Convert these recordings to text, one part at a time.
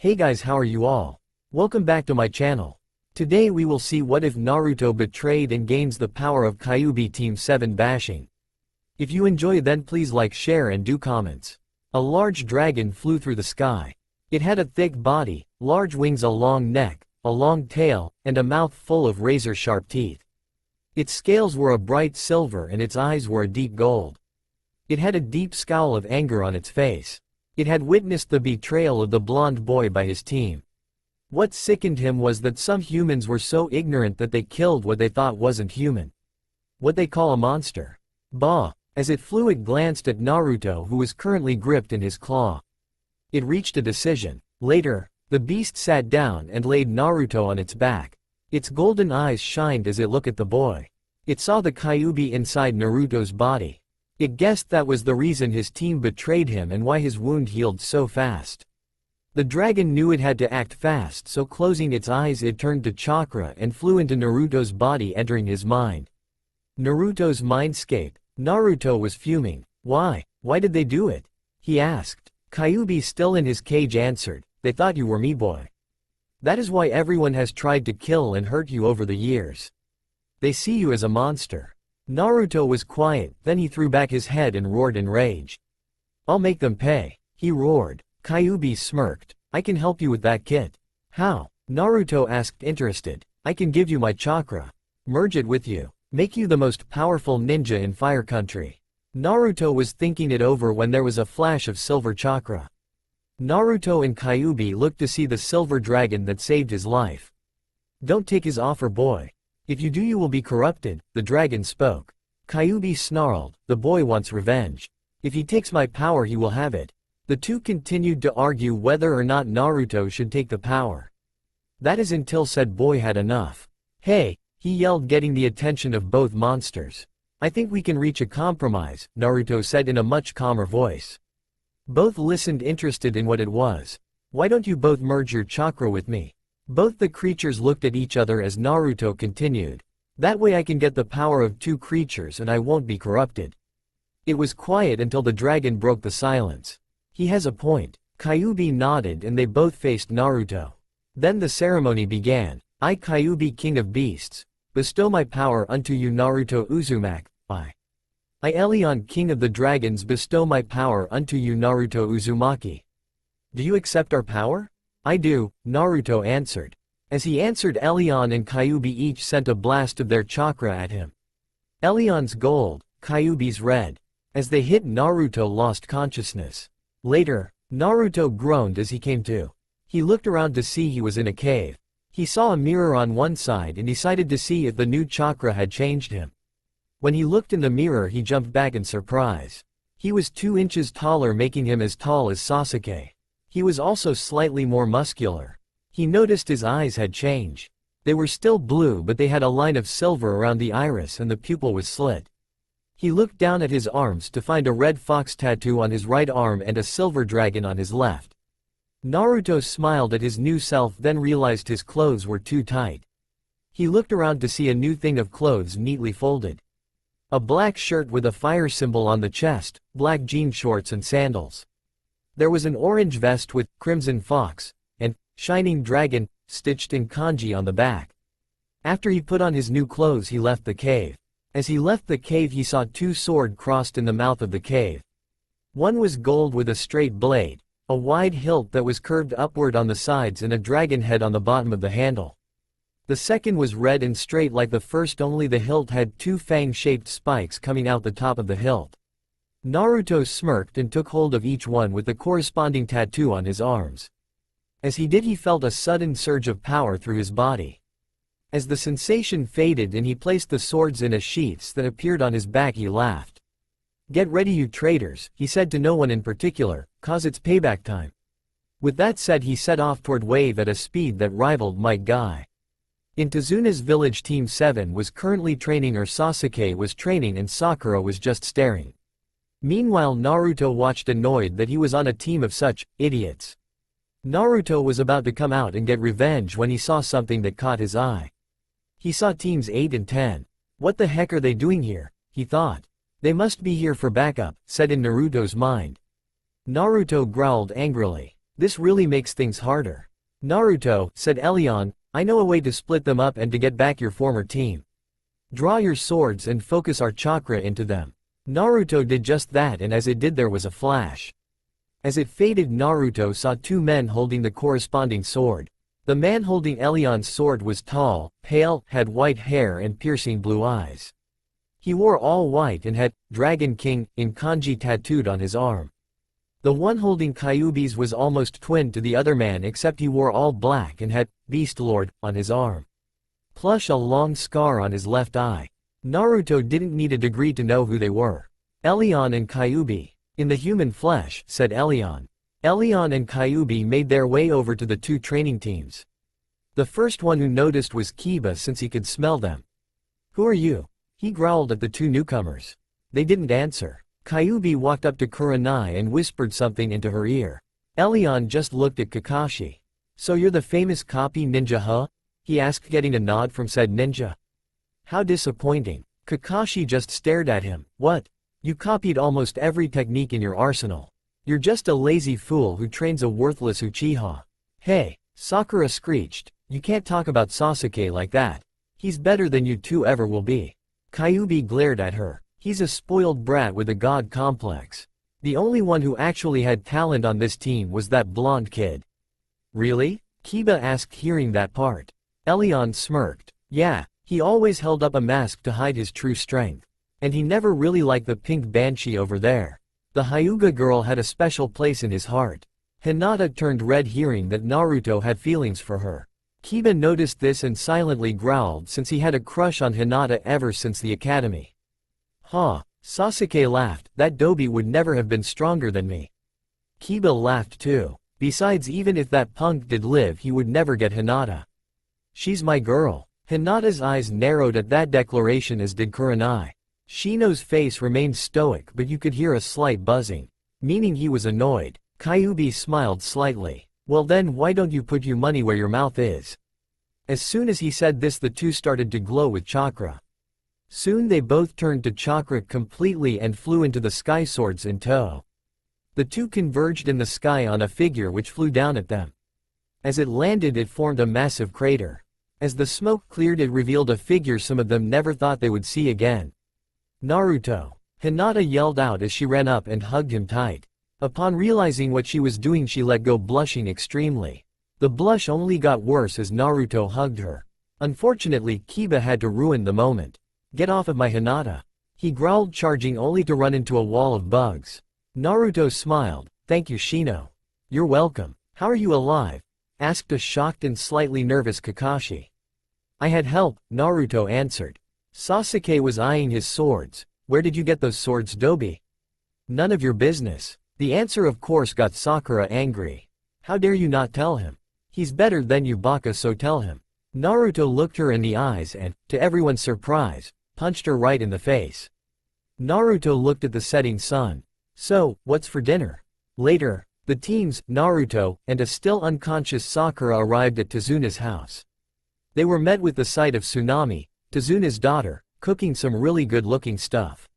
Hey guys, how are you all? Welcome back to my channel. Today we will see what if Naruto betrayed and gains the power of Kyuubi Team 7 bashing. If you enjoy, then please like, share and do comments. A large dragon flew through the sky. It had a thick body, large wings, a long neck, a long tail, and a mouth full of razor-sharp teeth. Its scales were a bright silver and its eyes were a deep gold. It had a deep scowl of anger on its face. It had witnessed the betrayal of the blonde boy by his team. What sickened him was that some humans were so ignorant that they killed what they thought wasn't human. What they call a monster. Bah! As it flew, it glanced at Naruto, who was currently gripped in his claw. It reached a decision. Later, the beast sat down and laid Naruto on its back. Its golden eyes shined as it looked at the boy. It saw the Kyuubi inside Naruto's body. It guessed that was the reason his team betrayed him and why his wound healed so fast. The dragon knew it had to act fast, so closing its eyes it turned to chakra and flew into Naruto's body, entering his mind. Naruto's mindscape. Naruto was fuming. Why did they do it? He asked. Kyuubi, still in his cage, answered, "They thought you were me, boy. That is why everyone has tried to kill and hurt you over the years. They see you as a monster." Naruto was quiet, then he threw back his head and roared in rage. "I'll make them pay," he roared. Kyuubi smirked. "I can help you with that, kid." "How?" Naruto asked, interested. "I can give you my chakra. Merge it with you. Make you the most powerful ninja in Fire Country." Naruto was thinking it over when there was a flash of silver chakra. Naruto and Kyuubi looked to see the silver dragon that saved his life. "Don't take his offer, boy. If you do, you will be corrupted," the dragon spoke. Kyuubi snarled, "The boy wants revenge. If he takes my power, he will have it." The two continued to argue whether or not Naruto should take the power. That is until said boy had enough. "Hey," he yelled, getting the attention of both monsters. "I think we can reach a compromise," Naruto said in a much calmer voice. Both listened, interested in what it was. "Why don't you both merge your chakra with me?" Both the creatures looked at each other as Naruto continued. "That way I can get the power of two creatures and I won't be corrupted." It was quiet until the dragon broke the silence. "He has a point." Kyuubi nodded and they both faced Naruto. Then the ceremony began. "I, Kyuubi, king of beasts, bestow my power unto you, Naruto Uzumaki. I, Elion, king of the dragons, bestow my power unto you, Naruto Uzumaki. Do you accept our power?" "I do," Naruto answered. As he answered, Elion and Kyuubi each sent a blast of their chakra at him. Elion's gold, Kyuubi's red. As they hit, Naruto lost consciousness. Later, Naruto groaned as he came to. He looked around to see he was in a cave. He saw a mirror on one side and decided to see if the new chakra had changed him. When he looked in the mirror, he jumped back in surprise. He was 2 inches taller, making him as tall as Sasuke. He was also slightly more muscular. He noticed his eyes had changed. They were still blue, but they had a line of silver around the iris and the pupil was slit. He looked down at his arms to find a red fox tattoo on his right arm and a silver dragon on his left. Naruto smiled at his new self, then realized his clothes were too tight. He looked around to see a new thing of clothes neatly folded. A black shirt with a fire symbol on the chest, black jean shorts and sandals. There was an orange vest with Crimson Fox and Shining Dragon stitched in kanji on the back. After he put on his new clothes, he left the cave. As he left the cave, he saw 2 swords crossed in the mouth of the cave. One was gold with a straight blade, a wide hilt that was curved upward on the sides, and a dragon head on the bottom of the handle. The second was red and straight like the first, only the hilt had 2 fang-shaped spikes coming out the top of the hilt. Naruto smirked and took hold of each one with the corresponding tattoo on his arms. As he did, he felt a sudden surge of power through his body. As the sensation faded and he placed the swords in a sheaths that appeared on his back, he laughed. "Get ready, you traitors," he said to no one in particular, "cause it's payback time." With that said, he set off toward Wave at a speed that rivaled Might Guy. In Tazuna's village, Team 7 was currently training, or Sasuke was training, and Sakura was just staring. Meanwhile, Naruto watched, annoyed that he was on a team of such idiots. Naruto was about to come out and get revenge when he saw something that caught his eye. He saw Teams 8 and 10. "What the heck are they doing here?" he thought. "They must be here for backup," said in Naruto's mind. Naruto growled angrily. This really makes things harder. Naruto, said Elion, I know a way to split them up and to get back your former team. Draw your swords and focus our chakra into them. Naruto did just that, and as it did there was a flash. As it faded, Naruto saw two men holding the corresponding sword. The man holding Elion's sword was tall, pale, had white hair and piercing blue eyes. He wore all white and had Dragon King in kanji tattooed on his arm. The one holding Kyuubi's was almost twin to the other man, except he wore all black and had Beast Lord on his arm. Plus a long scar on his left eye. Naruto didn't need a degree to know who they were. Elion and Kyuubi. In the human flesh, said Elion. Elion and Kyuubi made their way over to the two training teams. The first one who noticed was Kiba, since he could smell them. Who are you? He growled at the two newcomers. They didn't answer. Kyuubi walked up to Kurenai and whispered something into her ear. Elion just looked at Kakashi. So you're the famous copy ninja, huh? He asked, getting a nod from said ninja. How disappointing. Kakashi just stared at him. What? You copied almost every technique in your arsenal. You're just a lazy fool who trains a worthless Uchiha. Hey, Sakura screeched. You can't talk about Sasuke like that. He's better than you two ever will be. Kyuubi glared at her. He's a spoiled brat with a god complex. The only one who actually had talent on this team was that blonde kid. Really? Kiba asked, hearing that part. Elion smirked. Yeah, he always held up a mask to hide his true strength. And he never really liked the pink banshee over there. The Hyuga girl had a special place in his heart. Hinata turned red hearing that Naruto had feelings for her. Kiba noticed this and silently growled, since he had a crush on Hinata ever since the academy. Huh, Sasuke laughed, that Dobi would never have been stronger than me. Kiba laughed too. Besides, even if that punk did live, he would never get Hinata. She's my girl. Hinata's eyes narrowed at that declaration, as did Kurenai. Shino's face remained stoic, but you could hear a slight buzzing. Meaning he was annoyed. Kyuubi smiled slightly. Well then, why don't you put your money where your mouth is? As soon as he said this, the two started to glow with chakra. Soon they both turned to chakra completely and flew into the sky, swords in tow. The two converged in the sky on a figure which flew down at them. As it landed, it formed a massive crater. As the smoke cleared, it revealed a figure some of them never thought they would see again. Naruto. Hinata yelled out as she ran up and hugged him tight. Upon realizing what she was doing, she let go, blushing extremely. The blush only got worse as Naruto hugged her. Unfortunately, Kiba had to ruin the moment. Get off of my Hinata. He growled, charging only to run into a wall of bugs. Naruto smiled. Thank you, Shino. You're welcome. How are you alive? Asked a shocked and slightly nervous Kakashi. I had help, Naruto answered. Sasuke was eyeing his swords. Where did you get those swords, Dobi? None of your business. The answer of course got Sakura angry. How dare you not tell him? He's better than you, Baka, so tell him. Naruto looked her in the eyes and, to everyone's surprise, punched her right in the face. Naruto looked at the setting sun. So, what's for dinner? Later, the teams, Naruto, and a still unconscious Sakura arrived at Tazuna's house. They were met with the sight of Tsunami, Tazuna's daughter, cooking some really good-looking stuff.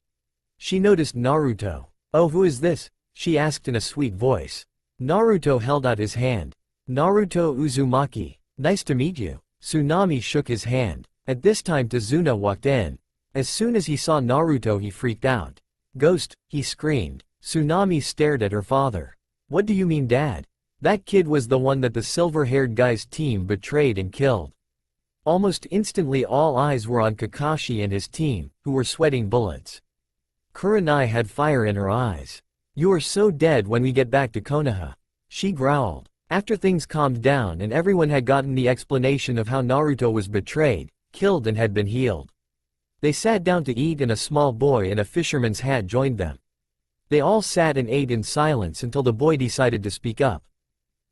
She noticed Naruto. Oh, who is this? She asked in a sweet voice. Naruto held out his hand. Naruto Uzumaki. Nice to meet you. Tsunami shook his hand. At this time Tazuna walked in. As soon as he saw Naruto, he freaked out. Ghost, he screamed. Tsunami stared at her father. What do you mean, Dad? That kid was the one that the silver-haired guy's team betrayed and killed. Almost instantly all eyes were on Kakashi and his team, who were sweating bullets. Kurenai had fire in her eyes. You are so dead when we get back to Konoha. She growled. After things calmed down and everyone had gotten the explanation of how Naruto was betrayed, killed and had been healed, they sat down to eat, and a small boy in a fisherman's hat joined them. They all sat and ate in silence until the boy decided to speak up.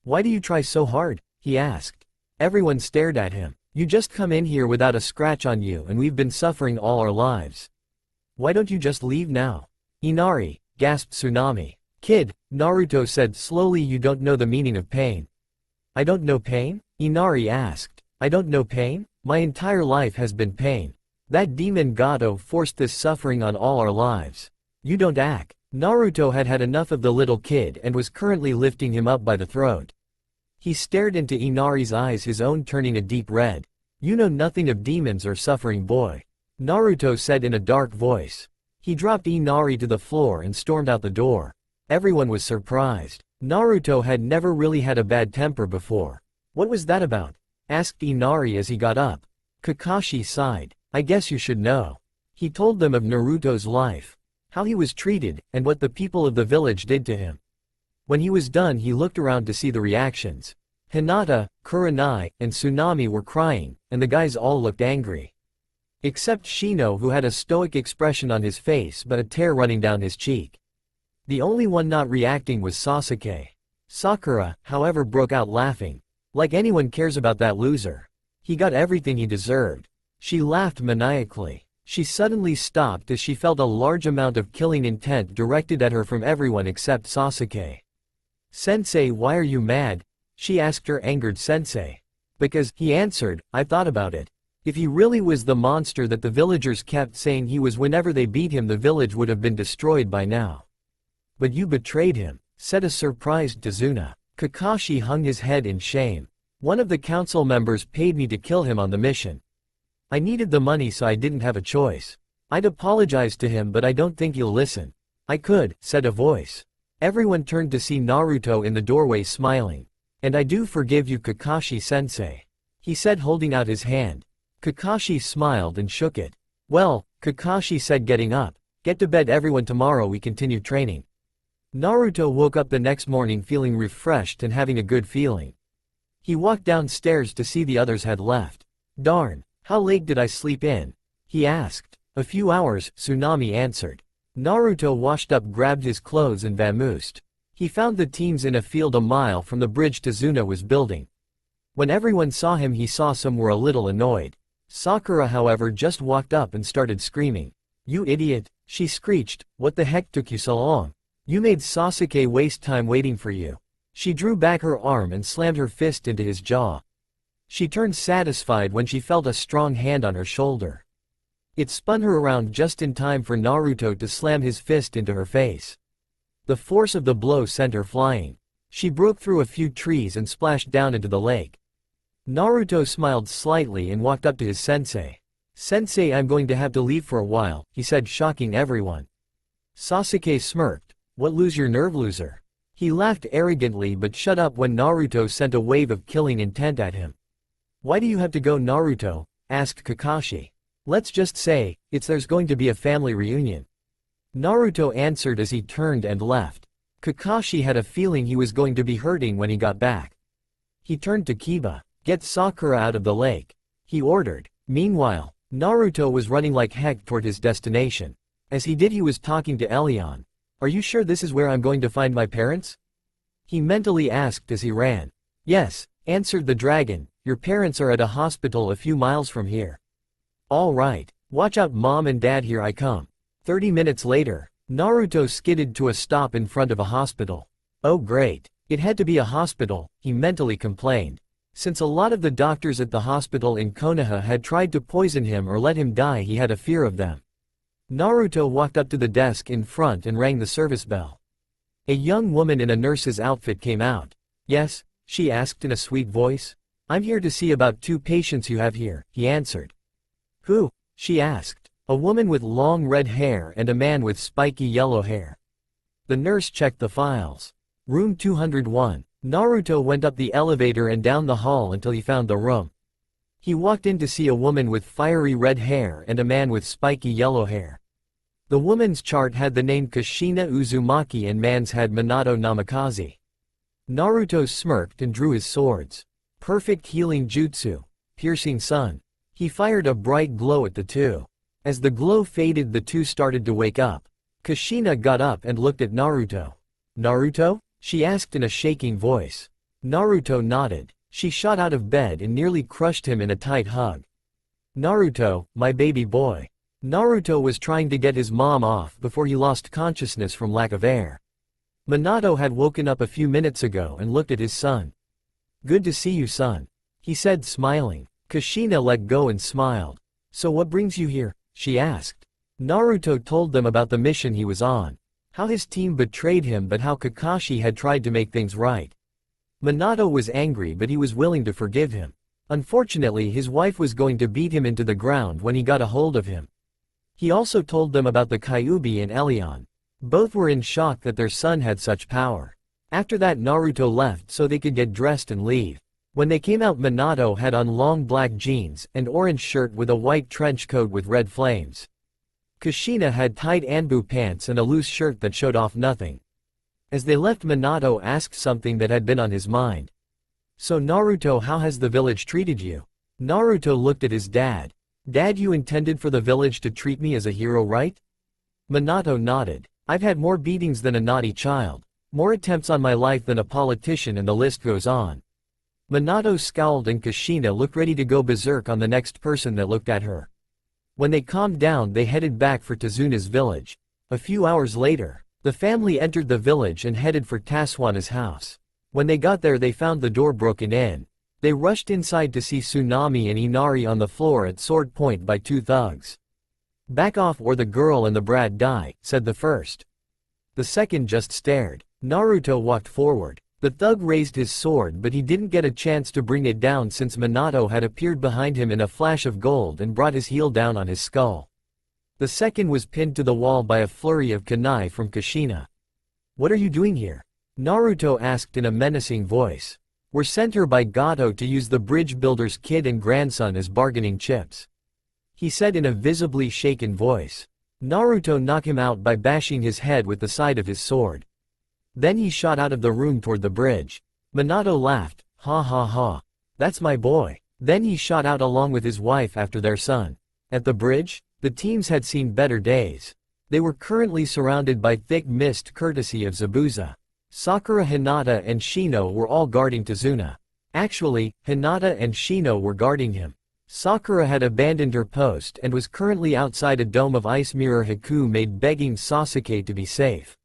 Why do you try so hard? He asked. Everyone stared at him. You just come in here without a scratch on you, and we've been suffering all our lives. Why don't you just leave now? Inari, gasped Tsunami. Kid, Naruto said slowly, you don't know the meaning of pain. I don't know pain? Inari asked. I don't know pain? My entire life has been pain. That demon Gato forced this suffering on all our lives. You don't act. Naruto had had enough of the little kid and was currently lifting him up by the throat. He stared into Inari's eyes, his own turning a deep red. "You know nothing of demons or suffering, boy," Naruto said in a dark voice. He dropped Inari to the floor and stormed out the door. Everyone was surprised. Naruto had never really had a bad temper before. "What was that about?" asked Inari as he got up. Kakashi sighed. "I guess you should know." He told them of Naruto's life, how he was treated, and what the people of the village did to him. When he was done, he looked around to see the reactions. Hinata, Kurenai, and Tsunami were crying, and the guys all looked angry. Except Shino, who had a stoic expression on his face but a tear running down his cheek. The only one not reacting was Sasuke. Sakura, however, broke out laughing. Like anyone cares about that loser. He got everything he deserved. She laughed maniacally. She suddenly stopped as she felt a large amount of killing intent directed at her from everyone except Sasuke. "Sensei, why are you mad?" she asked her angered sensei. "Because," he answered, "I thought about it. If he really was the monster that the villagers kept saying he was, whenever they beat him the village would have been destroyed by now." "But you betrayed him," said a surprised Tazuna. Kakashi hung his head in shame. "One of the council members paid me to kill him on the mission. I needed the money, so I didn't have a choice. I'd apologize to him, but I don't think he'll listen." "I could," said a voice. Everyone turned to see Naruto in the doorway smiling. "And I do forgive you, Kakashi-sensei," he said, holding out his hand. Kakashi smiled and shook it. "Well," Kakashi said, getting up, "get to bed everyone, tomorrow we continue training." Naruto woke up the next morning feeling refreshed and having a good feeling. He walked downstairs to see the others had left. "Darn, how late did I sleep in?" he asked. "A few hours," Tsunami answered. Naruto washed up, grabbed his clothes and vamoosed. He found the teams in a field a mile from the bridge Tazuna was building. When everyone saw him, he saw some were a little annoyed. Sakura, however, just walked up and started screaming. "You idiot," she screeched, "what the heck took you so long? You made Sasuke waste time waiting for you." She drew back her arm and slammed her fist into his jaw. She turned satisfied when she felt a strong hand on her shoulder. It spun her around just in time for Naruto to slam his fist into her face. The force of the blow sent her flying. She broke through a few trees and splashed down into the lake. Naruto smiled slightly and walked up to his sensei. "Sensei, I'm going to have to leave for a while," he said, shocking everyone. Sasuke smirked. "What, lose your nerve, loser?" He laughed arrogantly but shut up when Naruto sent a wave of killing intent at him. "Why do you have to go, Naruto?" asked Kakashi. "Let's just say, there's going to be a family reunion," Naruto answered as he turned and left. Kakashi had a feeling he was going to be hurting when he got back. He turned to Kiba. "Get Sakura out of the lake," he ordered. Meanwhile, Naruto was running like heck toward his destination. As he did, he was talking to Elion. "Are you sure this is where I'm going to find my parents?" he mentally asked as he ran. "Yes," answered the dragon, "your parents are at a hospital a few miles from here." "All right. Watch out, Mom and Dad, here I come." 30 minutes later, Naruto skidded to a stop in front of a hospital. "Oh great. It had to be a hospital," he mentally complained. Since a lot of the doctors at the hospital in Konoha had tried to poison him or let him die, he had a fear of them. Naruto walked up to the desk in front and rang the service bell. A young woman in a nurse's outfit came out. "Yes?" she asked in a sweet voice. "I'm here to see about 2 patients you have here," he answered. "Who?" she asked. "A woman with long red hair and a man with spiky yellow hair." The nurse checked the files. "Room 201. Naruto went up the elevator and down the hall until he found the room. He walked in to see a woman with fiery red hair and a man with spiky yellow hair. The woman's chart had the name Kushina Uzumaki and man's had Minato Namikaze. Naruto smirked and drew his swords. Perfect healing jutsu. Piercing sun. He fired a bright glow at the two. As the glow faded, the two started to wake up. Kushina got up and looked at Naruto. "Naruto?" she asked in a shaking voice. Naruto nodded. She shot out of bed and nearly crushed him in a tight hug. "Naruto, my baby boy." Naruto was trying to get his mom off before he lost consciousness from lack of air. Minato had woken up a few minutes ago and looked at his son. "Good to see you, son," he said, smiling. Kushina let go and smiled. "So what brings you here?" she asked. Naruto told them about the mission he was on. How his team betrayed him but how Kakashi had tried to make things right. Minato was angry but he was willing to forgive him. Unfortunately his wife was going to beat him into the ground when he got a hold of him. He also told them about the Kyuubi and Elion. Both were in shock that their son had such power. After that Naruto left so they could get dressed and leave. When they came out Minato had on long black jeans, and orange shirt with a white trench coat with red flames. Kushina had tight Anbu pants and a loose shirt that showed off nothing. As they left Minato asked something that had been on his mind. So Naruto, how has the village treated you? Naruto looked at his dad. Dad, you intended for the village to treat me as a hero, right? Minato nodded. I've had more beatings than a naughty child. More attempts on my life than a politician, and the list goes on. Minato scowled and Kushina looked ready to go berserk on the next person that looked at her. When they calmed down they headed back for Tazuna's village. A few hours later, the family entered the village and headed for Taswana's house. When they got there they found the door broken in. They rushed inside to see Tsunami and Inari on the floor at sword point by two thugs. Back off or the girl and the brat die, said the first. The second just stared. Naruto walked forward. The thug raised his sword but he didn't get a chance to bring it down since Minato had appeared behind him in a flash of gold and brought his heel down on his skull. The second was pinned to the wall by a flurry of kunai from Kushina. What are you doing here? Naruto asked in a menacing voice. We're sent here by Gato to use the bridge builder's kid and grandson as bargaining chips. He said in a visibly shaken voice. Naruto knocked him out by bashing his head with the side of his sword. Then he shot out of the room toward the bridge. Minato laughed, ha ha ha. That's my boy. Then he shot out along with his wife after their son. At the bridge, the teams had seen better days. They were currently surrounded by thick mist courtesy of Zabuza. Sakura, Hinata and Shino were all guarding Tazuna. Actually, Hinata and Shino were guarding him. Sakura had abandoned her post and was currently outside a dome of ice. Mirror Haku made begging Sasuke to be safe.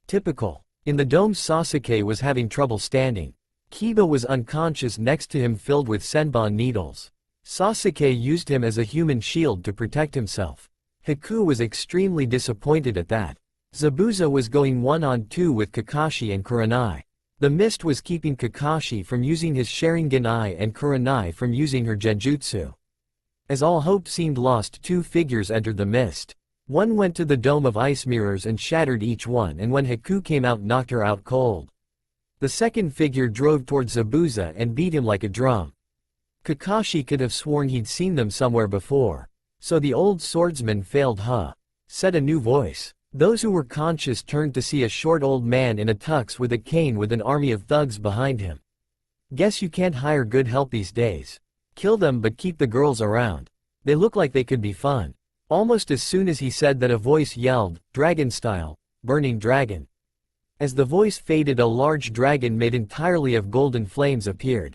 Typical. In the dome Sasuke was having trouble standing. Kiba was unconscious next to him filled with senbon needles. Sasuke used him as a human shield to protect himself. Haku was extremely disappointed at that. Zabuza was going 1-on-2 with Kakashi and Kurenai. The mist was keeping Kakashi from using his Sharingan and Kurenai from using her Genjutsu. As all hope seemed lost, two figures entered the mist. One went to the dome of ice mirrors and shattered each one, and when Haku came out knocked her out cold. The second figure drove towards Zabuza and beat him like a drum. Kakashi could have sworn he'd seen them somewhere before. So the old swordsman failed, huh? Said a new voice. Those who were conscious turned to see a short old man in a tux with a cane with an army of thugs behind him. Guess you can't hire good help these days. Kill them but keep the girls around. They look like they could be fun. Almost as soon as he said that a voice yelled, dragon style, burning dragon. As the voice faded a large dragon made entirely of golden flames appeared.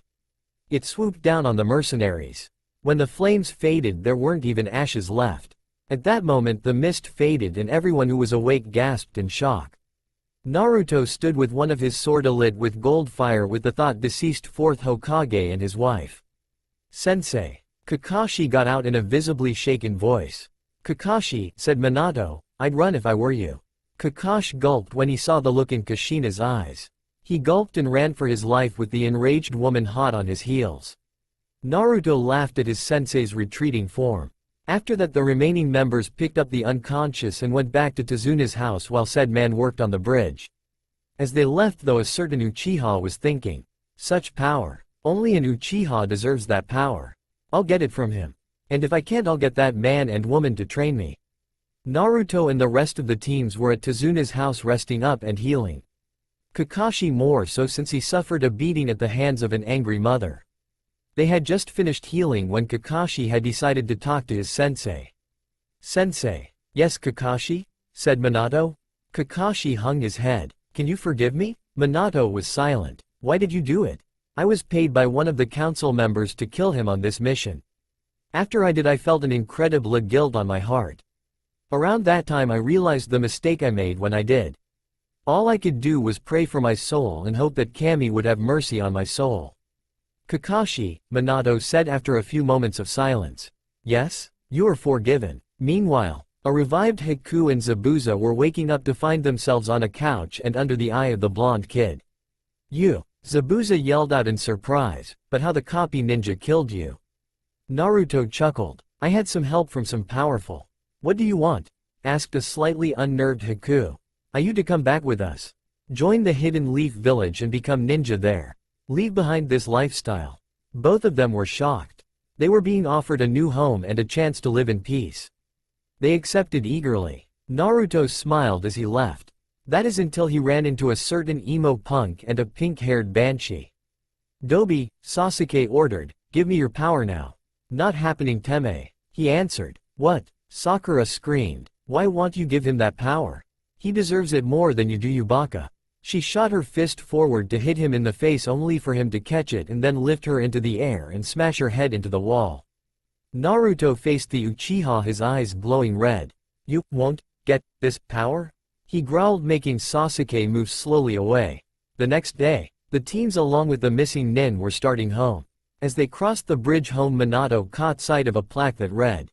It swooped down on the mercenaries. When the flames faded there weren't even ashes left. At that moment the mist faded and everyone who was awake gasped in shock. Naruto stood with one of his sword alit with gold fire with the thought deceased fourth Hokage and his wife. Sensei. Kakashi got out in a visibly shaken voice. Kakashi, said Minato, I'd run if I were you. Kakashi gulped when he saw the look in Kushina's eyes. He gulped and ran for his life with the enraged woman hot on his heels. Naruto laughed at his sensei's retreating form. After that the remaining members picked up the unconscious and went back to Tazuna's house while said man worked on the bridge. As they left though a certain Uchiha was thinking. Such power. Only an Uchiha deserves that power. I'll get it from him. And if I can't I'll get that man and woman to train me. Naruto and the rest of the teams were at Tazuna's house resting up and healing. Kakashi more so since he suffered a beating at the hands of an angry mother. They had just finished healing when Kakashi had decided to talk to his sensei. Sensei. Yes Kakashi? Said Minato. Kakashi hung his head. Can you forgive me? Minato was silent. Why did you do it? I was paid by one of the council members to kill him on this mission. After I did I felt an incredible guilt on my heart. Around that time I realized the mistake I made when I did. All I could do was pray for my soul and hope that Kami would have mercy on my soul. Kakashi, Minato said after a few moments of silence. Yes? You are forgiven. Meanwhile, A revived Haku and Zabuza were waking up to find themselves on a couch and under the eye of the blonde kid. "You!" Zabuza yelled out in surprise, "but how the copy ninja killed you?" Naruto chuckled. "I had some help from some powerful." "What do you want?" asked a slightly unnerved Haku. "Are you to come back with us? Join the Hidden Leaf Village and become ninja there. Leave behind this lifestyle." Both of them were shocked. They were being offered a new home and a chance to live in peace. They accepted eagerly. Naruto smiled as he left. That is until he ran into a certain emo punk and a pink-haired banshee. "Dobi," Sasuke ordered, "give me your power now." "Not happening, Teme," he answered. "What?" Sakura screamed. "Why won't you give him that power? He deserves it more than you do, you baka." She shot her fist forward to hit him in the face only for him to catch it and then lift her into the air and smash her head into the wall. Naruto faced the Uchiha, his eyes glowing red. "You won't get this power?" he growled, making Sasuke move slowly away. The next day, the teens along with the missing nin were starting home. As they crossed the bridge home, Minato caught sight of a plaque that read,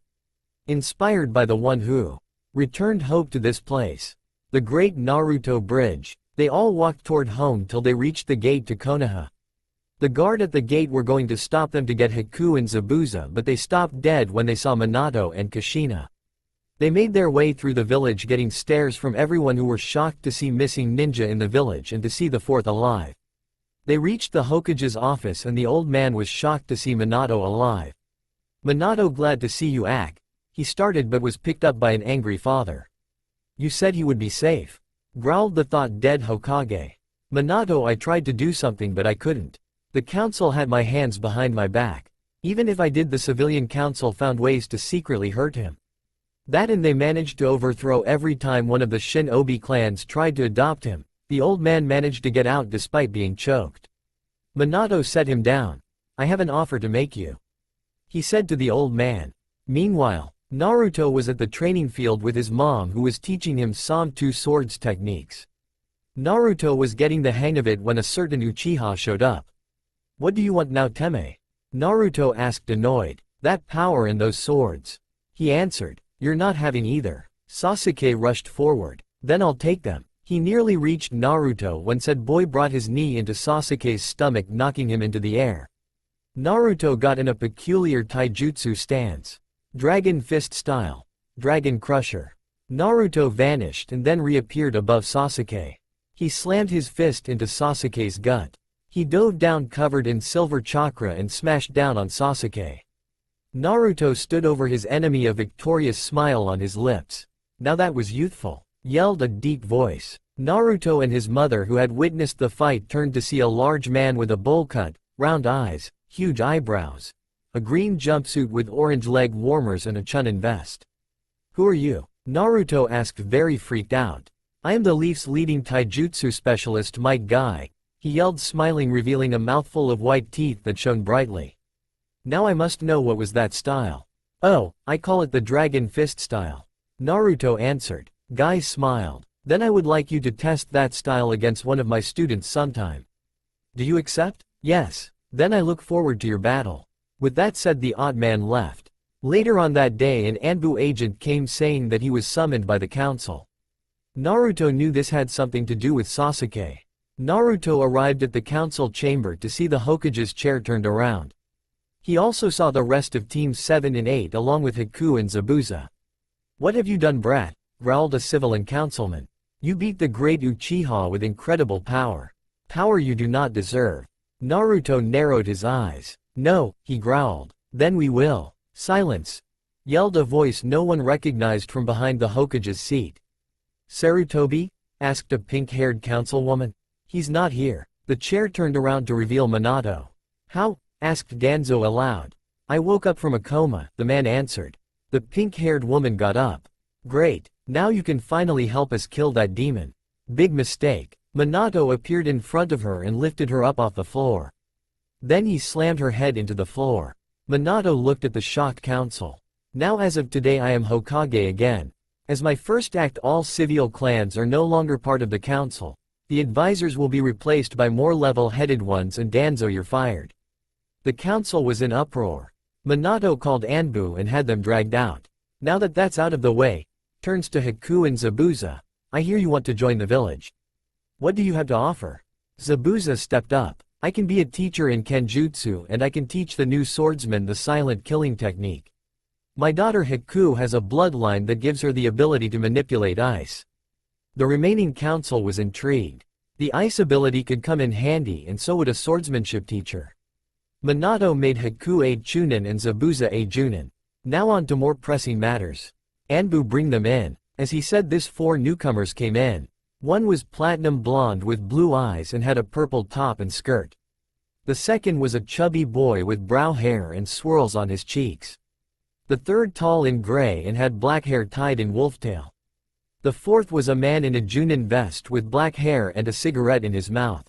"Inspired by the one who returned hope to this place. The Great Naruto Bridge." They all walked toward home till they reached the gate to Konoha. The guard at the gate were going to stop them to get Haku and Zabuza, but they stopped dead when they saw Minato and Kushina. They made their way through the village, getting stares from everyone who were shocked to see missing ninja in the village and to see the fourth alive. They reached the Hokage's office and the old man was shocked to see Minato alive. "Minato, glad to see you, Ak," he started, but was picked up by an angry father. "You said he would be safe," growled the thought-dead Hokage. "Minato, I tried to do something but I couldn't. The council had my hands behind my back. Even if I did, the civilian council found ways to secretly hurt him. That, and they managed to overthrow every time one of the shinobi clans tried to adopt him. The old man managed to get out despite being choked." Minato set him down. "I have an offer to make you," he said to the old man. Meanwhile, Naruto was at the training field with his mom, who was teaching him some two swords techniques. Naruto was getting the hang of it when a certain Uchiha showed up. "What do you want now, Teme?" Naruto asked, annoyed. "That power and those swords," he answered. "You're not having either." Sasuke rushed forward. "Then I'll take them." He nearly reached Naruto when said boy brought his knee into Sasuke's stomach, knocking him into the air. Naruto got in a peculiar taijutsu stance. Dragon Fist style. Dragon Crusher. Naruto vanished and then reappeared above Sasuke. He slammed his fist into Sasuke's gut. He dove down covered in silver chakra and smashed down on Sasuke. Naruto stood over his enemy, a victorious smile on his lips. "Now that was youthful," yelled a deep voice. Naruto and his mother, who had witnessed the fight, turned to see a large man with a bowl cut, round eyes, huge eyebrows, a green jumpsuit with orange leg warmers and a Chunin vest. "Who are you?" Naruto asked, very freaked out. "I am the Leaf's leading taijutsu specialist, Might Guy," he yelled, smiling, revealing a mouthful of white teeth that shone brightly. "Now I must know, what was that style?" "Oh, I call it the Dragon Fist style," Naruto answered. Guy smiled. "Then I would like you to test that style against one of my students sometime. Do you accept?" "Yes. Then I look forward to your battle." With that said, the odd man left. Later on that day, an Anbu agent came saying that he was summoned by the council. Naruto knew this had something to do with Sasuke. Naruto arrived at the council chamber to see the Hokage's chair turned around. He also saw the rest of teams 7 and 8 along with Haku and Zabuza. "What have you done, brat?" growled a civilian councilman. "You beat the great Uchiha with incredible power. Power you do not deserve." Naruto narrowed his eyes. "No," he growled. "Then we will." "Silence!" yelled a voice no one recognized from behind the Hokage's seat. "Sarutobi?" asked a pink-haired councilwoman. "He's not here." The chair turned around to reveal Minato. "How?" asked Danzo aloud. "I woke up from a coma," the man answered. The pink-haired woman got up. "Great. Now you can finally help us kill that demon." "Big mistake." Minato appeared in front of her and lifted her up off the floor. Then he slammed her head into the floor. Minato looked at the shocked council. "Now as of today I am Hokage again. As my first act, all civil clans are no longer part of the council. The advisors will be replaced by more level-headed ones, and Danzo, you're fired." The council was in uproar. Minato called Anbu and had them dragged out. Now that that's out of the way, Turns to Haku and Zabuza. I hear you want to join the village. What do you have to offer? Zabuza stepped up. I can be a teacher in Kenjutsu and I can teach the new swordsman the silent killing technique. My daughter Haku has a bloodline that gives her the ability to manipulate ice. The remaining council was intrigued. The ice ability could come in handy and so would a swordsmanship teacher. Minato made Haku a Chunin and Zabuza a Junin. Now on to more pressing matters. Anbu, bring them in. As he said this, 4 newcomers came in. One was platinum blonde with blue eyes and had a purple top and skirt. The second was a chubby boy with brow hair and swirls on his cheeks. The third tall in gray and had black hair tied in wolftail. The fourth was a man in a Junin vest with black hair and a cigarette in his mouth.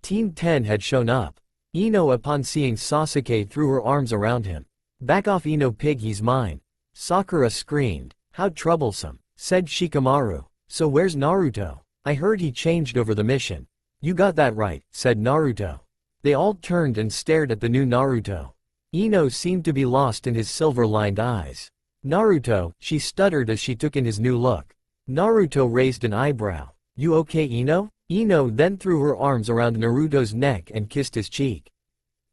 Team 10 had shown up. Ino, upon seeing Sasuke, threw her arms around him. Back off, Ino, pig, he's mine. Sakura screamed. How troublesome, said Shikamaru. So where's Naruto? I heard he changed over the mission. You got that right, said Naruto. They all turned and stared at the new Naruto. Ino seemed to be lost in his silver-lined eyes. Naruto, she stuttered as she took in his new look. Naruto raised an eyebrow. You okay, Ino? Ino then threw her arms around Naruto's neck and kissed his cheek.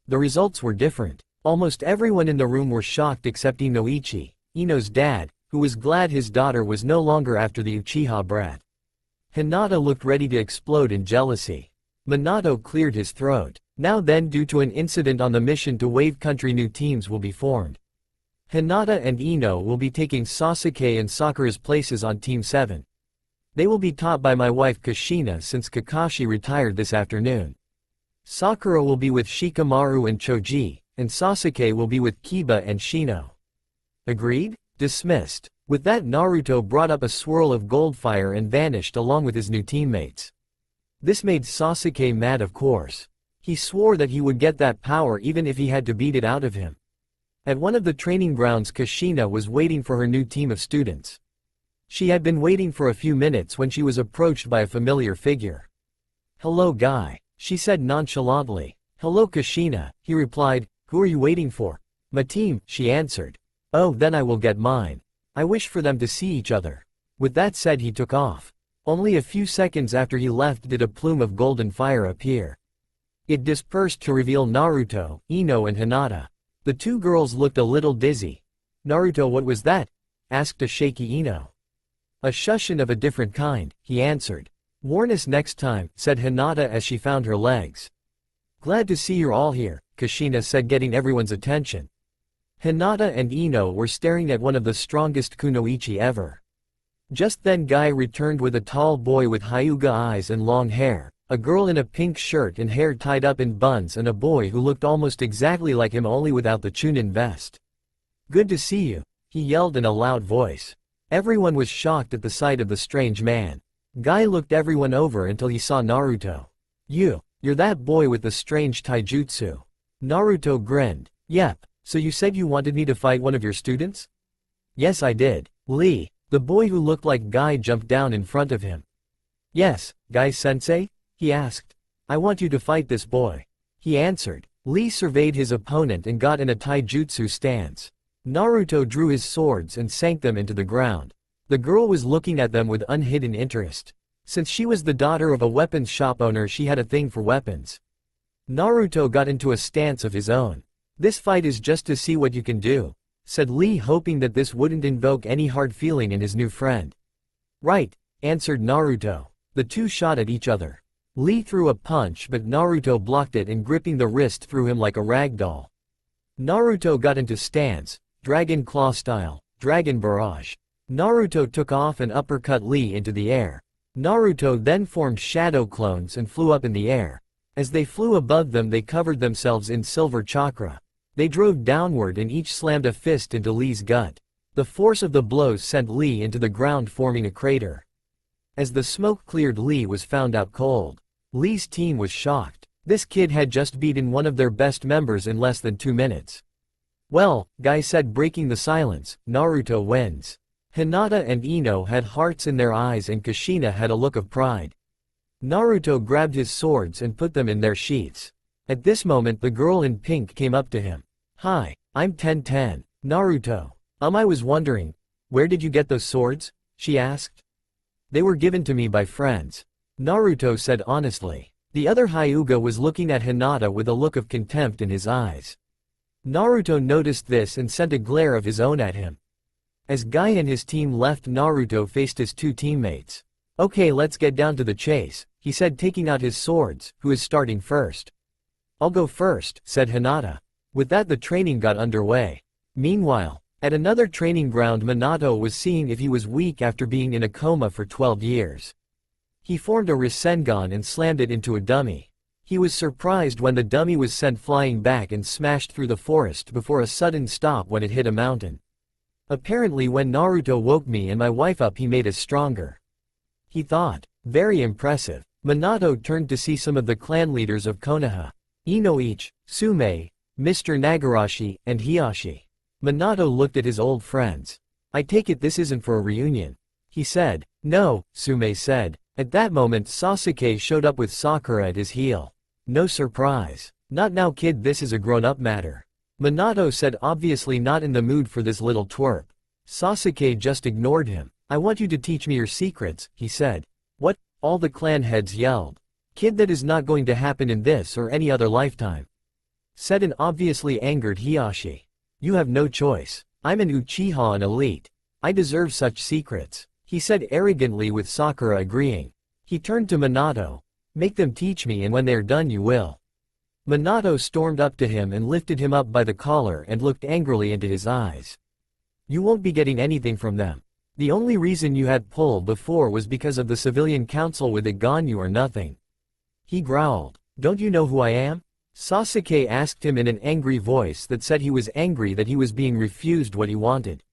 The results were different. Almost everyone in the room were shocked except Inoichi, Ino's dad, who was glad his daughter was no longer after the Uchiha brat. Hinata looked ready to explode in jealousy. Minato cleared his throat. Now then, due to an incident on the mission to Wave Country, new teams will be formed. Hinata and Ino will be taking Sasuke and Sakura's places on Team 7. They will be taught by my wife Kushina since Kakashi retired this afternoon. Sakura will be with Shikamaru and Choji, and Sasuke will be with Kiba and Shino. Agreed? Dismissed. With that, Naruto brought up a swirl of gold fire and vanished along with his new teammates. This made Sasuke mad, of course. He swore that he would get that power even if he had to beat it out of him. At one of the training grounds, Kushina was waiting for her new team of students. She had been waiting for a few minutes when she was approached by a familiar figure. Hello, Guy, she said nonchalantly. Hello, Kushina, he replied. Who are you waiting for? My team, she answered. Oh, then I will get mine. I wish for them to see each other. With that said, he took off. Only a few seconds after he left did a plume of golden fire appear. It dispersed to reveal Naruto, Ino and Hinata. The 2 girls looked a little dizzy. Naruto, what was that? Asked a shaky Ino. A shushin of a different kind, he answered. Warn us next time, said Hinata as she found her legs. Glad to see you're all here, Kushina said, getting everyone's attention. Hinata and Ino were staring at one of the strongest kunoichi ever. Just then Guy returned with a tall boy with Hyuga eyes and long hair, a girl in a pink shirt and hair tied up in buns, and a boy who looked almost exactly like him only without the Chunin vest. Good to see you, he yelled in a loud voice. Everyone was shocked at the sight of the strange man. Guy looked everyone over until he saw Naruto. You're that boy with the strange taijutsu. Naruto grinned. Yep, so you said you wanted me to fight one of your students? Yes, I did. Lee, the boy who looked like Guy, jumped down in front of him. Yes, Guy-sensei? He asked. I want you to fight this boy. He answered. Lee surveyed his opponent and got in a taijutsu stance. Naruto drew his swords and sank them into the ground. The girl was looking at them with unhidden interest. Since she was the daughter of a weapons shop owner, she had a thing for weapons. Naruto got into a stance of his own. This fight is just to see what you can do, said Lee, hoping that this wouldn't invoke any hard feeling in his new friend. Right, answered Naruto. The 2 shot at each other. Lee threw a punch, but Naruto blocked it and, gripping the wrist, threw him like a rag doll. Naruto got into stance, Dragon Claw style, Dragon Barrage. Naruto took off and uppercut Lee into the air. Naruto then formed shadow clones and flew up in the air. As they flew above them, they covered themselves in silver chakra. They drove downward and each slammed a fist into Lee's gut. The force of the blows sent Lee into the ground, forming a crater. As the smoke cleared, Lee was found out cold. Lee's team was shocked. This kid had just beaten one of their best members in less than 2 minutes. Well, Guy said, breaking the silence, Naruto wins. Hinata and Ino had hearts in their eyes and Kushina had a look of pride. Naruto grabbed his swords and put them in their sheaths. At this moment the girl in pink came up to him. Hi, I'm 1010. Naruto. I was wondering, where did you get those swords? she asked. They were given to me by friends. Naruto said honestly. The other Hyuga was looking at Hinata with a look of contempt in his eyes. Naruto noticed this and sent a glare of his own at him. As Guy and his team left, Naruto faced his two teammates. Okay, let's get down to the chase, he said, taking out his swords. Who is starting first? I'll go first, said Hinata. With that, the training got underway. Meanwhile, at another training ground, Minato was seeing if he was weak after being in a coma for 12 years. He formed a Rasengan and slammed it into a dummy. He was surprised when the dummy was sent flying back and smashed through the forest before a sudden stop when it hit a mountain. Apparently when Naruto woke me and my wife up, he made us stronger, he thought. Very impressive. Minato turned to see some of the clan leaders of Konoha. Inoichi, Sume, Mr. Nagarashi, and Hiyashi. Minato looked at his old friends. I take it this isn't for a reunion, he said. No, Sume said. At that moment Sasuke showed up with Sakura at his heel. No surprise. Not now, kid, this is a grown-up matter, Minato said, obviously not in the mood for this little twerp. Sasuke just ignored him. I want you to teach me your secrets, he said. What? All the clan heads yelled. Kid, that is not going to happen in this or any other lifetime, said an obviously angered Hiyashi. You have no choice. I'm an Uchiha, an elite. I deserve such secrets, he said arrogantly, with Sakura agreeing. He turned to Minato. Make them teach me, and when they're done you will. Minato stormed up to him and lifted him up by the collar and looked angrily into his eyes. You won't be getting anything from them. The only reason you had pull before was because of the civilian council. With it gone, you are nothing, he growled. Don't you know who I am? Sasuke asked him in an angry voice that said he was angry that he was being refused what he wanted.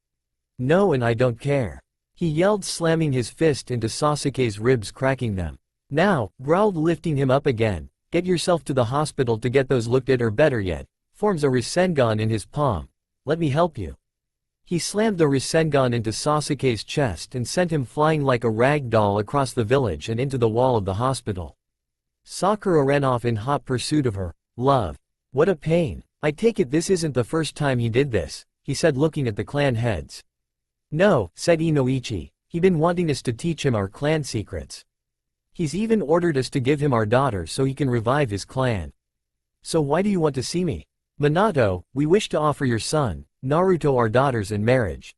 No, and I don't care, he yelled, slamming his fist into Sasuke's ribs, cracking them. Now, growled, lifting him up again. Get yourself to the hospital to get those looked at, or better yet, forms a Rasengan in his palm. Let me help you. He slammed the Rasengan into Sasuke's chest and sent him flying like a rag doll across the village and into the wall of the hospital. Sakura ran off in hot pursuit of her love. What a pain. I take it this isn't the first time he did this, he said, looking at the clan heads. No, said Inoichi. He's been wanting us to teach him our clan secrets. He's even ordered us to give him our daughter so he can revive his clan. So why do you want to see me? Minato, we wish to offer your son, Naruto, our daughters in marriage,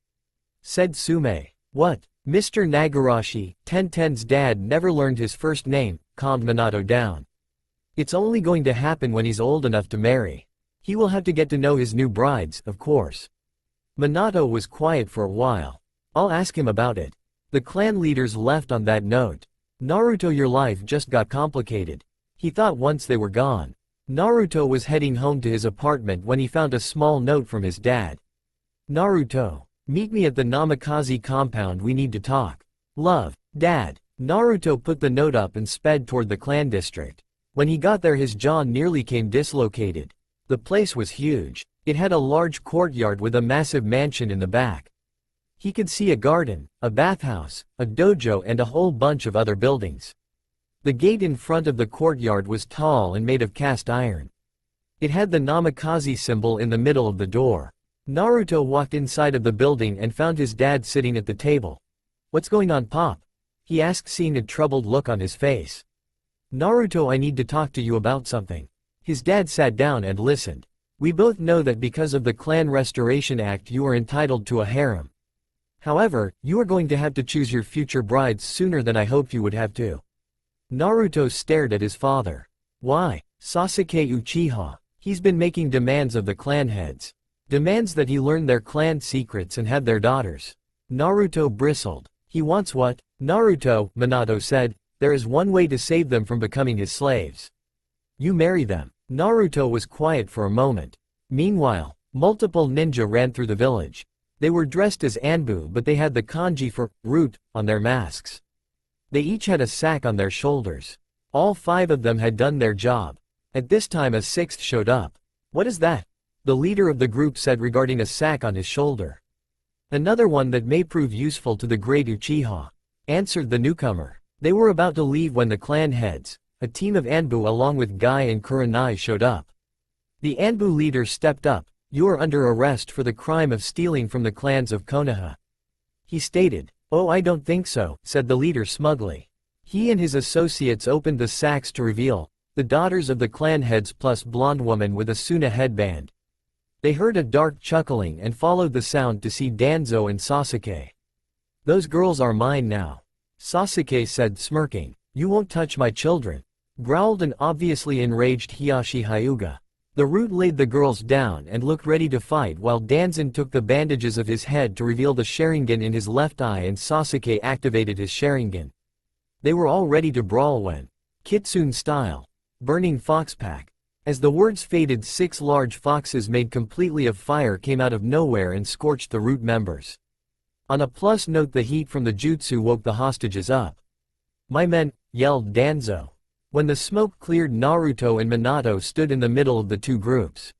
said Sume. What? Mr. Nagarashi, Tenten's dad, never learned his first name, calmed Minato down. It's only going to happen when he's old enough to marry. He will have to get to know his new brides, of course. Minato was quiet for a while. I'll ask him about it. The clan leaders left on that note. Naruto, your life just got complicated, he thought once they were gone. Naruto was heading home to his apartment when he found a small note from his dad. Naruto, meet me at the Namikaze compound, we need to talk. Love, Dad. Naruto put the note up and sped toward the clan district. When he got there, his jaw nearly came dislocated. The place was huge. It had a large courtyard with a massive mansion in the back. He could see a garden, a bathhouse, a dojo, and a whole bunch of other buildings. The gate in front of the courtyard was tall and made of cast iron. It had the Namikaze symbol in the middle of the door. Naruto walked inside of the building and found his dad sitting at the table. What's going on, Pop? He asked, seeing a troubled look on his face. Naruto, I need to talk to you about something. His dad sat down and listened. We both know that because of the Clan Restoration Act you are entitled to a harem. However, you are going to have to choose your future brides sooner than I hoped you would have to. Naruto stared at his father. Why? Sasuke Uchiha. He's been making demands of the clan heads. Demands that he learn their clan secrets and have their daughters. Naruto bristled. He wants what? Naruto, Minato said, there is one way to save them from becoming his slaves. You marry them. Naruto was quiet for a moment. Meanwhile, multiple ninja ran through the village. They were dressed as Anbu, but they had the kanji for root on their masks. They each had a sack on their shoulders. All 5 of them had done their job. At this time a 6th showed up. What is that? The leader of the group said regarding a sack on his shoulder. Another one that may prove useful to the great Uchiha, answered the newcomer. They were about to leave when the clan heads, a team of Anbu along with Guy and Kurenai, showed up. The Anbu leader stepped up. You are under arrest for the crime of stealing from the clans of Konoha, he stated. "Oh, I don't think so," said the leader smugly. He and his associates opened the sacks to reveal the daughters of the clan heads plus blonde woman with a Suna headband. They heard a dark chuckling and followed the sound to see Danzo and Sasuke. "Those girls are mine now," Sasuke said, smirking. "You won't touch my children," growled an obviously enraged Hiyashi Hyuga. The Root laid the girls down and looked ready to fight while Danzan took the bandages of his head to reveal the Sharingan in his left eye, and Sasuke activated his Sharingan. They were all ready to brawl when Kitsune style, burning fox pack. As the words faded, 6 large foxes made completely of fire came out of nowhere and scorched the Root members. On a plus note, the heat from the jutsu woke the hostages up. "My men," yelled Danzo. When the smoke cleared, Naruto and Minato stood in the middle of the two groups.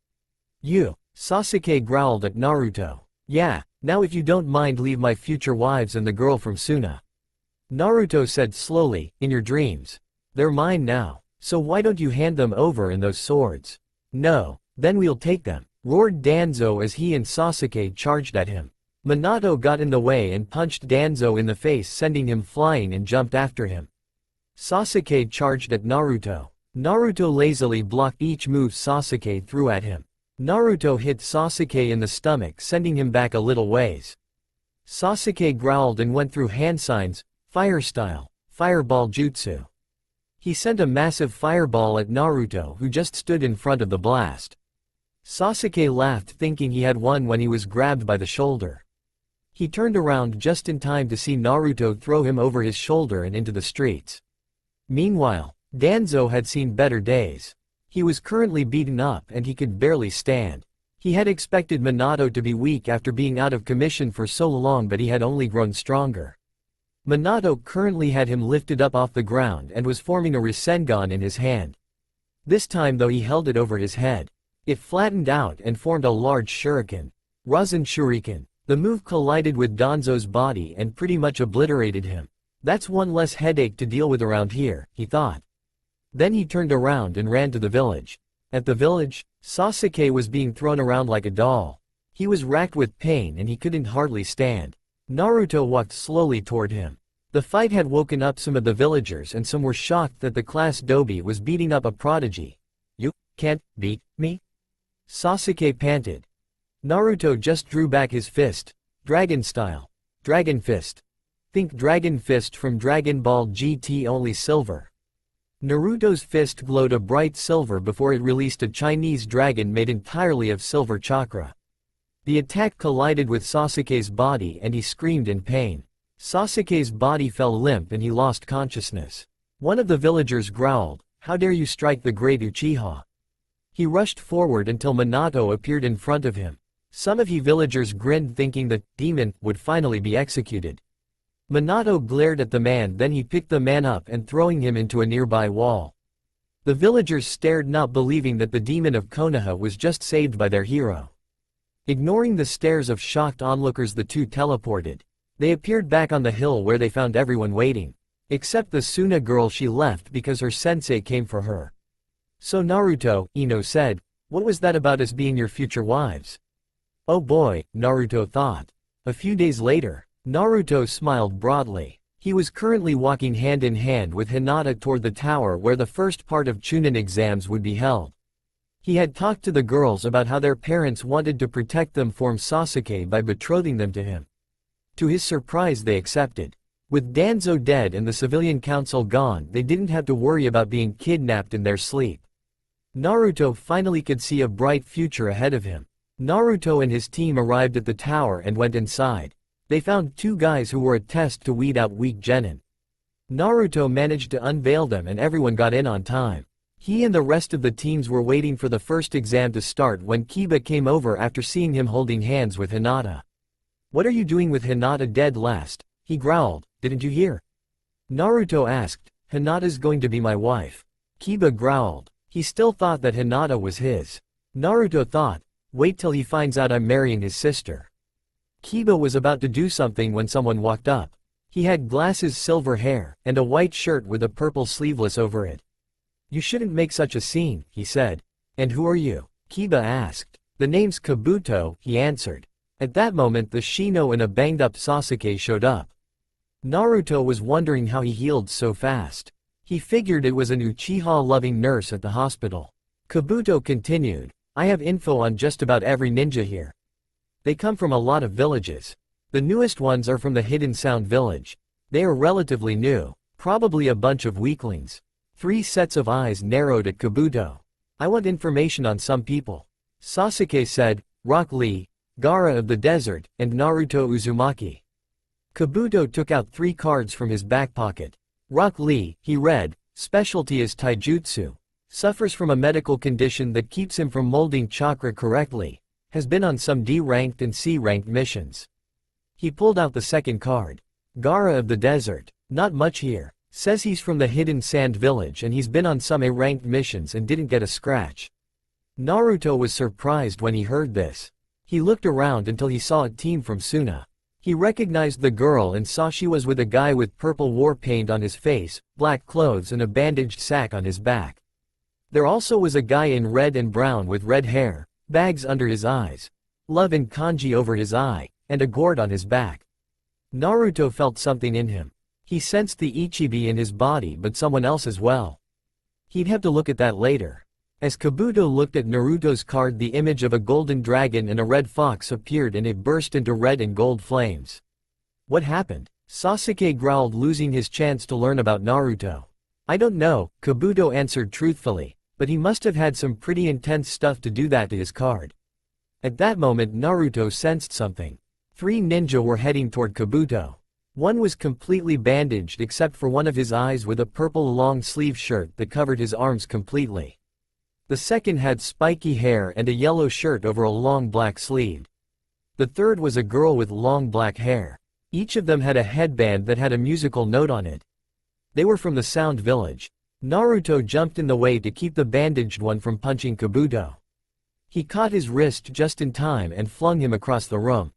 "You," Sasuke growled at Naruto. "Yeah, now if you don't mind, leave my future wives and the girl from Suna." Naruto said slowly, "In your dreams. They're mine now. So why don't you hand them over and those swords?" "No, then we'll take them," roared Danzo as he and Sasuke charged at him. Minato got in the way and punched Danzo in the face, sending him flying, and jumped after him. Sasuke charged at Naruto. Naruto lazily blocked each move Sasuke threw at him. Naruto hit Sasuke in the stomach, sending him back a little ways. Sasuke growled and went through hand signs, fire style, fireball jutsu. He sent a massive fireball at Naruto, who just stood in front of the blast. Sasuke laughed, thinking he had won, when he was grabbed by the shoulder. He turned around just in time to see Naruto throw him over his shoulder and into the streets. Meanwhile, Danzo had seen better days. He was currently beaten up and he could barely stand. He had expected Minato to be weak after being out of commission for so long, but he had only grown stronger. Minato currently had him lifted up off the ground and was forming a Rasengan in his hand. This time though, he held it over his head. It flattened out and formed a large shuriken. Rasen Shuriken. The move collided with Danzo's body and pretty much obliterated him. "That's one less headache to deal with around here," he thought. Then he turned around and ran to the village. At the village, Sasuke was being thrown around like a doll. He was racked with pain and he couldn't hardly stand. Naruto walked slowly toward him. The fight had woken up some of the villagers and some were shocked that the class Dobi was beating up a prodigy. "You can't beat me?" Sasuke panted. Naruto just drew back his fist. Dragon style. Dragon fist. Think Dragon Fist from Dragon Ball GT, only silver. Naruto's fist glowed a bright silver before it released a Chinese dragon made entirely of silver chakra. The attack collided with Sasuke's body and he screamed in pain. Sasuke's body fell limp and he lost consciousness. One of the villagers growled, "How dare you strike the great Uchiha?" He rushed forward until Minato appeared in front of him. Some of the villagers grinned, thinking the demon would finally be executed. Minato glared at the man, then he picked the man up and throwing him into a nearby wall. The villagers stared, not believing that the demon of Konoha was just saved by their hero. Ignoring the stares of shocked onlookers, the two teleported. They appeared back on the hill where they found everyone waiting. Except the Suna girl. She left because her sensei came for her. "So Naruto," Ino said, "what was that about us being your future wives?" "Oh boy," Naruto thought. A few days later, Naruto smiled broadly. He was currently walking hand in hand with Hinata toward the tower where the first part of Chunin exams would be held. He had talked to the girls about how their parents wanted to protect them from Sasuke by betrothing them to him. To his surprise, they accepted. With Danzo dead and the civilian council gone, they didn't have to worry about being kidnapped in their sleep. Naruto finally could see a bright future ahead of him. Naruto and his team arrived at the tower and went inside. They found 2 guys who were a test to weed out weak genin. Naruto managed to unveil them and everyone got in on time. He and the rest of the teams were waiting for the first exam to start when Kiba came over after seeing him holding hands with Hinata. "What are you doing with Hinata dead last?" he growled. "Didn't you hear?" Naruto asked. "Hinata's going to be my wife." Kiba growled. He still thought that Hinata was his. Naruto thought, "Wait till he finds out I'm marrying his sister." Kiba was about to do something when someone walked up. He had glasses, silver hair, and a white shirt with a purple sleeveless over it. "You shouldn't make such a scene," he said. "And who are you?" Kiba asked. "The name's Kabuto," he answered. At that moment the Shino and a banged-up Sasuke showed up. Naruto was wondering how he healed so fast. He figured it was an Uchiha-loving nurse at the hospital. Kabuto continued, I have info on just about every ninja here. They come from a lot of villages. The newest ones are from the Hidden Sound village. They are relatively new, probably a bunch of weaklings. 3 sets of eyes narrowed at Kabuto. I want information on some people. Sasuke said, Rock Lee, Gaara of the desert, and Naruto Uzumaki. Kabuto took out 3 cards from his back pocket. Rock Lee, he read, specialty is taijutsu. Suffers from a medical condition that keeps him from molding chakra correctly. Has been on some D-ranked and C-ranked missions. He pulled out the second card. Gaara of the desert. Not much here. Says he's from the Hidden Sand village and he's been on some A-ranked missions and didn't get a scratch. Naruto was surprised when he heard this. He looked around until he saw a team from Suna. He recognized the girl and saw she was with a guy with purple war paint on his face, black clothes and a bandaged sack on his back. There also was a guy in red and brown with red hair, bags under his eyes, love and kanji over his eye, and a gourd on his back. Naruto felt something in him. He sensed the Ichibi in his body but someone else as well. He'd have to look at that later. As Kabuto looked at Naruto's card, the image of a golden dragon and a red fox appeared and it burst into red and gold flames. What happened? Sasuke growled, losing his chance to learn about Naruto. I don't know, Kabuto answered truthfully, but he must have had some pretty intense stuff to do that to his card. At that moment Naruto sensed something. 3 ninja were heading toward Kabuto. One was completely bandaged except for one of his eyes with a purple long-sleeve shirt that covered his arms completely. The second had spiky hair and a yellow shirt over a long black sleeve. The third was a girl with long black hair. Each of them had a headband that had a musical note on it. They were from the Sound Village. Naruto jumped in the way to keep the bandaged one from punching Kabuto. He caught his wrist just in time and flung him across the room.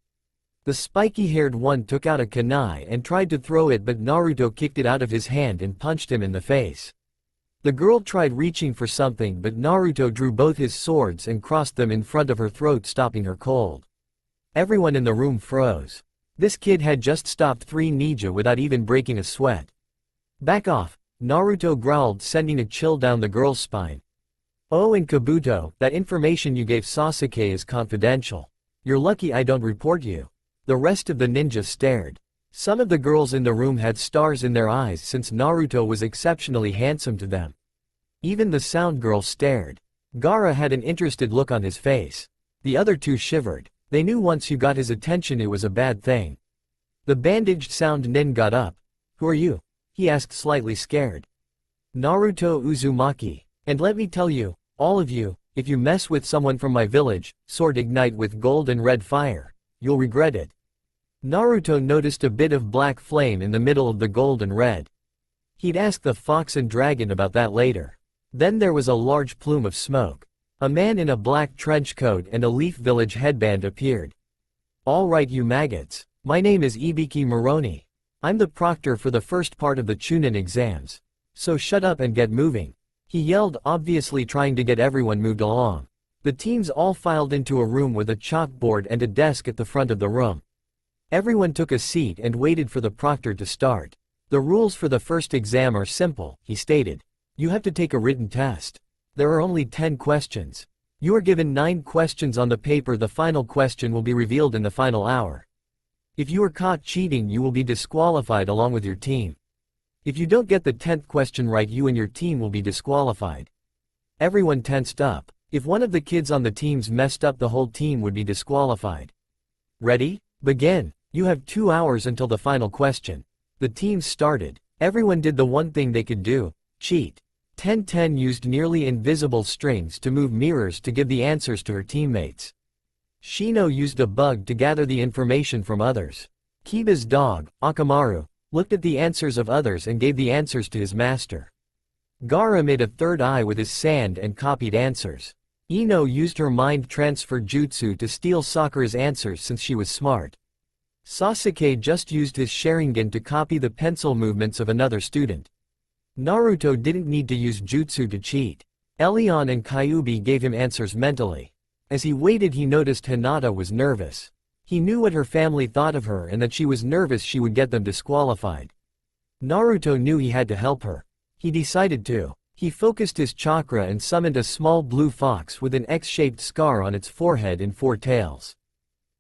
The spiky-haired one took out a kunai and tried to throw it, but Naruto kicked it out of his hand and punched him in the face. The girl tried reaching for something, but Naruto drew both his swords and crossed them in front of her throat, stopping her cold. Everyone in the room froze. This kid had just stopped 3 ninja without even breaking a sweat. Back off, Naruto growled, sending a chill down the girl's spine. Oh, and Kabuto, that information you gave Sasuke is confidential. You're lucky I don't report you. The rest of the ninja stared. Some of the girls in the room had stars in their eyes since Naruto was exceptionally handsome to them. Even the Sound Girl stared. Gaara had an interested look on his face. The other 2 shivered. They knew once you got his attention it was a bad thing. The bandaged Sound Nin got up. Who are you? He asked, slightly scared. Naruto Uzumaki. And let me tell you, all of you, if you mess with someone from my village, sword ignite with gold and red fire. You'll regret it. Naruto noticed a bit of black flame in the middle of the gold and red. He'd ask the fox and dragon about that later. Then there was a large plume of smoke. A man in a black trench coat and a Leaf Village headband appeared. All right, you maggots. My name is Ibiki Moroni. I'm the proctor for the first part of the Chunin exams. So shut up and get moving. He yelled, obviously trying to get everyone moved along. The teams all filed into a room with a chalkboard and a desk at the front of the room. Everyone took a seat and waited for the proctor to start. The rules for the first exam are simple, he stated. You have to take a written test. There are only 10 questions. You are given 9 questions on the paper. The final question will be revealed in the final hour. If you are caught cheating, you will be disqualified along with your team. If you don't get the 10th question right, you and your team will be disqualified. Everyone tensed up. If one of the kids on the teams messed up, the whole team would be disqualified. Ready? Begin. You have 2 hours until the final question. The teams started. Everyone did the one thing they could do, cheat. 10-10 used nearly invisible strings to move mirrors to give the answers to her teammates. Shino used a bug to gather the information from others. Kiba's dog, Akamaru, looked at the answers of others and gave the answers to his master. Gaara made a third eye with his sand and copied answers. Ino used her mind transfer jutsu to steal Sakura's answers since she was smart. Sasuke just used his Sharingan to copy the pencil movements of another student. Naruto didn't need to use jutsu to cheat. Elion and Kyuubi gave him answers mentally. As he waited, he noticed Hinata was nervous. He knew what her family thought of her and that she was nervous she would get them disqualified. Naruto knew he had to help her. He decided to. He focused his chakra and summoned a small blue fox with an X-shaped scar on its forehead and 4 tails.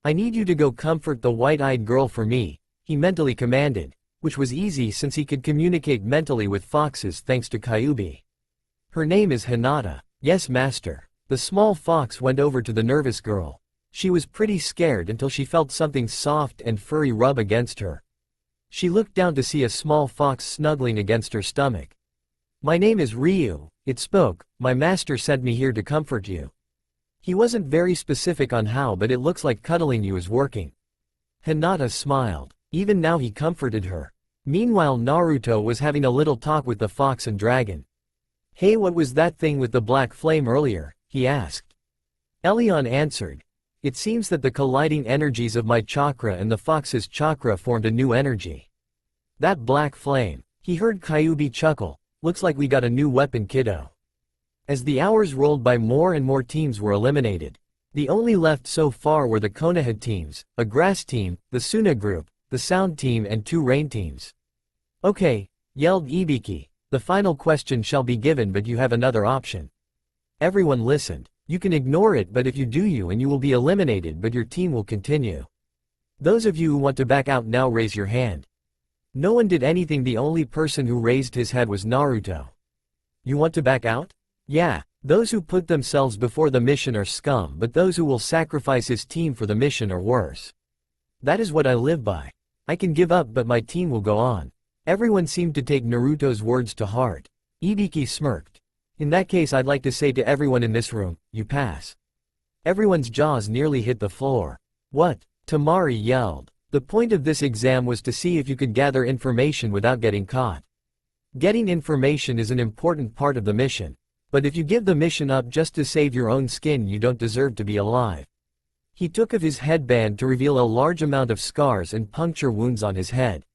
"I need you to go comfort the white-eyed girl for me," he mentally commanded, which was easy since he could communicate mentally with foxes thanks to Kyuubi. "Her name is Hinata." "Yes, master." The small fox went over to the nervous girl. She was pretty scared until she felt something soft and furry rub against her. She looked down to see a small fox snuggling against her stomach. "My name is Ryu," it spoke. "My master sent me here to comfort you." He wasn't very specific on how, but it looks like cuddling you is working. Hinata smiled. Even now he comforted her. Meanwhile Naruto was having a little talk with the fox and dragon. "Hey, what was that thing with the black flame earlier?" he asked. Elion answered. "It seems that the colliding energies of my chakra and the fox's chakra formed a new energy." "That black flame." He heard Kyuubi chuckle. "Looks like we got a new weapon, kiddo." As the hours rolled by, more and more teams were eliminated. The only left so far were the Konoha teams, a grass team, the Suna group, the sound team and 2 rain teams. "Okay," yelled Ibiki, "the final question shall be given, but you have another option." Everyone listened. "You can ignore it, but if you do you will be eliminated, but your team will continue. Those of you who want to back out now raise your hand." No one did anything. The only person who raised his head was Naruto. "You want to back out?" "Yeah, those who put themselves before the mission are scum, but those who will sacrifice his team for the mission are worse. That is what I live by. I can give up, but my team will go on." Everyone seemed to take Naruto's words to heart. Ibiki smirked. "In that case, I'd like to say to everyone in this room, you pass." Everyone's jaws nearly hit the floor. "What?" Tamari yelled. "The point of this exam was to see if you could gather information without getting caught. Getting information is an important part of the mission. But if you give the mission up just to save your own skin, you don't deserve to be alive." He took off his headband to reveal a large amount of scars and puncture wounds on his head.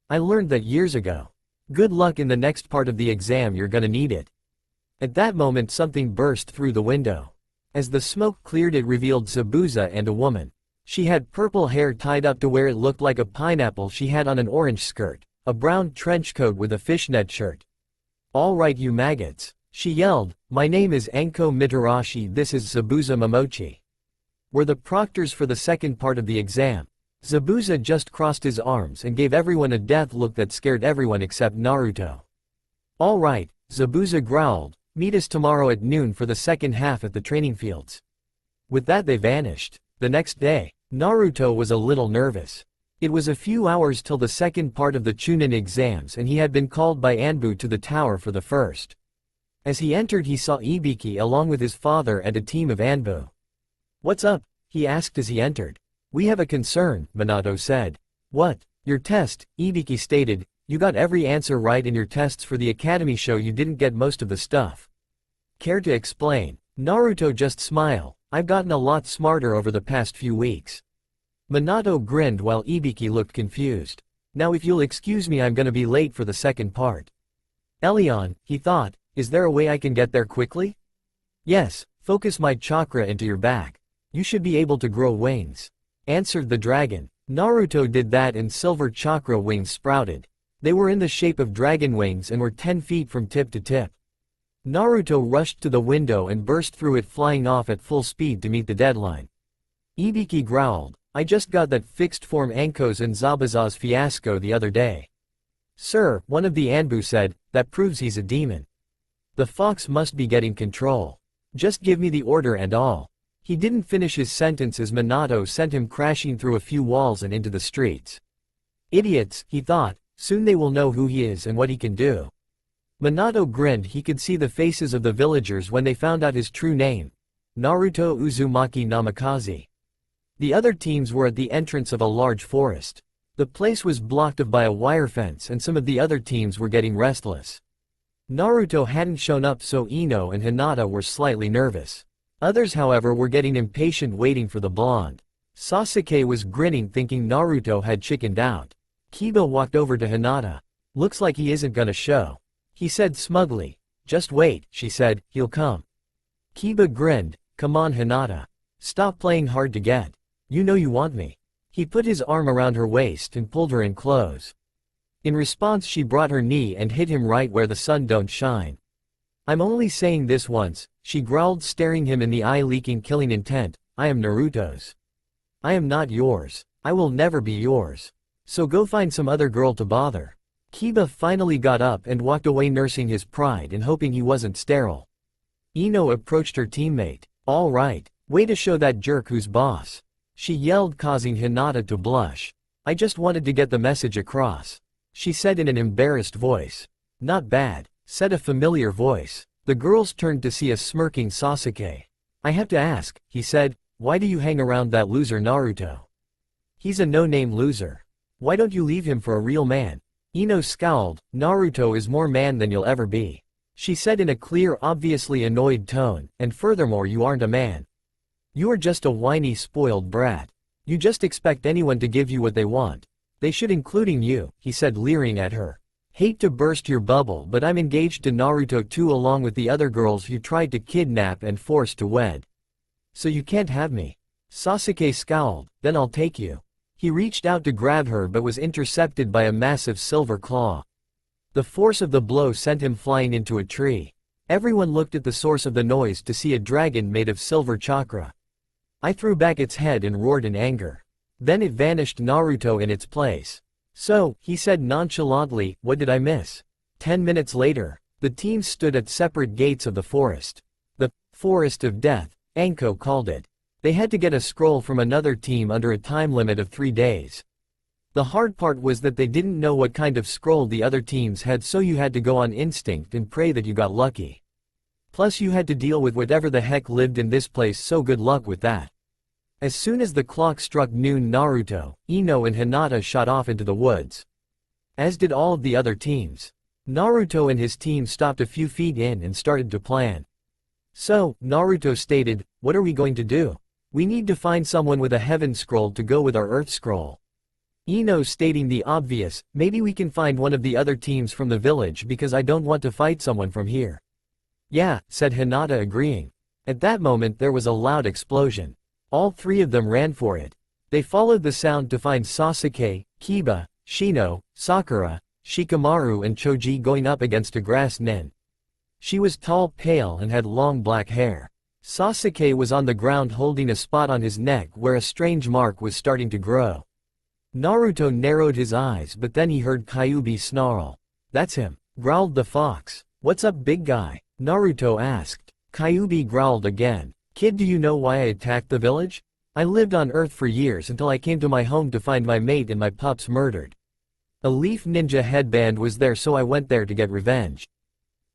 "I learned that years ago. Good luck in the next part of the exam, you're gonna need it." At that moment something burst through the window. As the smoke cleared, it revealed Zabuza and a woman. She had purple hair tied up to where it looked like a pineapple. She had on an orange skirt, a brown trench coat with a fishnet shirt. "All right, you maggots," she yelled, "my name is Anko Mitarashi, this is Zabuza Momochi. We're the proctors for the second part of the exam." Zabuza just crossed his arms and gave everyone a death look that scared everyone except Naruto. "All right," Zabuza growled, "meet us tomorrow at noon for the second half at the training fields." With that they vanished. The next day, Naruto was a little nervous. It was a few hours till the second part of the Chunin exams and he had been called by Anbu to the tower for the first. As he entered he saw Ibiki along with his father and a team of Anbu. "What's up?" he asked as he entered. "We have a concern," Minato said. "What?" "Your test," Ibiki stated. "You got every answer right in your tests for the academy show, you didn't get most of the stuff. Care to explain?" Naruto just smiled. "I've gotten a lot smarter over the past few weeks." Minato grinned while Ibiki looked confused. "Now if you'll excuse me, I'm gonna be late for the second part." Elion, he thought, "is there a way I can get there quickly?" "Yes, focus my chakra into your back. You should be able to grow wings," answered the dragon. Naruto did that and silver chakra wings sprouted. They were in the shape of dragon wings and were 10 feet from tip to tip. Naruto rushed to the window and burst through it, flying off at full speed to meet the deadline. Ibiki growled, "I just got that fixed form Anko's and Zabuza's fiasco the other day." "Sir," one of the Anbu said, "that proves he's a demon. The fox must be getting control. Just give me the order and all." He didn't finish his sentence as Minato sent him crashing through a few walls and into the streets. "Idiots," he thought, "soon they will know who he is and what he can do." Minato grinned. He could see the faces of the villagers when they found out his true name. Naruto Uzumaki Namikaze. The other teams were at the entrance of a large forest. The place was blocked off by a wire fence and some of the other teams were getting restless. Naruto hadn't shown up, so Ino and Hinata were slightly nervous. Others, however, were getting impatient waiting for the blonde. Sasuke was grinning thinking Naruto had chickened out. Kiba walked over to Hinata. "Looks like he isn't gonna show," he said smugly. "Just wait," she said, "he'll come." Kiba grinned. "Come on, Hinata. Stop playing hard to get. You know you want me. He put his arm around her waist and pulled her in close. In response she brought her knee and hit him right where the sun don't shine. I'm only saying this once, she growled, staring him in the eye, leaking killing intent. I am Naruto's. I am not yours. I will never be yours. So go find some other girl to bother. Kiba finally got up and walked away, nursing his pride and hoping he wasn't sterile. Ino approached her teammate. All right, way to show that jerk who's boss. She yelled, causing Hinata to blush. I just wanted to get the message across, she said in an embarrassed voice. Not bad, said a familiar voice. The girls turned to see a smirking Sasuke. I have to ask, he said, why do you hang around that loser Naruto? He's a no-name loser. Why don't you leave him for a real man? Ino scowled. Naruto is more man than you'll ever be, she said in a clear, obviously annoyed tone, and furthermore you aren't a man. You are just a whiny, spoiled brat. You just expect anyone to give you what they want. They should, including you, he said, leering at her. Hate to burst your bubble, but I'm engaged to Naruto too, along with the other girls you tried to kidnap and force to wed. So you can't have me. Sasuke scowled. Then I'll take you. He reached out to grab her but was intercepted by a massive silver claw. The force of the blow sent him flying into a tree. Everyone looked at the source of the noise to see a dragon made of silver chakra. I threw back its head and roared in anger. Then it vanished, Naruto in its place. So, he said nonchalantly, what did I miss? 10 minutes later, the teams stood at separate gates of the forest. The Forest of Death, Anko called it. They had to get a scroll from another team under a time limit of 3 days. The hard part was that they didn't know what kind of scroll the other teams had, so you had to go on instinct and pray that you got lucky. Plus you had to deal with whatever the heck lived in this place, so good luck with that. As soon as the clock struck noon, Naruto, Ino and Hinata shot off into the woods. As did all of the other teams. Naruto and his team stopped a few feet in and started to plan. So, Naruto stated, what are we going to do? We need to find someone with a heaven scroll to go with our earth scroll. Ino stating the obvious, maybe we can find one of the other teams from the village because I don't want to fight someone from here. Yeah, said Hinata, agreeing. At that moment there was a loud explosion. All 3 of them ran for it. They followed the sound to find Sasuke, Kiba, Shino, Sakura, Shikamaru and Choji going up against a grass nin. She was tall, pale and had long black hair. Sasuke was on the ground holding a spot on his neck where a strange mark was starting to grow. Naruto narrowed his eyes, but then he heard Kyuubi snarl. That's him, growled the fox. What's up, big guy? Naruto asked. Kyuubi growled again. Kid, do you know why I attacked the village? I lived on Earth for years until I came to my home to find my mate and my pups murdered. A leaf ninja headband was there, so I went there to get revenge.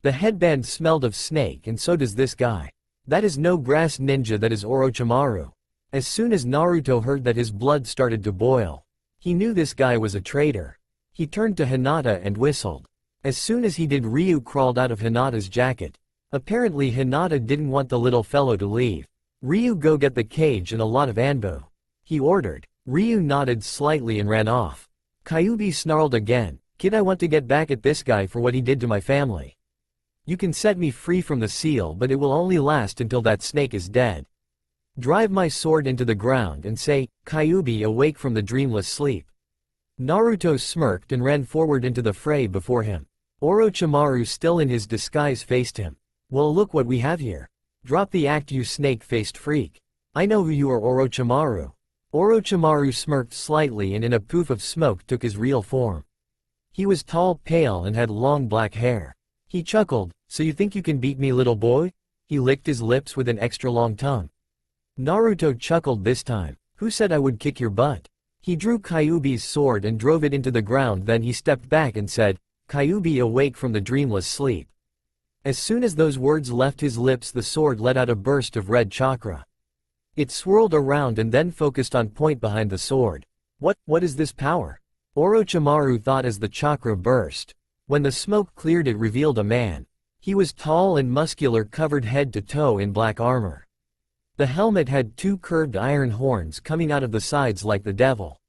The headband smelled of snake, and so does this guy. That is no grass ninja, that is Orochimaru. As soon as Naruto heard that, his blood started to boil. He knew this guy was a traitor. He turned to Hinata and whistled. As soon as he did, Ryu crawled out of Hinata's jacket. Apparently Hinata didn't want the little fellow to leave. Ryu, go get the cage and a lot of anbu, he ordered. Ryu nodded slightly and ran off. Kyuubi snarled again. Kid, I want to get back at this guy for what he did to my family. You can set me free from the seal, but it will only last until that snake is dead. Drive my sword into the ground and say, Kyuubi, awake from the dreamless sleep. Naruto smirked and ran forward into the fray before him. Orochimaru, still in his disguise, faced him. Well, look what we have here. Drop the act, you snake-faced freak. I know who you are, Orochimaru. Orochimaru smirked slightly and in a poof of smoke took his real form. He was tall, pale and had long black hair. He chuckled. So you think you can beat me, little boy? He licked his lips with an extra long tongue. Naruto chuckled this time. Who said I would kick your butt? He drew Kyuubi's sword and drove it into the ground, then he stepped back and said, Kyuubi, awake from the dreamless sleep. As soon as those words left his lips, the sword let out a burst of red chakra. It swirled around and then focused on point behind the sword. What is this power? Orochimaru thought as the chakra burst. When the smoke cleared, it revealed a man. He was tall and muscular, covered head to toe in black armor. The helmet had 2 curved iron horns coming out of the sides like the devil.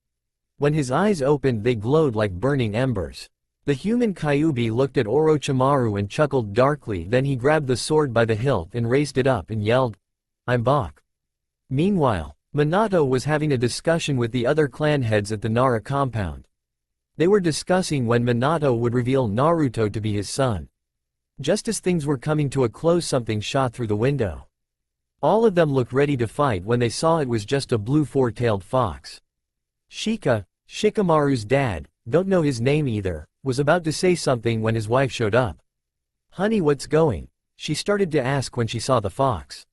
When his eyes opened, they glowed like burning embers. The human Kyuubi looked at Orochimaru and chuckled darkly, then he grabbed the sword by the hilt and raised it up and yelled, I'm back. Meanwhile, Minato was having a discussion with the other clan heads at the Nara compound. They were discussing when Minato would reveal Naruto to be his son. Just as things were coming to a close, something shot through the window. All of them looked ready to fight when they saw it was just a blue four-tailed fox. Shikamaru's dad, don't know his name either, was about to say something when his wife showed up. "Honey, what's going?" she started to ask when she saw the fox.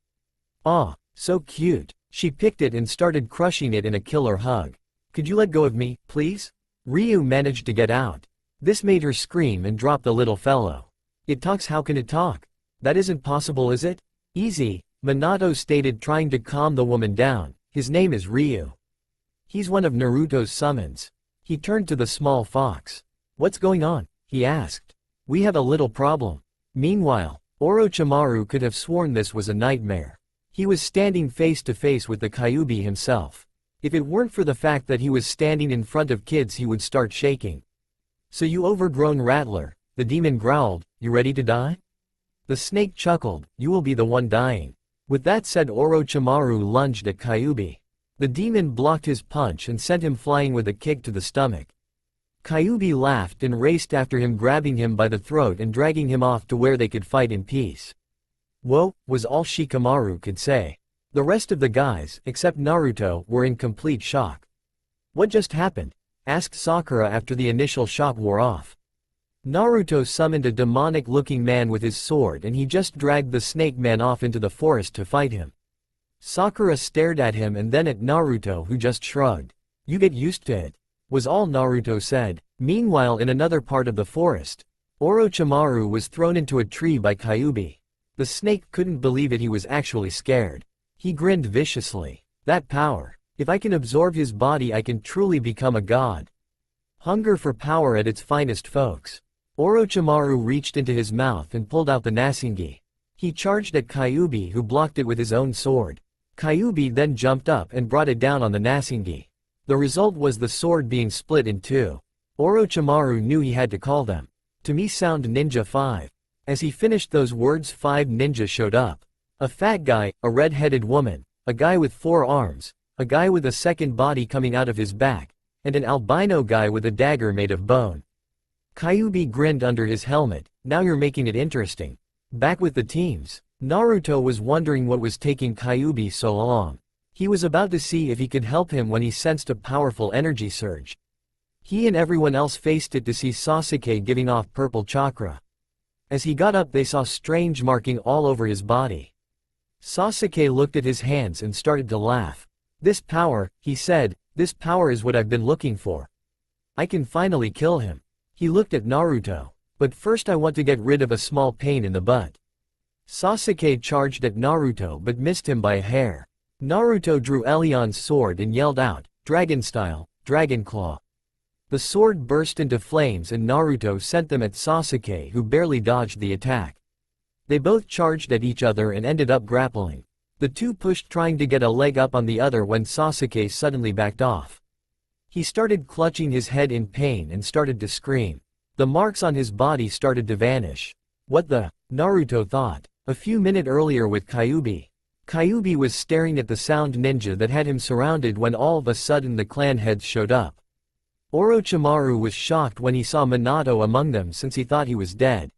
"Aw, so cute." She picked it and started crushing it in a killer hug. "Could you let go of me, please?" Ryu managed to get out. This made her scream and drop the little fellow. "It talks, how can it talk? That isn't possible, is it?" "Easy," Minato stated, trying to calm the woman down. "His name is Ryu. He's one of Naruto's summons." He turned to the small fox. "What's going on?" he asked. "We have a little problem." Meanwhile, Orochimaru could have sworn this was a nightmare. He was standing face to face with the Kyuubi himself. If it weren't for the fact that he was standing in front of kids, he would start shaking. "So you overgrown rattler," the demon growled, "you ready to die?" The snake chuckled, "You will be the one dying." With that said, Orochimaru lunged at Kyuubi. The demon blocked his punch and sent him flying with a kick to the stomach. Kyuubi laughed and raced after him, grabbing him by the throat and dragging him off to where they could fight in peace. "Whoa," was all Shikamaru could say. The rest of the guys, except Naruto, were in complete shock. "What just happened?" asked Sakura after the initial shock wore off. Naruto summoned a demonic-looking man with his sword and he just dragged the snake man off into the forest to fight him. Sakura stared at him and then at Naruto, who just shrugged. "You get used to it," was all Naruto said. Meanwhile, in another part of the forest, Orochimaru was thrown into a tree by Kyuubi. The snake couldn't believe it, he was actually scared. He grinned viciously. "That power. If I can absorb his body, I can truly become a god." Hunger for power at its finest, folks. Orochimaru reached into his mouth and pulled out the Nasingi. He charged at Kyuubi, who blocked it with his own sword. Kyuubi then jumped up and brought it down on the Nasingi. The result was the sword being split in two. Orochimaru knew he had to call them. "To me, sound Ninja 5. As he finished those words, 5 ninjas showed up. A fat guy, a red-headed woman, a guy with 4 arms, a guy with a second body coming out of his back, and an albino guy with a dagger made of bone. Kyuubi grinned under his helmet. "Now you're making it interesting. Back with the teams." Naruto was wondering what was taking Kyuubi so long. He was about to see if he could help him when he sensed a powerful energy surge. He and everyone else faced it to see Sasuke giving off purple chakra. As he got up, they saw strange marking all over his body. Sasuke looked at his hands and started to laugh. "This power," he said, "this power is what I've been looking for. I can finally kill him." He looked at Naruto. "But first I want to get rid of a small pain in the butt." Sasuke charged at Naruto but missed him by a hair. Naruto drew Elion's sword and yelled out, "Dragon style, Dragon Claw." The sword burst into flames and Naruto sent them at Sasuke, who barely dodged the attack. They both charged at each other and ended up grappling. The two pushed, trying to get a leg up on the other when Sasuke suddenly backed off. He started clutching his head in pain and started to scream. The marks on his body started to vanish. "What the?" Naruto thought. A few minutes earlier with Kyuubi. Kyuubi was staring at the sound ninja that had him surrounded when all of a sudden the clan heads showed up. Orochimaru was shocked when he saw Minato among them, since he thought he was dead.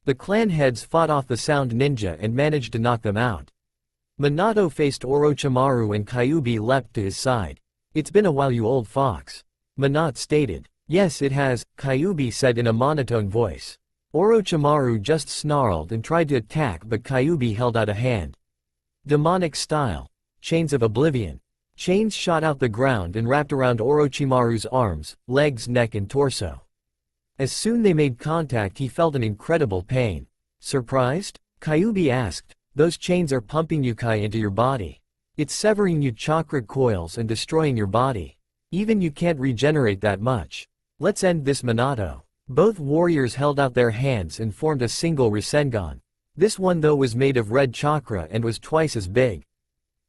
The clan heads fought off the sound ninja and managed to knock them out. Minato faced Orochimaru and Kyuubi leapt to his side. "It's been a while, you old fox," Minato stated. "Yes, it has," Kyuubi said in a monotone voice. Orochimaru just snarled and tried to attack, but Kyuubi held out a hand. Demonic style. Chains of Oblivion. Chains shot out the ground and wrapped around Orochimaru's arms, legs, neck and torso. As soon they made contact, he felt an incredible pain. "Surprised?" Kyuubi asked. "Those chains are pumping Yukai into your body. It's severing you chakra coils and destroying your body. Even you can't regenerate that much. Let's end this, Minato." Both warriors held out their hands and formed a single Rasengan. This one though was made of red chakra and was twice as big.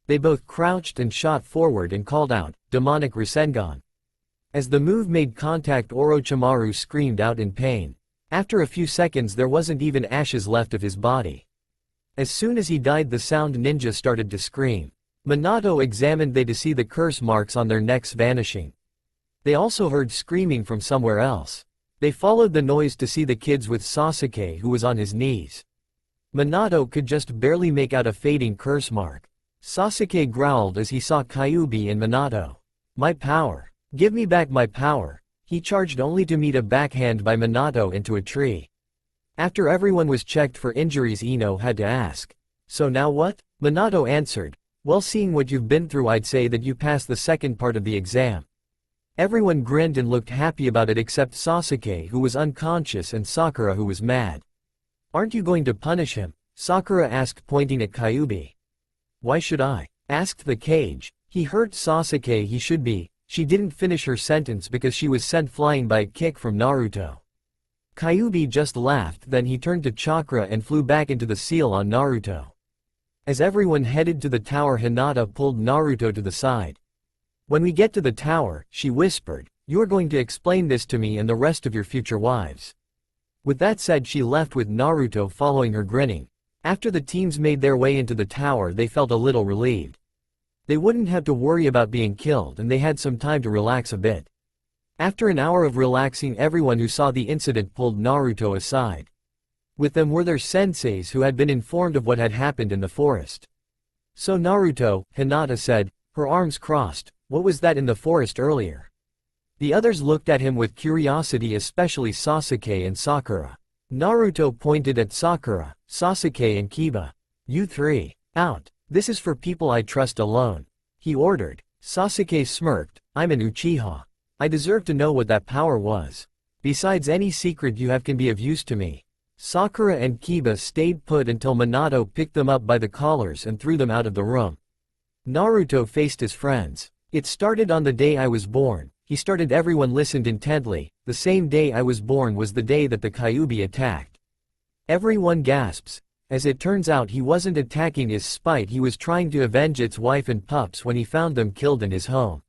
They both crouched and shot forward and called out, "Demonic Rasengan." As the move made contact, Orochimaru screamed out in pain. After a few seconds there wasn't even ashes left of his body. As soon as he died, the sound ninja started to scream. Minato examined they to see the curse marks on their necks vanishing. They also heard screaming from somewhere else. They followed the noise to see the kids with Sasuke who was on his knees. Minato could just barely make out a fading curse mark. Sasuke growled as he saw Kyuubi and Minato. My power. Give me back my power. He charged only to meet a backhand by Minato into a tree. After everyone was checked for injuries, Ino had to ask. So now what? Minato answered. Well, seeing what you've been through, I'd say that you passed the second part of the exam. Everyone grinned and looked happy about it except Sasuke, who was unconscious, and Sakura, who was mad. Aren't you going to punish him? Sakura asked, pointing at Kyuubi. Why should I? Asked the cage. He hurt Sasuke, he should be. She didn't finish her sentence because she was sent flying by a kick from Naruto. Kyuubi just laughed, then he turned to Chakra and flew back into the seal on Naruto. As everyone headed to the tower, Hinata pulled Naruto to the side. When we get to the tower, she whispered, you are going to explain this to me and the rest of your future wives. With that said, she left with Naruto following her, grinning. After the teams made their way into the tower, they felt a little relieved. They wouldn't have to worry about being killed, and they had some time to relax a bit. After an hour of relaxing, everyone who saw the incident pulled Naruto aside. With them were their senseis who had been informed of what had happened in the forest. So Naruto, Hinata said, her arms crossed, what was that in the forest earlier? The others looked at him with curiosity, especially Sasuke and Sakura. Naruto pointed at Sakura, Sasuke and Kiba. You three, out. This is for people I trust alone. He ordered. Sasuke smirked, I'm an Uchiha. I deserve to know what that power was. Besides, any secret you have can be of use to me. Sakura and Kiba stayed put until Minato picked them up by the collars and threw them out of the room. Naruto faced his friends. It started on the day I was born. He started. Everyone listened intently. The same day I was born was the day that the Kyuubi attacked. Everyone gasps. As it turns out, he wasn't attacking his spite, he was trying to avenge its wife and pups when he found them killed in his home.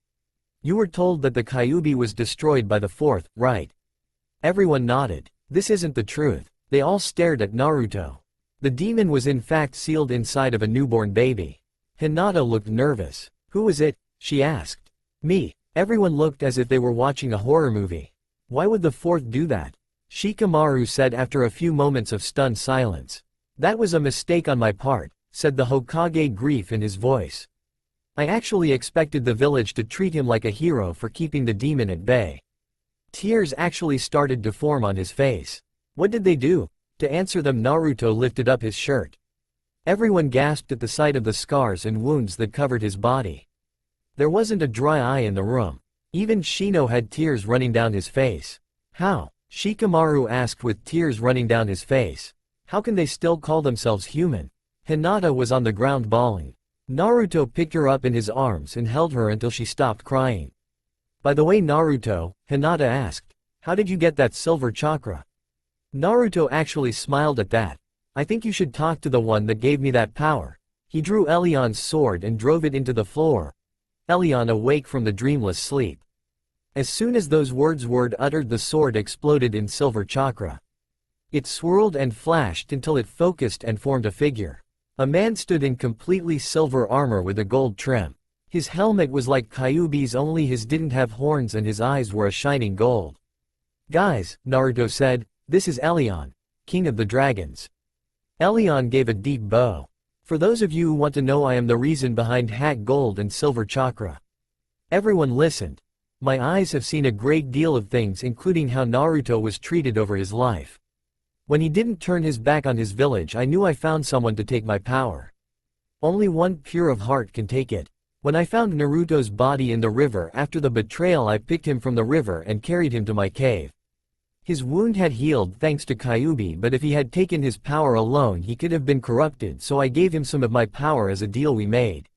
You were told that the Kyuubi was destroyed by the fourth, right? Everyone nodded. This isn't the truth. They all stared at Naruto. The demon was in fact sealed inside of a newborn baby. Hinata looked nervous. Who was it? She asked. Me. Everyone looked as if they were watching a horror movie. Why would the fourth do that? Shikamaru said after a few moments of stunned silence. That was a mistake on my part, said the Hokage, grief in his voice. I actually expected the village to treat him like a hero for keeping the demon at bay. Tears actually started to form on his face. What did they do? To answer them, Naruto lifted up his shirt. Everyone gasped at the sight of the scars and wounds that covered his body. There wasn't a dry eye in the room. Even Shino had tears running down his face. How? Shikamaru asked with tears running down his face. How can they still call themselves human? Hinata was on the ground bawling. Naruto picked her up in his arms and held her until she stopped crying. By the way, Naruto, Hinata asked, how did you get that silver chakra? Naruto actually smiled at that. I think you should talk to the one that gave me that power. He drew Elion's sword and drove it into the floor. Elion awake from the dreamless sleep. As soon as those words were uttered, the sword exploded in silver chakra. It swirled and flashed until it focused and formed a figure. A man stood in completely silver armor with a gold trim. His helmet was like Kyuubi's, only his didn't have horns and his eyes were a shining gold. Guys, Naruto said, this is Elion, king of the dragons. Elion gave a deep bow. For those of you who want to know, I am the reason behind Hack Gold and Silver Chakra. Everyone listened. My eyes have seen a great deal of things, including how Naruto was treated over his life. When he didn't turn his back on his village, I knew I found someone to take my power. Only one pure of heart can take it. When I found Naruto's body in the river after the betrayal, I picked him from the river and carried him to my cave. His wound had healed thanks to Kyuubi, but if he had taken his power alone he could have been corrupted, so I gave him some of my power as a deal we made.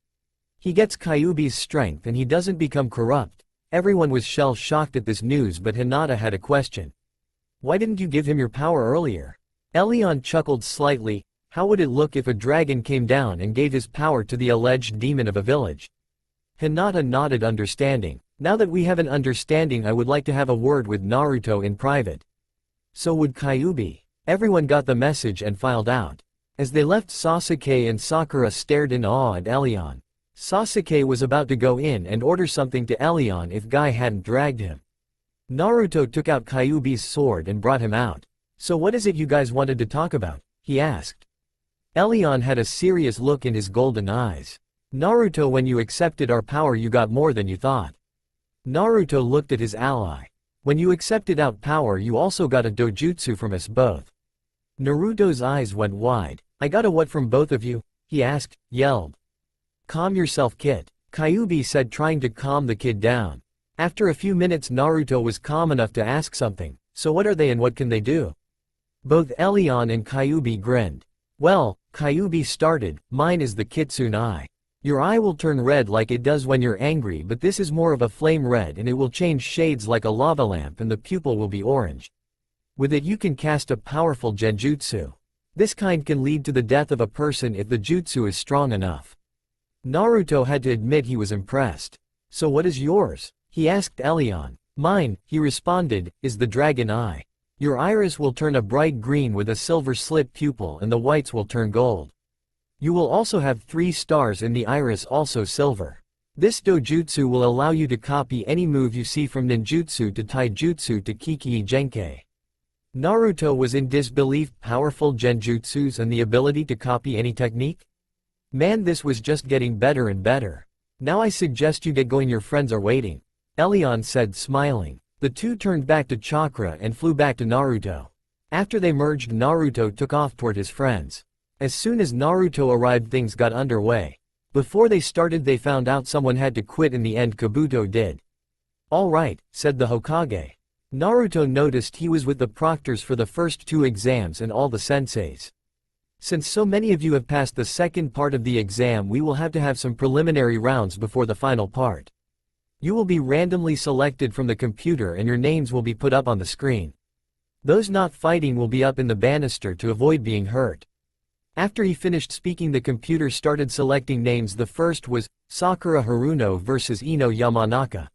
He gets Kyuubi's strength and he doesn't become corrupt. Everyone was shell-shocked at this news, but Hinata had a question. Why didn't you give him your power earlier? Elion chuckled slightly. How would it look if a dragon came down and gave his power to the alleged demon of a village? Hinata nodded, understanding. Now that we have an understanding, I would like to have a word with Naruto in private. So would Kyuubi. Everyone got the message and filed out. As they left, Sasuke and Sakura stared in awe at Elion. Sasuke was about to go in and order something to Elion if Guy hadn't dragged him. Naruto took out Kyuubi's sword and brought him out. "So what is it you guys wanted to talk about?" he asked. Elion had a serious look in his golden eyes. "Naruto, when you accepted our power you got more than you thought." Naruto looked at his ally. "When you accepted our power you also got a dojutsu from us both." Naruto's eyes went wide. "I got a what from both of you?" he asked, yelled. "Calm yourself, kid," Kyuubi said, trying to calm the kid down. After a few minutes Naruto was calm enough to ask something. "So what are they and what can they do?" Both Elion and Kyuubi grinned. "Well," Kyuubi started, "mine is the Kitsune eye. Your eye will turn red like it does when you're angry, but this is more of a flame red and it will change shades like a lava lamp and the pupil will be orange. With it you can cast a powerful genjutsu. This kind can lead to the death of a person if the jutsu is strong enough." Naruto had to admit he was impressed. "So what is yours?" he asked Elion. "Mine," he responded, "is the dragon eye. Your iris will turn a bright green with a silver slit pupil and the whites will turn gold. You will also have 3 stars in the iris, also silver. This dojutsu will allow you to copy any move you see, from ninjutsu to taijutsu to kikii genkai." Naruto was in disbelief. Powerful genjutsus and the ability to copy any technique? Man, this was just getting better and better. "Now I suggest you get going, your friends are waiting," Elion said, smiling. The two turned back to chakra and flew back to Naruto. After they merged, Naruto took off toward his friends. As soon as Naruto arrived things got underway. Before they started they found out someone had to quit. In the end Kabuto did. "All right," said the Hokage. Naruto noticed he was with the proctors for the first 2 exams and all the senseis. "Since so many of you have passed the second part of the exam, we will have to have some preliminary rounds before the final part. You will be randomly selected from the computer and your names will be put up on the screen. Those not fighting will be up in the banister to avoid being hurt." After he finished speaking the computer started selecting names. The first was Sakura Haruno vs Ino Yamanaka.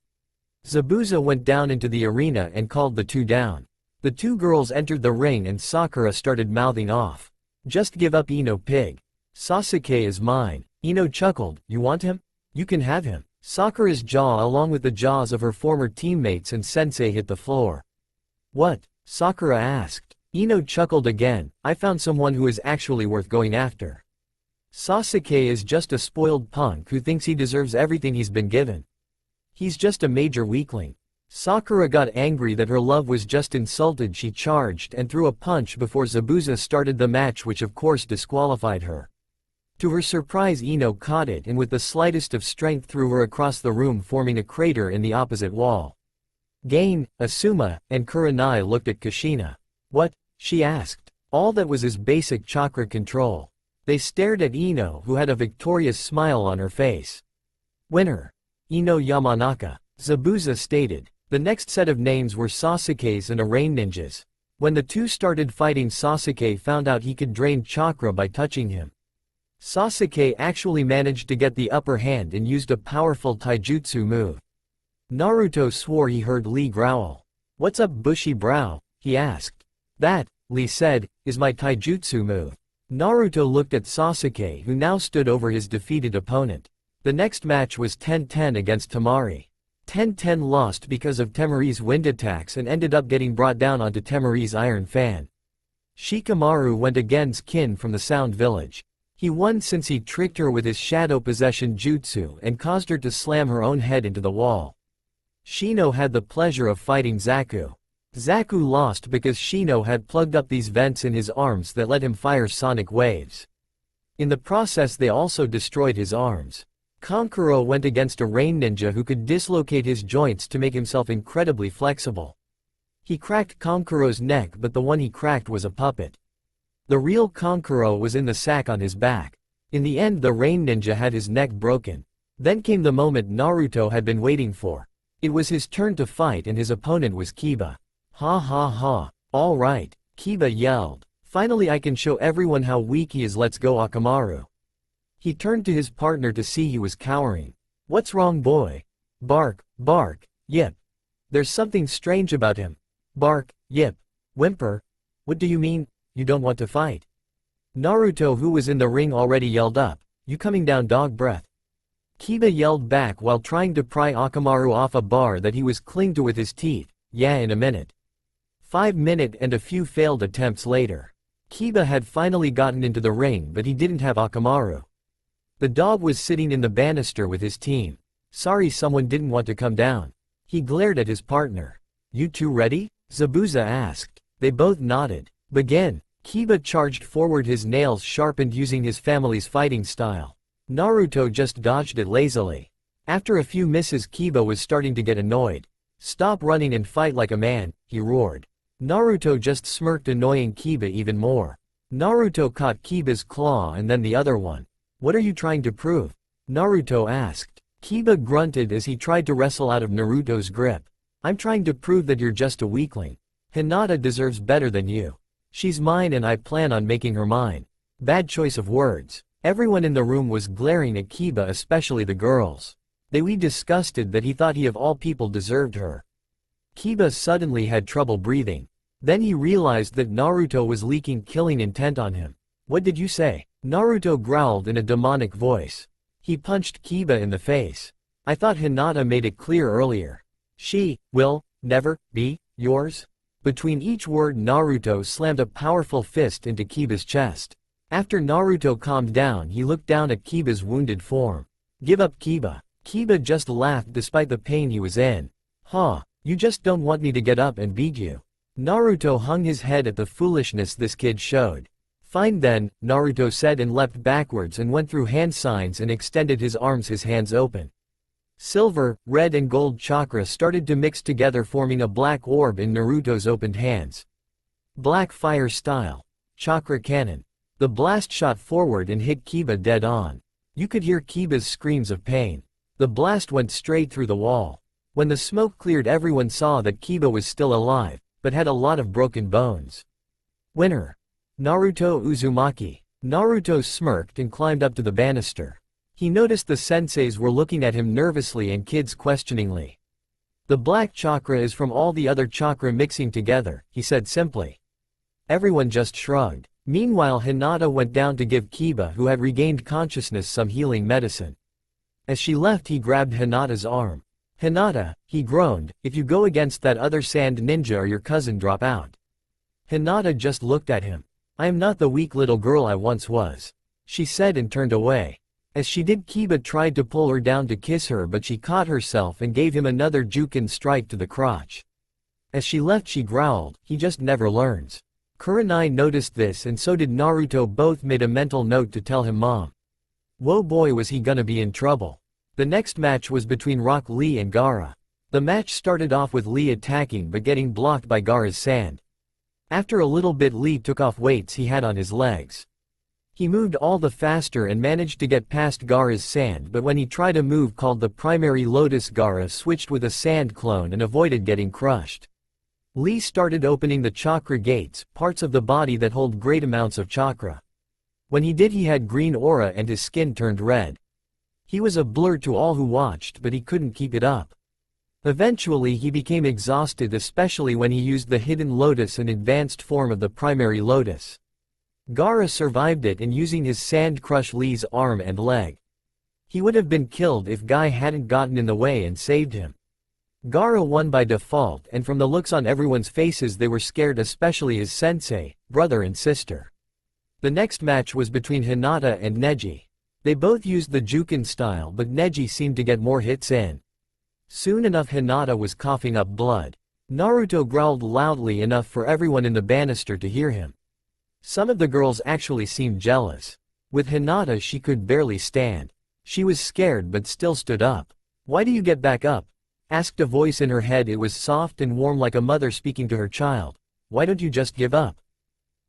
Zabuza went down into the arena and called the 2 down. The 2 girls entered the ring and Sakura started mouthing off. "Just give up, Ino pig. Sasuke is mine." Ino chuckled. "You want him? You can have him." Sakura's jaw along with the jaws of her former teammates and sensei hit the floor. "What?" Sakura asked. Ino chuckled again. "I found someone who is actually worth going after. Sasuke is just a spoiled punk who thinks he deserves everything he's been given. He's just a major weakling." Sakura got angry that her love was just insulted. She charged and threw a punch before Zabuza started the match, which of course disqualified her. To her surprise Ino caught it and with the slightest of strength threw her across the room, forming a crater in the opposite wall. Gain, Asuma, and Kurenai looked at Kushina. "What?" she asked. All that was his basic chakra control. They stared at Ino, who had a victorious smile on her face. "Winner. Ino Yamanaka," Zabuza stated. The next set of names were Sasuke's and a Rain Ninja's. When the 2 started fighting Sasuke found out he could drain chakra by touching him. Sasuke actually managed to get the upper hand and used a powerful taijutsu move. Naruto swore he heard Lee growl. "What's up, bushy brow?" he asked. "That," Lee said, "is my taijutsu move." Naruto looked at Sasuke, who now stood over his defeated opponent. The next match was 10-10 against Temari. 10-10 lost because of Temari's wind attacks and ended up getting brought down onto Temari's iron fan. Shikamaru went against Kin from the Sound Village. He won since he tricked her with his shadow possession jutsu and caused her to slam her own head into the wall. Shino had the pleasure of fighting Zaku. Zaku lost because Shino had plugged up these vents in his arms that let him fire sonic waves. In the process they also destroyed his arms. Kankuro went against a Rain Ninja who could dislocate his joints to make himself incredibly flexible. He cracked Kankuro's neck, but the one he cracked was a puppet. The real Kankuro was in the sack on his back. In the end the Rain Ninja had his neck broken. Then came the moment Naruto had been waiting for. It was his turn to fight and his opponent was Kiba. "Ha ha ha. All right," Kiba yelled. "Finally I can show everyone how weak he is, let's go Akamaru." He turned to his partner to see he was cowering. "What's wrong, boy?" "Bark, bark, yip. There's something strange about him." "Bark, yip. Whimper. What do you mean, you don't want to fight?" Naruto, who was in the ring already, yelled up, "You coming down, dog breath?" Kiba yelled back while trying to pry Orochimaru off a bar that he was clinging to with his teeth. Yeah, in a minute. 5 minutes and a few failed attempts later. Kiba had finally gotten into the ring, but he didn't have Orochimaru. The dog was sitting in the banister with his team. Sorry, someone didn't want to come down. He glared at his partner. You two ready? Zabuza asked. They both nodded. Begin. Kiba charged forward, his nails sharpened using his family's fighting style. Naruto just dodged it lazily. After a few misses, Kiba was starting to get annoyed. Stop running and fight like a man, he roared. Naruto just smirked, annoying Kiba even more. Naruto caught Kiba's claw and then the other one. What are you trying to prove? Naruto asked. Kiba grunted as he tried to wrestle out of Naruto's grip. I'm trying to prove that you're just a weakling. Hinata deserves better than you. She's mine and I plan on making her mine. Bad choice of words. Everyone in the room was glaring at Kiba, especially the girls. They were disgusted that he thought he of all people deserved her. Kiba suddenly had trouble breathing. Then he realized that Naruto was leaking killing intent on him. What did you say? Naruto growled in a demonic voice. He punched Kiba in the face. I thought Hinata made it clear earlier. She will never be yours. Between each word, Naruto slammed a powerful fist into Kiba's chest. After Naruto calmed down, he looked down at Kiba's wounded form. Give up, Kiba. Kiba just laughed despite the pain he was in. Huh, you just don't want me to get up and beat you. Naruto hung his head at the foolishness this kid showed. Fine then, Naruto said and leapt backwards and went through hand signs and extended his arms, his hands open. Silver, red and gold chakra started to mix together, forming a black orb in Naruto's opened hands. Black fire style. Chakra cannon. The blast shot forward and hit Kiba dead on. You could hear Kiba's screams of pain. The blast went straight through the wall. When the smoke cleared, everyone saw that Kiba was still alive, but had a lot of broken bones. Winner. Naruto Uzumaki. Naruto smirked and climbed up to the banister. He noticed the senseis were looking at him nervously and kids questioningly. The black chakra is from all the other chakra mixing together, he said simply. Everyone just shrugged. Meanwhile, Hinata went down to give Kiba, who had regained consciousness, some healing medicine. As she left, he grabbed Hinata's arm. Hinata, he groaned, if you go against that other sand ninja or your cousin drop out. Hinata just looked at him. I am not the weak little girl I once was, she said and turned away. As she did, Kiba tried to pull her down to kiss her, but she caught herself and gave him another Jukin strike to the crotch. As she left, she growled, he just never learns. Kurenai noticed this and so did Naruto. Both made a mental note to tell him mom. Whoa boy, was he gonna be in trouble. The next match was between Rock Lee and Gaara. The match started off with Lee attacking but getting blocked by Gaara's sand. After a little bit, Lee took off weights he had on his legs. He moved all the faster and managed to get past Gaara's sand, but when he tried a move called the primary lotus, Gaara switched with a sand clone and avoided getting crushed. Lee started opening the chakra gates, parts of the body that hold great amounts of chakra. When he did, he had green aura and his skin turned red. He was a blur to all who watched, but he couldn't keep it up. Eventually he became exhausted, especially when he used the hidden lotus, an advanced form of the primary lotus. Gaara survived it and using his sand crushed Lee's arm and leg. He would have been killed if Guy hadn't gotten in the way and saved him. Gaara won by default, and from the looks on everyone's faces they were scared, especially his sensei, brother and sister. The next match was between Hinata and Neji. They both used the Jukin style, but Neji seemed to get more hits in. Soon enough Hinata was coughing up blood. Naruto growled loudly enough for everyone in the banister to hear him. Some of the girls actually seemed jealous. With Hinata she could barely stand. She was scared but still stood up. Why do you get back up? Asked a voice in her head. It was soft and warm like a mother speaking to her child. Why don't you just give up?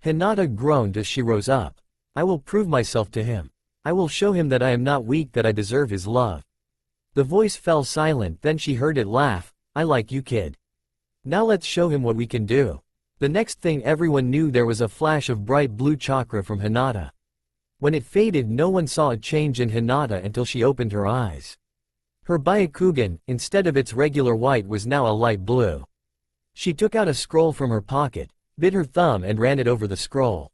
Hinata groaned as she rose up. I will prove myself to him. I will show him that I am not weak, that I deserve his love. The voice fell silent, then she heard it laugh. I like you, kid. Now let's show him what we can do. The next thing everyone knew, there was a flash of bright blue chakra from Hinata. When it faded, no one saw a change in Hinata until she opened her eyes. Her Byakugan, instead of its regular white, was now a light blue. She took out a scroll from her pocket, bit her thumb and ran it over the scroll.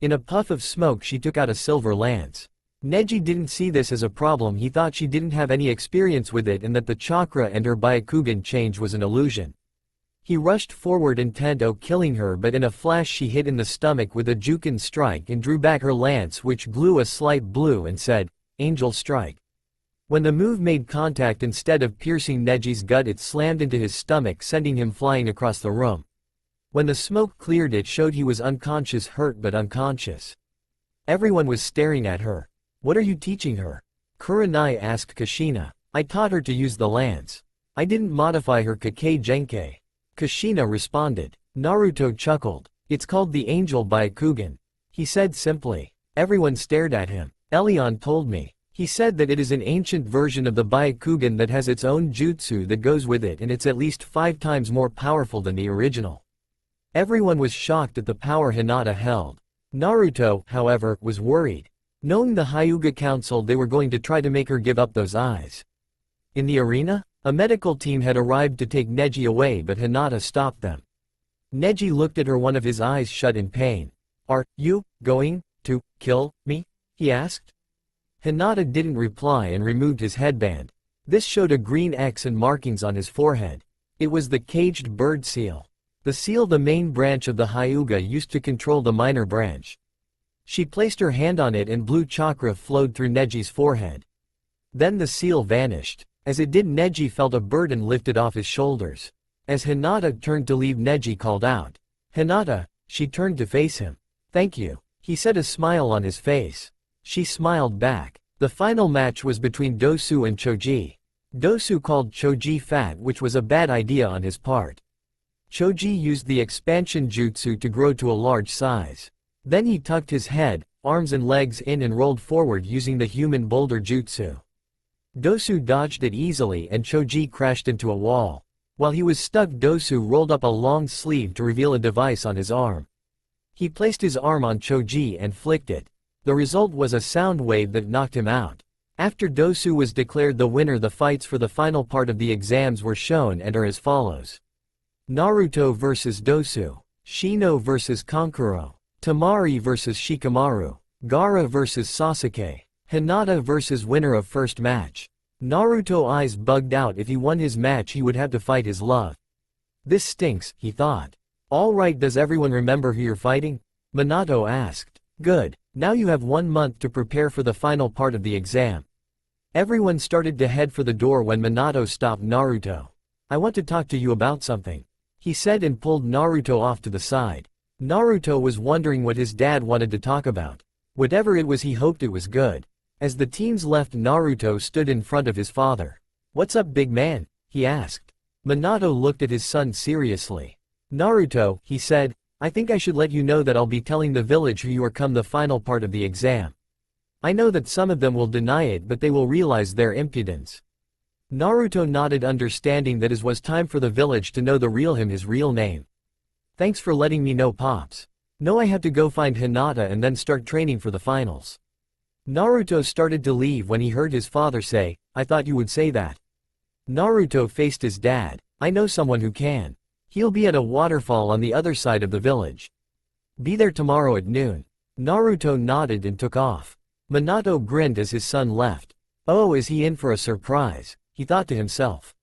In a puff of smoke she took out a silver lance. Neji didn't see this as a problem. He thought she didn't have any experience with it and that the chakra and her Byakugan change was an illusion. He rushed forward intent on killing her, but in a flash she hit in the stomach with a Jukin strike and drew back her lance, which blew a slight blue and said, "Angel strike." When the move made contact, instead of piercing Neji's gut, it slammed into his stomach, sending him flying across the room. When the smoke cleared, it showed he was unconscious, hurt but unconscious. Everyone was staring at her. "What are you teaching her?" Kurenai asked Kushina. "I taught her to use the lance. I didn't modify her Kake Genkai." Kushina responded. Naruto chuckled. "It's called the Angel Byakugan," he said simply. Everyone stared at him. "Elion told me. He said that it is an ancient version of the Byakugan that has its own jutsu that goes with it, and it's at least 5 times more powerful than the original." Everyone was shocked at the power Hinata held. Naruto, however, was worried. Knowing the Hyuga Council, they were going to try to make her give up those eyes. In the arena, a medical team had arrived to take Neji away, but Hinata stopped them. Neji looked at her, one of his eyes shut in pain. "Are you going to kill me?" he asked. Hinata didn't reply and removed his headband. This showed a green X and markings on his forehead. It was the caged bird seal. The seal, the main branch of the Hyuga, used to control the minor branch. She placed her hand on it and blue chakra flowed through Neji's forehead. Then the seal vanished. As it did, Neji felt a burden lifted off his shoulders. As Hinata turned to leave, Neji called out, "Hinata!" She turned to face him. "Thank you," he said, a smile on his face. She smiled back. The final match was between Dosu and Choji. Dosu called Choji fat, which was a bad idea on his part. Choji used the expansion jutsu to grow to a large size. Then he tucked his head, arms and legs in and rolled forward using the human boulder jutsu. Dosu dodged it easily and Choji crashed into a wall. While he was stuck, Dosu rolled up a long sleeve to reveal a device on his arm. He placed his arm on Choji and flicked it. The result was a sound wave that knocked him out. After Dosu was declared the winner, the fights for the final part of the exams were shown and are as follows. Naruto vs Dosu. Shino vs Kankuro. Temari vs Shikamaru. Gaara vs Sasuke. Hinata vs winner of first match. Naruto eyes bugged out. If he won his match, he would have to fight his love. This stinks, he thought. All right, does everyone remember who you're fighting? Minato asked. Good. Now you have 1 month to prepare for the final part of the exam. Everyone started to head for the door when Minato stopped Naruto. I want to talk to you about something, he said and pulled Naruto off to the side. Naruto was wondering what his dad wanted to talk about. Whatever it was, he hoped it was good. As the teens left, Naruto stood in front of his father. What's up, big man? He asked. Minato looked at his son seriously. Naruto, he said, I think I should let you know that I'll be telling the village who you are come the final part of the exam. I know that some of them will deny it, but they will realize their impudence. Naruto nodded, understanding that it was time for the village to know the real him, his real name. Thanks for letting me know, Pops. No, I have to go find Hinata and then start training for the finals. Naruto started to leave when he heard his father say, I thought you would say that. Naruto faced his dad. I know someone who can. He'll be at a waterfall on the other side of the village. Be there tomorrow at noon. Naruto nodded and took off. Minato grinned as his son left. Oh, is he in for a surprise? He thought to himself.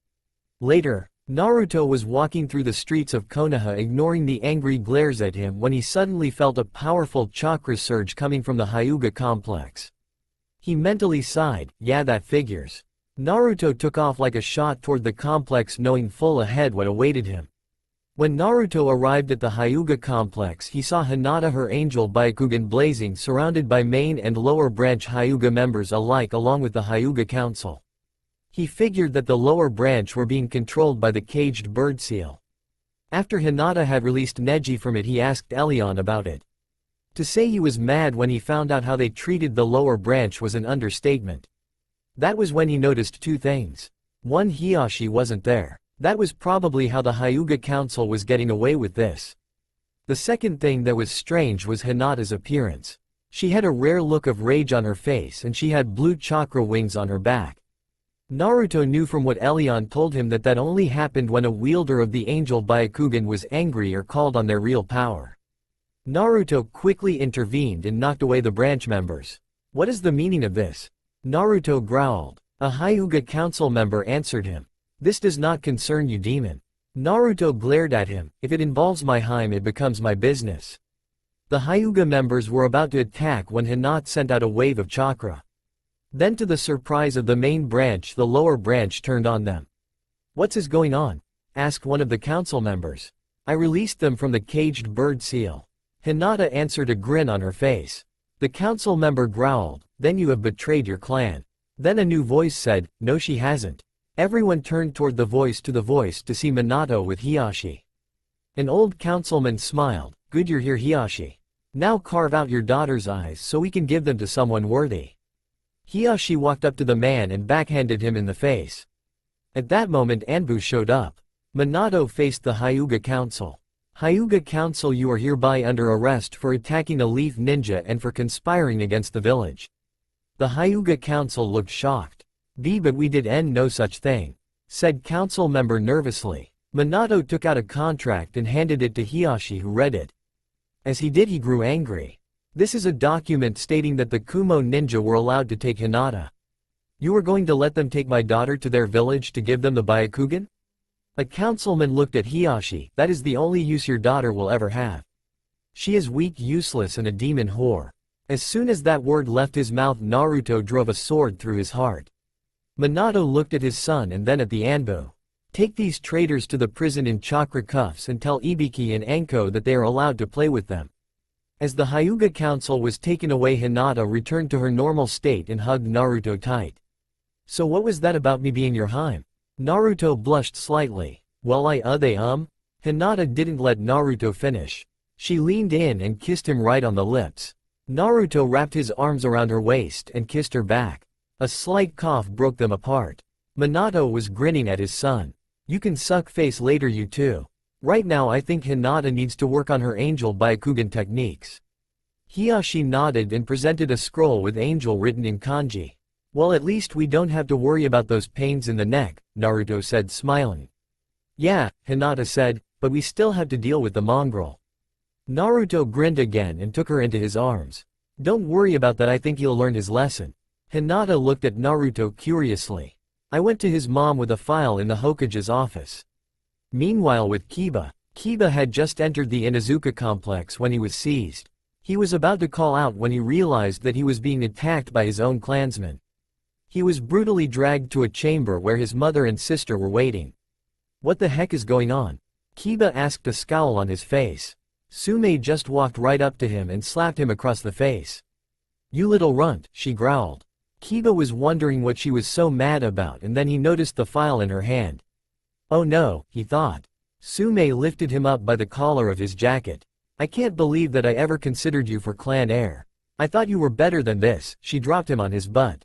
Later, Naruto was walking through the streets of Konoha, ignoring the angry glares at him, when he suddenly felt a powerful chakra surge coming from the Hyuga complex. He mentally sighed, yeah, that figures. Naruto took off like a shot toward the complex, knowing full ahead what awaited him. When Naruto arrived at the Hyuga complex, he saw Hinata, her angel Byakugan blazing, surrounded by main and lower branch Hyuga members alike, along with the Hyuga Council. He figured that the lower branch were being controlled by the caged bird seal. After Hinata had released Neji from it, he asked Elion about it. To say he was mad when he found out how they treated the lower branch was an understatement. That was when he noticed 2 things. 1, Hiyashi wasn't there. That was probably how the Hyuga Council was getting away with this. The second thing that was strange was Hinata's appearance. She had a rare look of rage on her face and she had blue chakra wings on her back. Naruto knew from what Elion told him that only happened when a wielder of the angel Byakugan was angry or called on their real power. Naruto quickly intervened and knocked away the branch members. What is the meaning of this? Naruto growled. A Hyuga council member answered him. This does not concern you, demon. Naruto glared at him. If it involves my hime, it becomes my business. The Hyuga members were about to attack when Hinata sent out a wave of chakra. Then, to the surprise of the main branch, the lower branch turned on them. What's going on? Asked one of the council members. I released them from the caged bird seal. Hinata answered, a grin on her face. The council member growled, then you have betrayed your clan. Then a new voice said, no she hasn't. Everyone turned toward the voice to see Minato with Hiashi. An old councilman smiled, good you're here Hiashi. Now carve out your daughter's eyes so we can give them to someone worthy. Hiashi walked up to the man and backhanded him in the face. At that moment Anbu showed up. Minato faced the Hyuga Council. Hyuga Council, you are hereby under arrest for attacking a leaf ninja and for conspiring against the village. The Hyuga Council looked shocked. But we did no such thing, said council member nervously. Minato took out a contract and handed it to Hiashi, who read it. As he did, he grew angry. This is a document stating that the Kumo ninja were allowed to take Hinata. You are going to let them take my daughter to their village to give them the Byakugan? A councilman looked at Hiashi. That is the only use your daughter will ever have. She is weak, useless, and a demon whore. As soon as that word left his mouth, Naruto drove a sword through his heart. Minato looked at his son and then at the Anbu. Take these traitors to the prison in chakra cuffs and tell Ibiki and Anko that they are allowed to play with them. As the Hyuga Council was taken away, Hinata returned to her normal state and hugged Naruto tight. So what was that about me being your hime? Naruto blushed slightly. Well Hinata didn't let Naruto finish. She leaned in and kissed him right on the lips. Naruto wrapped his arms around her waist and kissed her back. A slight cough broke them apart. Minato was grinning at his son. You can suck face later, you two. Right now I think Hinata needs to work on her angel Byakugan techniques. Hiashi nodded and presented a scroll with angel written in kanji. Well, at least we don't have to worry about those pains in the neck, Naruto said, smiling. Yeah, Hinata said, but we still have to deal with the mongrel. Naruto grinned again and took her into his arms. Don't worry about that, I think he'll learn his lesson. Hinata looked at Naruto curiously. I went to his mom with a file in the Hokage's office. Meanwhile with Kiba. Kiba had just entered the Inuzuka complex when he was seized. He was about to call out when he realized that he was being attacked by his own clansmen. He was brutally dragged to a chamber where his mother and sister were waiting. What the heck is going on? Kiba asked, a scowl on his face. Sume just walked right up to him and slapped him across the face. You little runt, she growled. Kiba was wondering what she was so mad about, and then he noticed the file in her hand. Oh no, he thought. Sume lifted him up by the collar of his jacket. I can't believe that I ever considered you for clan heir. I thought you were better than this. She dropped him on his butt.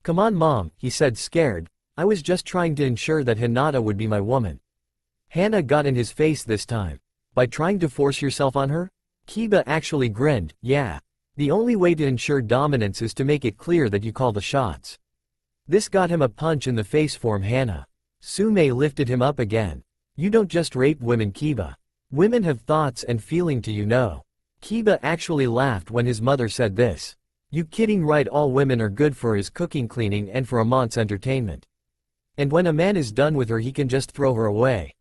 Come on mom, he said, scared. I was just trying to ensure that Hinata would be my woman. Hana got in his face this time. By trying to force yourself on her? Kiba actually grinned. Yeah. The only way to ensure dominance is to make it clear that you call the shots. This got him a punch in the face from Hana. Sume lifted him up again. You don't just rape women, Kiba. Women have thoughts and feeling too, you know. Kiba actually laughed when his mother said this. You kidding right, all women are good for his cooking, cleaning, and for a month's entertainment. And when a man is done with her, he can just throw her away.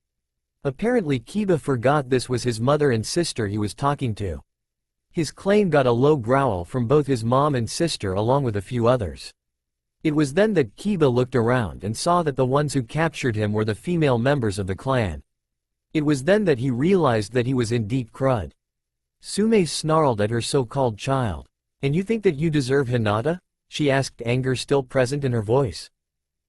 Apparently Kiba forgot this was his mother and sister he was talking to. His claim got a low growl from both his mom and sister along with a few others. It was then that Kiba looked around and saw that the ones who captured him were the female members of the clan. It was then that he realized that he was in deep crud. Sume snarled at her so-called child. And you think that you deserve Hinata? She asked, anger still present in her voice.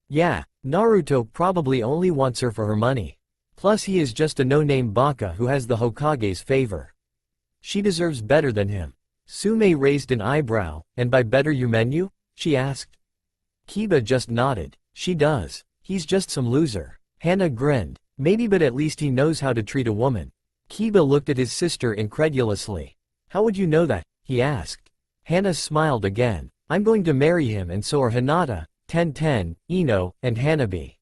Yeah, Naruto probably only wants her for her money. Plus he is just a no-name baka who has the Hokage's favor. She deserves better than him. Sume raised an eyebrow, and by better you mean you? She asked. Kiba just nodded. She does. He's just some loser. Hana grinned. Maybe, but at least he knows how to treat a woman. Kiba looked at his sister incredulously. How would you know that? He asked. Hana smiled again. I'm going to marry him, and so are Hinata, Ten, Ino, and Hanabi.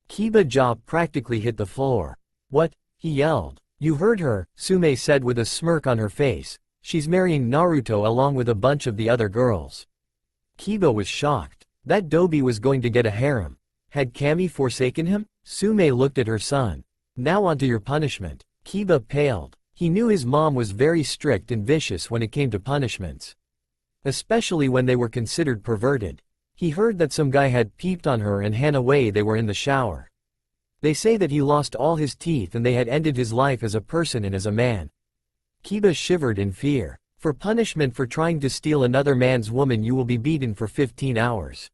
Kiba's jaw practically hit the floor. What? He yelled. You heard her, Sume said with a smirk on her face. She's marrying Naruto along with a bunch of the other girls. Kiba was shocked. That Dobi was going to get a harem. Had Kami forsaken him? Sume looked at her son. Now onto your punishment. Kiba paled. He knew his mom was very strict and vicious when it came to punishments. Especially when they were considered perverted. He heard that some guy had peeped on her and ran away. They were in the shower. They say that he lost all his teeth and they had ended his life as a person and as a man. Kiba shivered in fear. For punishment for trying to steal another man's woman you will be beaten for 15 hours.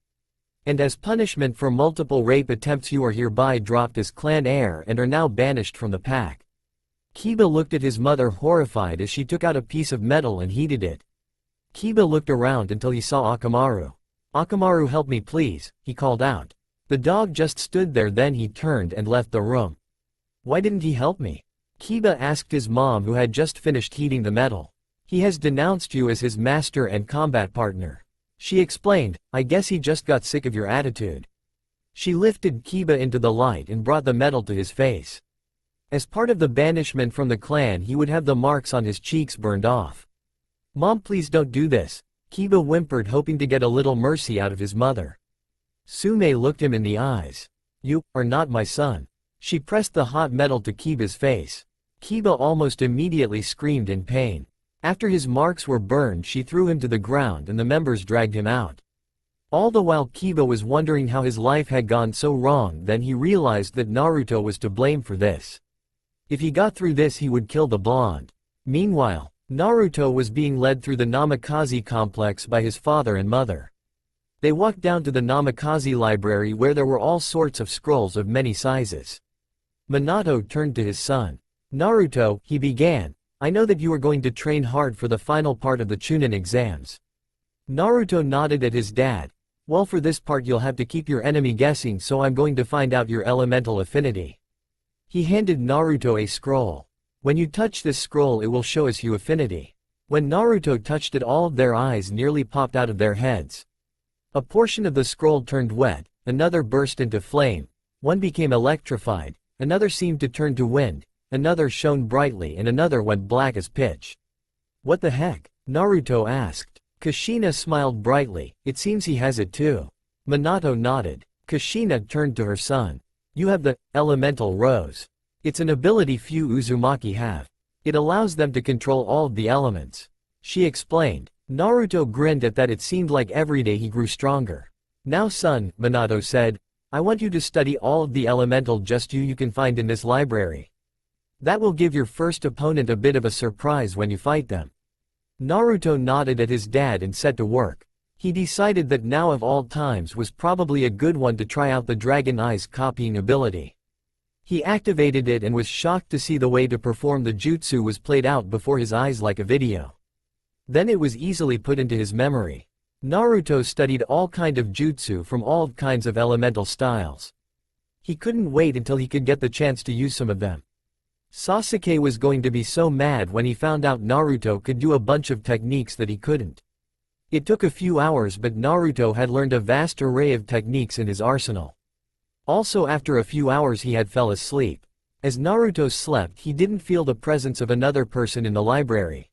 And as punishment for multiple rape attempts you are hereby dropped as clan heir and are now banished from the pack. Kiba looked at his mother horrified as she took out a piece of metal and heated it. Kiba looked around until he saw Akamaru. Akamaru, help me please, he called out. The dog just stood there, then he turned and left the room. Why didn't he help me? Kiba asked his mom, who had just finished heating the metal. He has denounced you as his master and combat partner. She explained, I guess he just got sick of your attitude. She lifted Kiba into the light and brought the metal to his face. As part of the banishment from the clan he would have the marks on his cheeks burned off. Mom, please don't do this, Kiba whimpered, hoping to get a little mercy out of his mother. Sume looked him in the eyes. You are not my son. She pressed the hot metal to Kiba's face. Kiba almost immediately screamed in pain. After his marks were burned she threw him to the ground and the members dragged him out. All the while Kiba was wondering how his life had gone so wrong. Then he realized that Naruto was to blame for this. If he got through this he would kill the blonde. Meanwhile, Naruto was being led through the Namikaze complex by his father and mother. They walked down to the Namikaze library where there were all sorts of scrolls of many sizes. Minato turned to his son. Naruto, he began, I know that you are going to train hard for the final part of the Chunin exams. Naruto nodded at his dad. Well, for this part you'll have to keep your enemy guessing, so I'm going to find out your elemental affinity. He handed Naruto a scroll. When you touch this scroll it will show us your affinity. When Naruto touched it all of their eyes nearly popped out of their heads. A portion of the scroll turned wet, another burst into flame, one became electrified, another seemed to turn to wind, another shone brightly and another went black as pitch. What the heck? Naruto asked. Kushina smiled brightly, it seems he has it too. Minato nodded. Kushina turned to her son. You have the elemental rose. It's an ability few Uzumaki have. It allows them to control all of the elements. She explained. Naruto grinned at that. It seemed like every day he grew stronger. Now son, Minato said, I want you to study all of the elemental just you can find in this library. That will give your first opponent a bit of a surprise when you fight them. Naruto nodded at his dad and set to work. He decided that now of all times was probably a good one to try out the Dragon Eyes copying ability. He activated it and was shocked to see the way to perform the jutsu was played out before his eyes like a video. Then it was easily put into his memory. Naruto studied all kind of jutsu from all kinds of elemental styles. He couldn't wait until he could get the chance to use some of them. Sasuke was going to be so mad when he found out Naruto could do a bunch of techniques that he couldn't. It took a few hours, but Naruto had learned a vast array of techniques in his arsenal. Also after a few hours he had fell asleep. As Naruto slept he didn't feel the presence of another person in the library.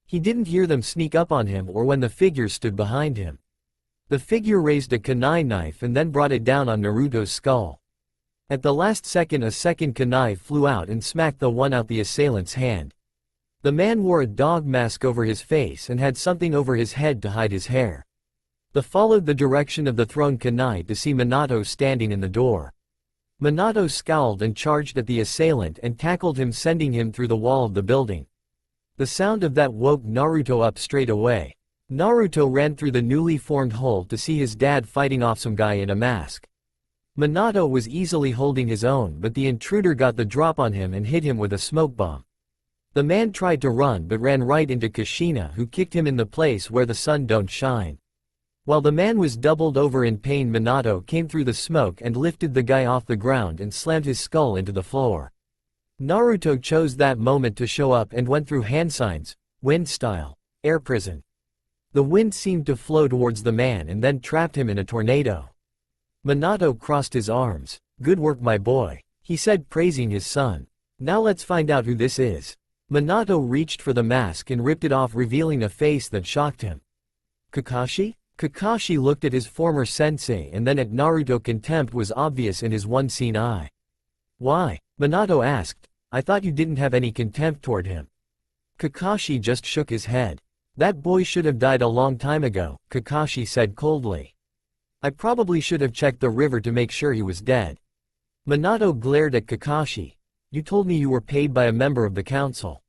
He didn't hear them sneak up on him or when the figure stood behind him. The figure raised a kunai knife and then brought it down on Naruto's skull. At the last second a second kunai flew out and smacked the one out the assailant's hand. The man wore a dog mask over his face and had something over his head to hide his hair. They followed the direction of the thrown kunai to see Minato standing in the door. Minato scowled and charged at the assailant and tackled him, sending him through the wall of the building. The sound of that woke Naruto up straight away. Naruto ran through the newly formed hole to see his dad fighting off some guy in a mask. Minato was easily holding his own, but the intruder got the drop on him and hit him with a smoke bomb. The man tried to run but ran right into Kushina, who kicked him in the place where the sun don't shine. While the man was doubled over in pain, Minato came through the smoke and lifted the guy off the ground and slammed his skull into the floor. Naruto chose that moment to show up and went through hand signs, wind style, air prison. The wind seemed to flow towards the man and then trapped him in a tornado. Minato crossed his arms. Good work my boy, he said, praising his son. Now let's find out who this is. Minato reached for the mask and ripped it off, revealing a face that shocked him. Kakashi? Kakashi looked at his former sensei and then at Naruto. Contempt was obvious in his one-seen eye. Why? Minato asked. I thought you didn't have any contempt toward him. Kakashi just shook his head. That boy should have died a long time ago, Kakashi said coldly. I probably should have checked the river to make sure he was dead. Minato glared at Kakashi. You told me you were paid by a member of the council.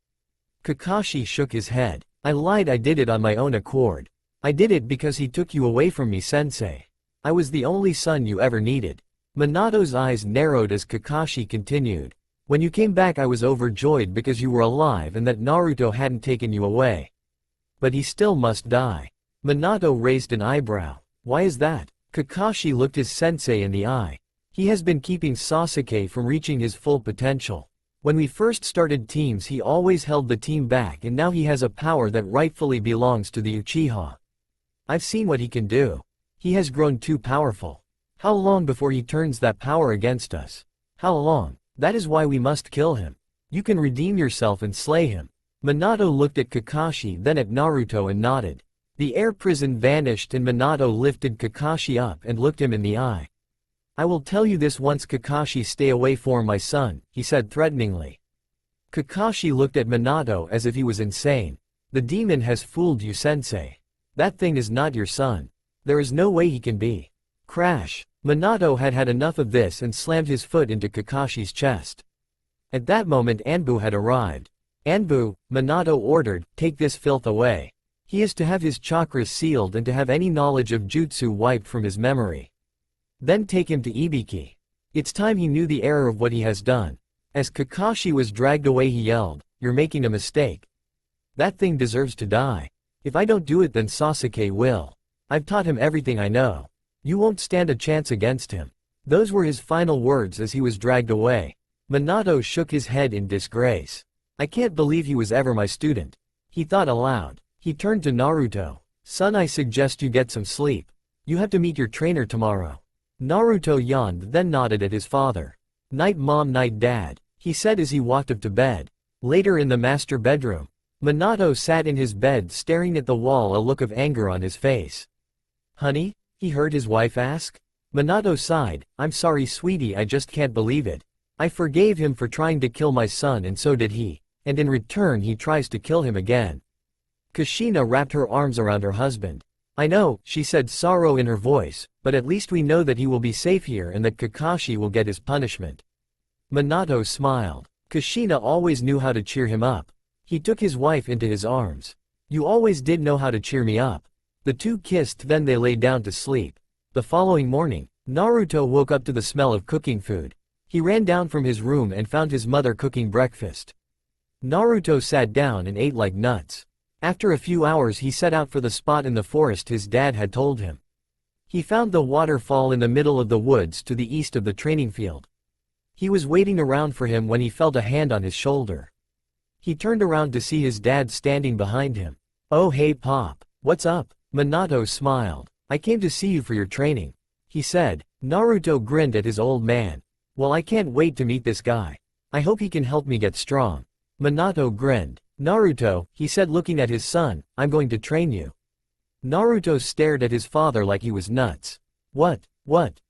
Kakashi shook his head. I lied. I did it on my own accord. I did it because he took you away from me, sensei. I was the only son you ever needed. Minato's eyes narrowed as Kakashi continued. When you came back I was overjoyed because you were alive and that Naruto hadn't taken you away. But he still must die. Minato raised an eyebrow. Why is that? Kakashi looked his sensei in the eye. He has been keeping Sasuke from reaching his full potential. When we first started teams he always held the team back, and now he has a power that rightfully belongs to the Uchiha. I've seen what he can do. He has grown too powerful. How long before he turns that power against us? How long? That is why we must kill him. You can redeem yourself and slay him. Minato looked at Kakashi, then at Naruto, and nodded. The air prison vanished and Minato lifted Kakashi up and looked him in the eye. I will tell you this once, Kakashi, stay away from my son, he said threateningly. Kakashi looked at Minato as if he was insane. The demon has fooled you, sensei. That thing is not your son. There is no way he can be. Crash. Minato had had enough of this and slammed his foot into Kakashi's chest. At that moment Anbu had arrived. Anbu, Minato ordered, take this filth away. He is to have his chakras sealed and to have any knowledge of jutsu wiped from his memory. Then take him to Ibiki. It's time he knew the error of what he has done. As Kakashi was dragged away he yelled, you're making a mistake. That thing deserves to die. If I don't do it then Sasuke will. I've taught him everything I know. You won't stand a chance against him. Those were his final words as he was dragged away. Minato shook his head in disgrace. I can't believe he was ever my student. He thought aloud. He turned to Naruto. Son, I suggest you get some sleep. You have to meet your trainer tomorrow. Naruto yawned then nodded at his father. Night mom, night dad, he said as he walked up to bed. Later in the master bedroom, Minato sat in his bed staring at the wall, a look of anger on his face. Honey? He heard his wife ask. Minato sighed. I'm sorry sweetie, I just can't believe it. I forgave him for trying to kill my son and so did he. And in return he tries to kill him again. Kushina wrapped her arms around her husband. I know, she said, sorrow in her voice, but at least we know that he will be safe here and that Kakashi will get his punishment. Minato smiled. Kushina always knew how to cheer him up. He took his wife into his arms. You always did know how to cheer me up. The two kissed, then they lay down to sleep. The following morning, Naruto woke up to the smell of cooking food. He ran down from his room and found his mother cooking breakfast. Naruto sat down and ate like nuts. After a few hours he set out for the spot in the forest his dad had told him. He found the waterfall in the middle of the woods to the east of the training field. He was waiting around for him when he felt a hand on his shoulder. He turned around to see his dad standing behind him. Oh hey Pop, what's up? Minato smiled. I came to see you for your training, he said. Naruto grinned at his old man. Well, I can't wait to meet this guy. I hope he can help me get strong. Minato grinned. Naruto, he said looking at his son, I'm going to train you. Naruto stared at his father like he was nuts. What?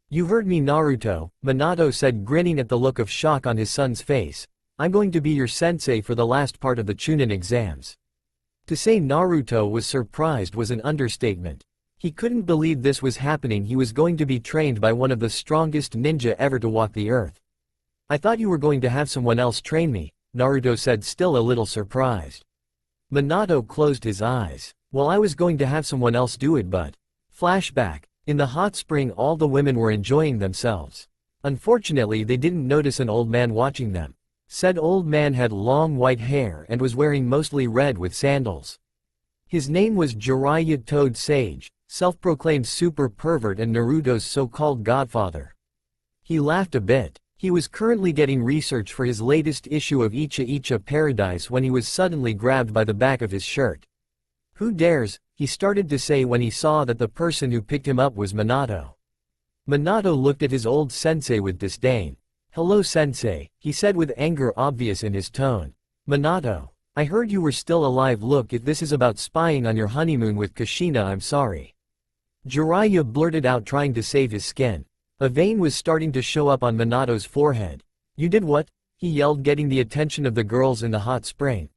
You heard me Naruto, Minato said grinning at the look of shock on his son's face. I'm going to be your sensei for the last part of the Chunin exams. To say Naruto was surprised was an understatement. He couldn't believe this was happening. He was going to be trained by one of the strongest ninja ever to walk the earth. I thought you were going to have someone else train me, Naruto said, still a little surprised. Minato closed his eyes. Well, I was going to have someone else do it, but... Flashback. In the hot spring all the women were enjoying themselves. Unfortunately they didn't notice an old man watching them. Said old man had long white hair and was wearing mostly red with sandals. His name was Jiraiya Toad Sage, self-proclaimed super pervert and Naruto's so-called godfather. He laughed a bit. He was currently getting research for his latest issue of Icha Paradise when he was suddenly grabbed by the back of his shirt. Who dares, he started to say when he saw that the person who picked him up was Minato. Minato looked at his old sensei with disdain. Hello sensei, he said with anger obvious in his tone. Minato, I heard you were still alive. Look, if this is about spying on your honeymoon with Kushina, I'm sorry. Jiraiya blurted out, trying to save his skin. A vein was starting to show up on Minato's forehead. "You did what?" he yelled, getting the attention of the girls in the hot spring.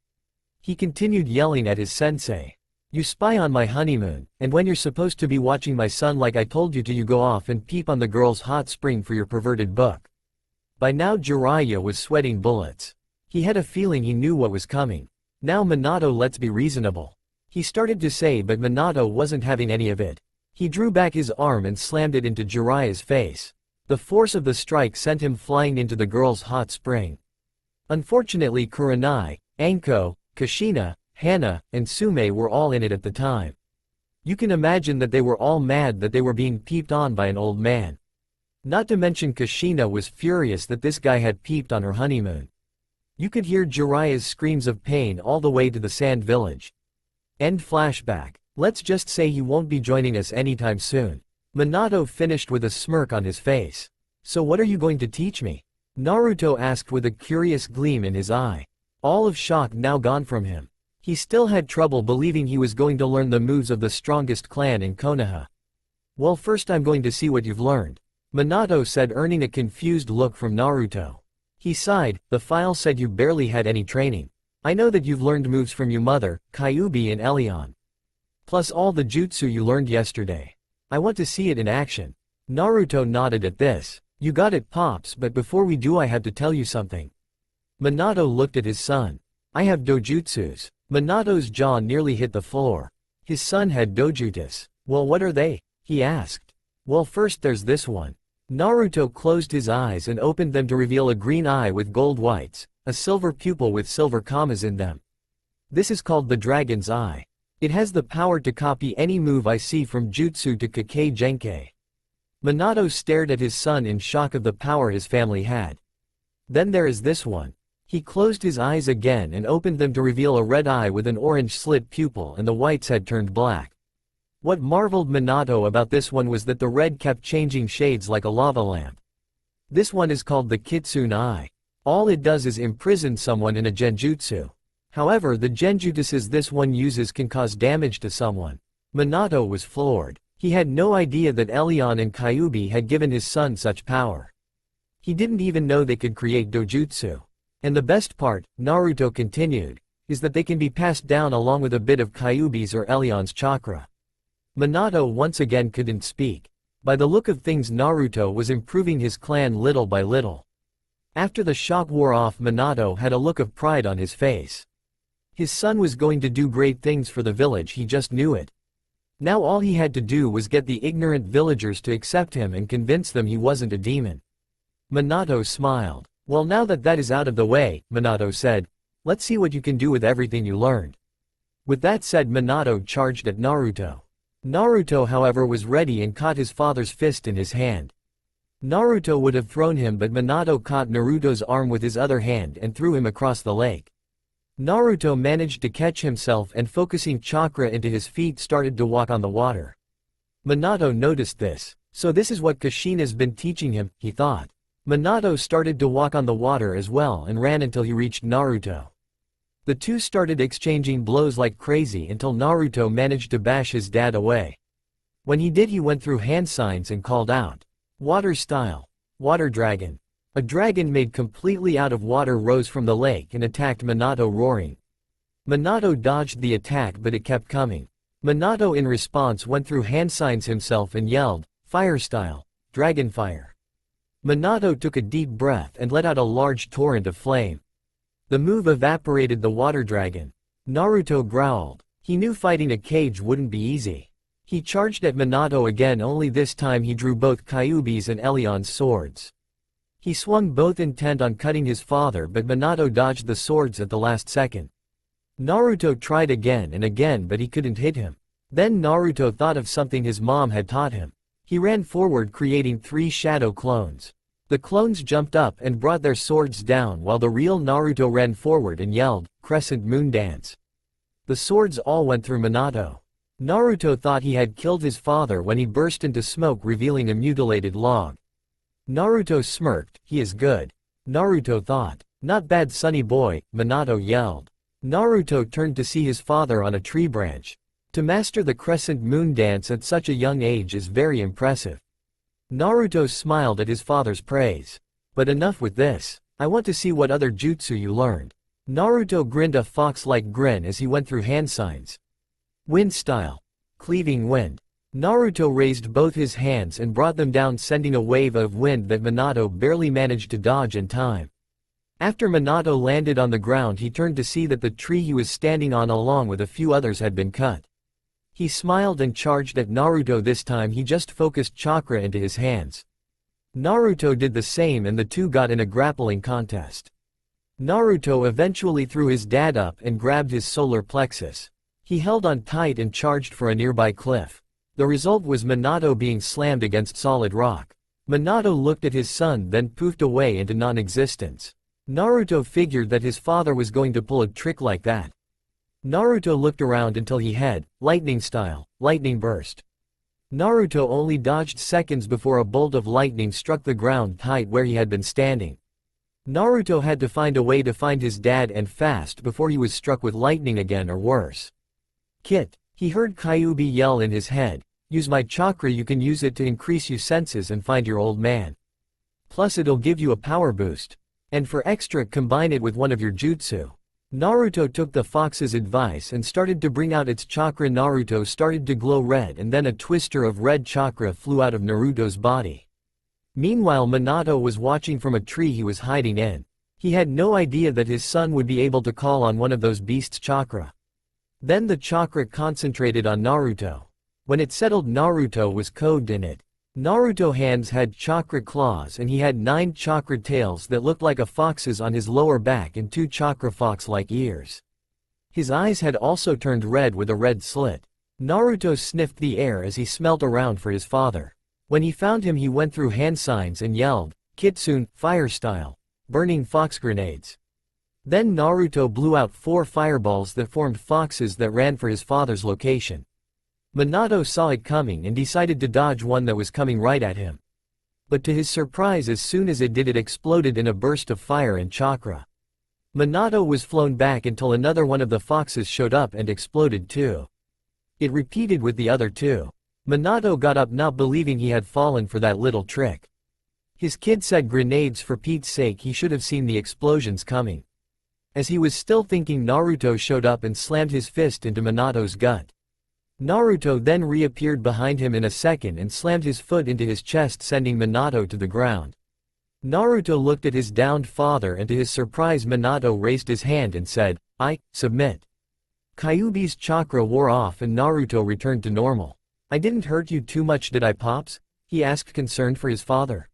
He continued yelling at his sensei. "You spy on my honeymoon, and when you're supposed to be watching my son like I told you to, you go off and peep on the girl's hot spring for your perverted book." By now Jiraiya was sweating bullets. He had a feeling he knew what was coming. "Now Minato, let's be reasonable," he started to say, but Minato wasn't having any of it. He drew back his arm and slammed it into Jiraiya's face. The force of the strike sent him flying into the girl's hot spring. Unfortunately, Kurenai, Anko, Kushina, Hana, and Sume were all in it at the time. You can imagine that they were all mad that they were being peeped on by an old man. Not to mention Kushina was furious that this guy had peeped on her honeymoon. You could hear Jiraiya's screams of pain all the way to the sand village. End flashback. Let's just say he won't be joining us anytime soon. Minato finished with a smirk on his face. "So what are you going to teach me?" Naruto asked with a curious gleam in his eye. All of shock now gone from him. He still had trouble believing he was going to learn the moves of the strongest clan in Konoha. "Well, first I'm going to see what you've learned," Minato said, earning a confused look from Naruto. He sighed. "The file said you barely had any training. I know that you've learned moves from your mother, Kyuubi and Elion. Plus all the jutsu you learned yesterday. I want to see it in action." Naruto nodded at this. "You got it, Pops, but before we do I have to tell you something." Minato looked at his son. "I have dojutsus." Minato's jaw nearly hit the floor. His son had dojutsus. "Well, what are they?" he asked. "Well, first there's this one." Naruto closed his eyes and opened them to reveal a green eye with gold whites, a silver pupil with silver commas in them. "This is called the Dragon's Eye. It has the power to copy any move I see from jutsu to Kekkei Genkei." Minato stared at his son in shock of the power his family had. "Then there is this one." He closed his eyes again and opened them to reveal a red eye with an orange slit pupil, and the whites had turned black. What marveled Minato about this one was that the red kept changing shades like a lava lamp. "This one is called the Kitsune Eye. All it does is imprison someone in a genjutsu. However, the genjutsus this one uses can cause damage to someone." Minato was floored. He had no idea that Elion and Kyuubi had given his son such power. He didn't even know they could create dojutsu. "And the best part," Naruto continued, "is that they can be passed down along with a bit of Kyuubi's or Elion's chakra." Minato once again couldn't speak. By the look of things, Naruto was improving his clan little by little. After the shock wore off, Minato had a look of pride on his face. His son was going to do great things for the village, he just knew it. Now all he had to do was get the ignorant villagers to accept him and convince them he wasn't a demon. Minato smiled. "Well, now that that is out of the way," Minato said, "let's see what you can do with everything you learned." With that said, Minato charged at Naruto. Naruto, however, was ready and caught his father's fist in his hand. Naruto would have thrown him, but Minato caught Naruto's arm with his other hand and threw him across the lake. Naruto managed to catch himself and, focusing chakra into his feet, started to walk on the water. Minato noticed this. "So this is what Kushina's been teaching him," he thought. Minato started to walk on the water as well and ran until he reached Naruto. The two started exchanging blows like crazy until Naruto managed to bash his dad away. When he did, he went through hand signs and called out, "Water style. Water dragon." A dragon made completely out of water rose from the lake and attacked Minato, roaring. Minato dodged the attack, but it kept coming. Minato in response went through hand signs himself and yelled, "Fire style. Dragon fire." Minato took a deep breath and let out a large torrent of flame. The move evaporated the water dragon. Naruto growled. He knew fighting a cage wouldn't be easy. He charged at Minato again, only this time he drew both Kyuubi's and Elion's swords. He swung both, intent on cutting his father, but Minato dodged the swords at the last second. Naruto tried again and again, but he couldn't hit him. Then Naruto thought of something his mom had taught him. He ran forward, creating 3 shadow clones. The clones jumped up and brought their swords down, while the real Naruto ran forward and yelled, "Crescent Moon Dance." The swords all went through Minato. Naruto thought he had killed his father when he burst into smoke, revealing a mutilated log. Naruto smirked. "He is good," Naruto thought. "Not bad, sonny boy," Minato yelled. Naruto turned to see his father on a tree branch. To master the crescent moon dance at such a young age is very impressive. Naruto smiled at his father's praise. But enough with this. I want to see what other jutsu you learned. Naruto grinned a fox-like grin as he went through hand signs. Wind style. Cleaving wind. Naruto raised both his hands and brought them down, sending a wave of wind that Minato barely managed to dodge in time. After Minato landed on the ground, he turned to see that the tree he was standing on along with a few others had been cut. He smiled and charged at Naruto. This time he just focused chakra into his hands. Naruto did the same and the two got in a grappling contest. Naruto eventually threw his dad up and grabbed his solar plexus. He held on tight and charged for a nearby cliff. The result was Minato being slammed against solid rock. Minato looked at his son, then poofed away into non-existence. Naruto figured that his father was going to pull a trick like that. Naruto looked around until he had, lightning style, lightning burst. Naruto only dodged seconds before a bolt of lightning struck the ground tight where he had been standing. Naruto had to find a way to find his dad and fast before he was struck with lightning again or worse. Kit. He heard Kyuubi yell in his head, use my chakra, you can use it to increase your senses and find your old man. Plus it'll give you a power boost. And for extra, combine it with one of your jutsu. Naruto took the fox's advice and started to bring out its chakra. Naruto started to glow red and then a twister of red chakra flew out of Naruto's body. Meanwhile, Minato was watching from a tree he was hiding in. He had no idea that his son would be able to call on one of those beasts' chakra. Then the chakra concentrated on Naruto. When it settled, Naruto was coded in it. Naruto's hands had chakra claws and he had 9 chakra tails that looked like a fox's on his lower back and 2 chakra fox-like ears. His eyes had also turned red with a red slit. Naruto sniffed the air as he smelt around for his father. When he found him, he went through hand signs and yelled, Kitsune, fire style, burning fox grenades. Then Naruto blew out 4 fireballs that formed foxes that ran for his father's location. Minato saw it coming and decided to dodge one that was coming right at him. But to his surprise, as soon as it did, it exploded in a burst of fire and chakra. Minato was flown back until another one of the foxes showed up and exploded too. It repeated with the other 2. Minato got up, not believing he had fallen for that little trick. His kid said, grenades, for Pete's sake, he should have seen the explosions coming. As he was still thinking, Naruto showed up and slammed his fist into Minato's gut. Naruto then reappeared behind him in a second and slammed his foot into his chest, sending Minato to the ground. Naruto looked at his downed father and to his surprise Minato raised his hand and said, I submit. Kyuubi's chakra wore off and Naruto returned to normal. I didn't hurt you too much, did I, Pops? He asked, concerned for his father.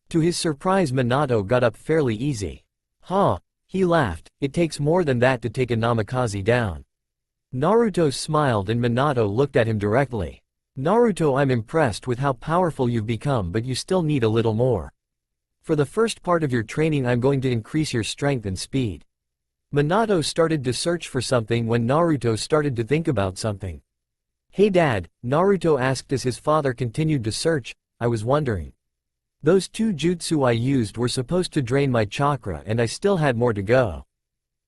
To his surprise, Minato got up fairly easy. Huh? He laughed, it takes more than that to take a Namikaze down. Naruto smiled and Minato looked at him directly. Naruto, I'm impressed with how powerful you've become, but you still need a little more. For the first part of your training, I'm going to increase your strength and speed. Minato started to search for something when Naruto started to think about something. Hey Dad, Naruto asked as his father continued to search, I was wondering. Those 2 jutsu I used were supposed to drain my chakra and I still had more to go.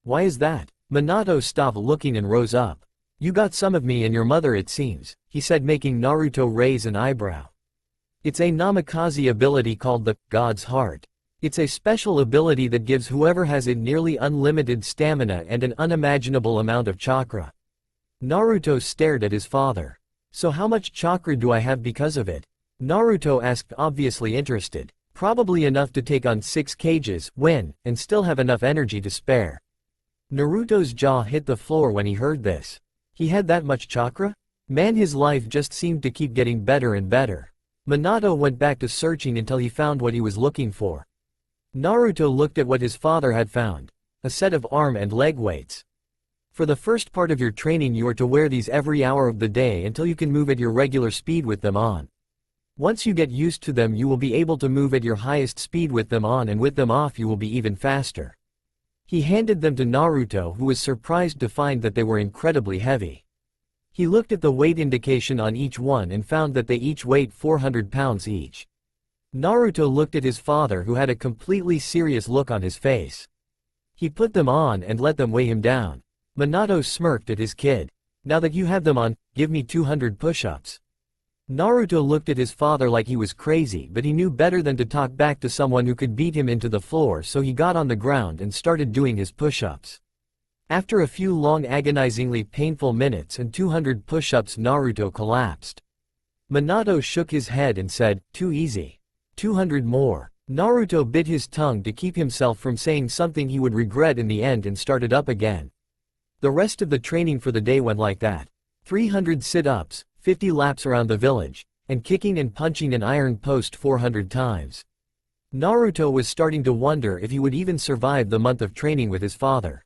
Why is that? Minato stopped looking and rose up. You got some of me and your mother, it seems, he said, making Naruto raise an eyebrow. It's a Namikaze ability called the God's Heart. It's a special ability that gives whoever has it nearly unlimited stamina and an unimaginable amount of chakra. Naruto stared at his father. So how much chakra do I have because of it? Naruto asked, obviously interested. Probably enough to take on 6 cages, win, and still have enough energy to spare. Naruto's jaw hit the floor when he heard this. He had that much chakra? Man, his life just seemed to keep getting better and better. Minato went back to searching until he found what he was looking for. Naruto looked at what his father had found. A set of arm and leg weights. For the first part of your training, you are to wear these every hour of the day until you can move at your regular speed with them on. Once you get used to them, you will be able to move at your highest speed with them on, and with them off you will be even faster. He handed them to Naruto, who was surprised to find that they were incredibly heavy. He looked at the weight indication on each one and found that they each weighed 400 pounds each. Naruto looked at his father, who had a completely serious look on his face. He put them on and let them weigh him down. Minato smirked at his kid. Now that you have them on, give me 200 push-ups. Naruto looked at his father like he was crazy, but he knew better than to talk back to someone who could beat him into the floor, so he got on the ground and started doing his push-ups. After a few long agonizingly painful minutes and 200 push-ups, Naruto collapsed. Minato shook his head and said, "Too easy. 200 more." Naruto bit his tongue to keep himself from saying something he would regret in the end and started up again. The rest of the training for the day went like that. 300 sit-ups, 50 laps around the village, and kicking and punching an iron post 400 times. Naruto was starting to wonder if he would even survive the month of training with his father.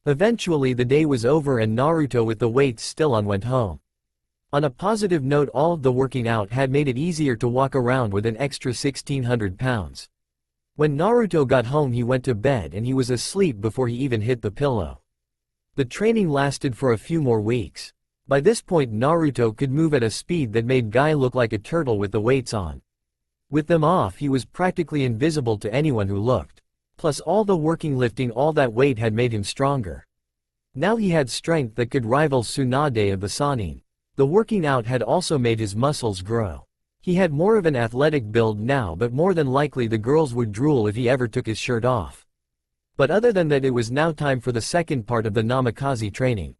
Eventually the day was over and Naruto, with the weights still on, went home. On a positive note, all of the working out had made it easier to walk around with an extra 1,600 pounds. When Naruto got home, he went to bed and he was asleep before he even hit the pillow. The training lasted for a few more weeks. By this point Naruto could move at a speed that made Guy look like a turtle with the weights on. With them off, he was practically invisible to anyone who looked. Plus all the lifting all that weight had made him stronger. Now he had strength that could rival Tsunade of the Sannin. The working out had also made his muscles grow. He had more of an athletic build now, but more than likely the girls would drool if he ever took his shirt off. But other than that, it was now time for the second part of the Namikaze training.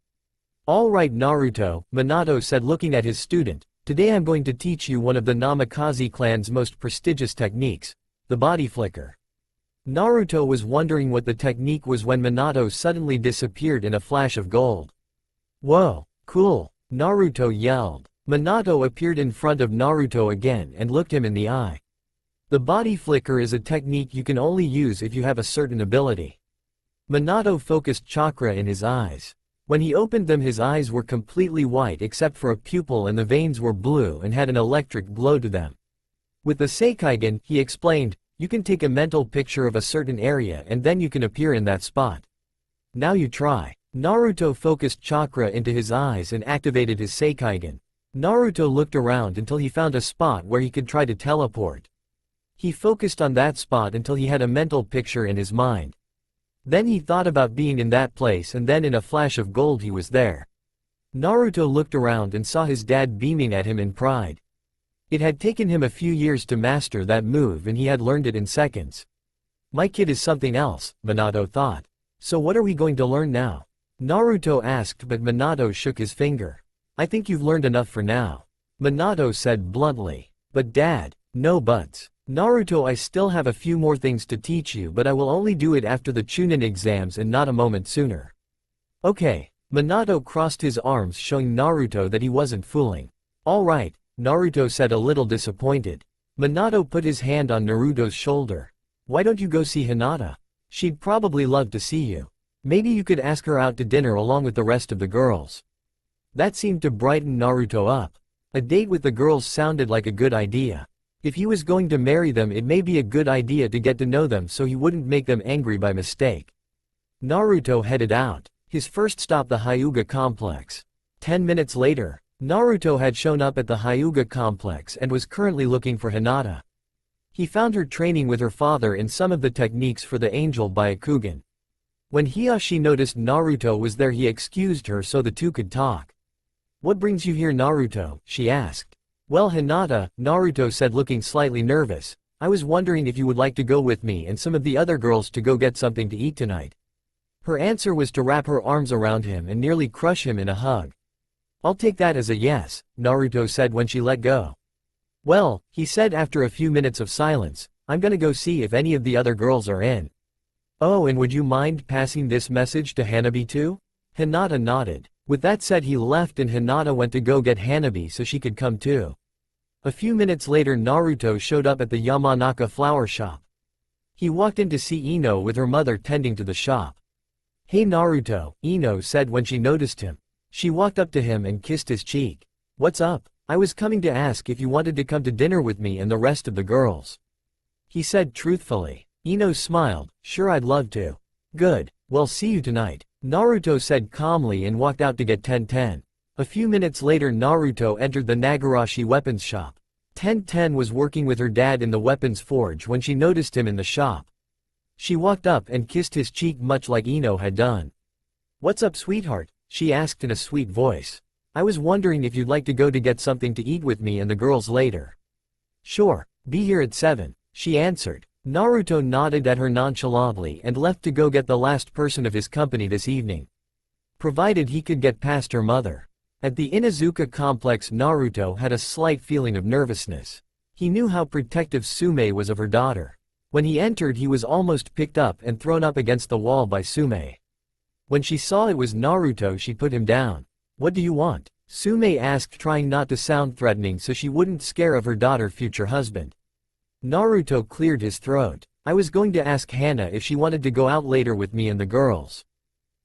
"All right Naruto," Minato said, looking at his student, "today I'm going to teach you one of the Namikaze clan's most prestigious techniques, the body flicker." Naruto was wondering what the technique was when Minato suddenly disappeared in a flash of gold. "Whoa, cool," Naruto yelled. Minato appeared in front of Naruto again and looked him in the eye. The body flicker is a technique you can only use if you have a certain ability. Minato focused chakra in his eyes. When he opened them, his eyes were completely white except for a pupil, and the veins were blue and had an electric glow to them. With the Seikaigen, he explained, you can take a mental picture of a certain area and then you can appear in that spot. Now you try. Naruto focused chakra into his eyes and activated his Seikaigen. Naruto looked around until he found a spot where he could try to teleport. He focused on that spot until he had a mental picture in his mind. Then he thought about being in that place, and then in a flash of gold he was there. Naruto looked around and saw his dad beaming at him in pride. It had taken him a few years to master that move and he had learned it in seconds. My kid is something else, Minato thought. So what are we going to learn now? Naruto asked, but Minato shook his finger. I think you've learned enough for now. Minato said bluntly. But Dad, no buts. Naruto, I still have a few more things to teach you, but I will only do it after the Chunin exams and not a moment sooner. Okay. Minato crossed his arms, showing Naruto that he wasn't fooling. All right, Naruto said, a little disappointed. Minato put his hand on Naruto's shoulder. Why don't you go see Hinata? She'd probably love to see you. Maybe you could ask her out to dinner along with the rest of the girls. That seemed to brighten Naruto up. A date with the girls sounded like a good idea. If he was going to marry them, it may be a good idea to get to know them so he wouldn't make them angry by mistake. Naruto headed out. His first stop, the Hyuga complex. 10 minutes later, Naruto had shown up at the Hyuga complex and was currently looking for Hinata. He found her training with her father in some of the techniques for the angel Byakugan. When Hiyashi noticed Naruto was there, he excused her so the two could talk. What brings you here, Naruto? She asked. Well, Hinata, Naruto said, looking slightly nervous, I was wondering if you would like to go with me and some of the other girls to go get something to eat tonight. Her answer was to wrap her arms around him and nearly crush him in a hug. I'll take that as a yes, Naruto said when she let go. Well, he said after a few minutes of silence, I'm gonna go see if any of the other girls are in. Oh, and would you mind passing this message to Hanabi too? Hinata nodded. With that said, he left and Hinata went to go get Hanabi so she could come too. A few minutes later, Naruto showed up at the Yamanaka flower shop. He walked in to see Ino with her mother tending to the shop. Hey Naruto, Ino said when she noticed him. She walked up to him and kissed his cheek. What's up? I was coming to ask if you wanted to come to dinner with me and the rest of the girls. He said truthfully. Ino smiled. Sure, I'd love to. Good, well, see you tonight, Naruto said calmly and walked out to get Tenten. A few minutes later, Naruto entered the Nagarashi weapons shop. Tenten was working with her dad in the weapons forge when she noticed him in the shop. She walked up and kissed his cheek much like Ino had done. What's up, sweetheart? she asked in a sweet voice. I was wondering if you'd like to go to get something to eat with me and the girls later. Sure, be here at 7, she answered. Naruto nodded at her nonchalantly and left to go get the last person of his company this evening. Provided he could get past her mother. At the Inuzuka complex, Naruto had a slight feeling of nervousness. He knew how protective Sume was of her daughter. When he entered, he was almost picked up and thrown up against the wall by Sume. When she saw it was Naruto, she put him down. What do you want? Sume asked, trying not to sound threatening so she wouldn't scare of her daughter's future husband. Naruto cleared his throat. I was going to ask Hana if she wanted to go out later with me and the girls.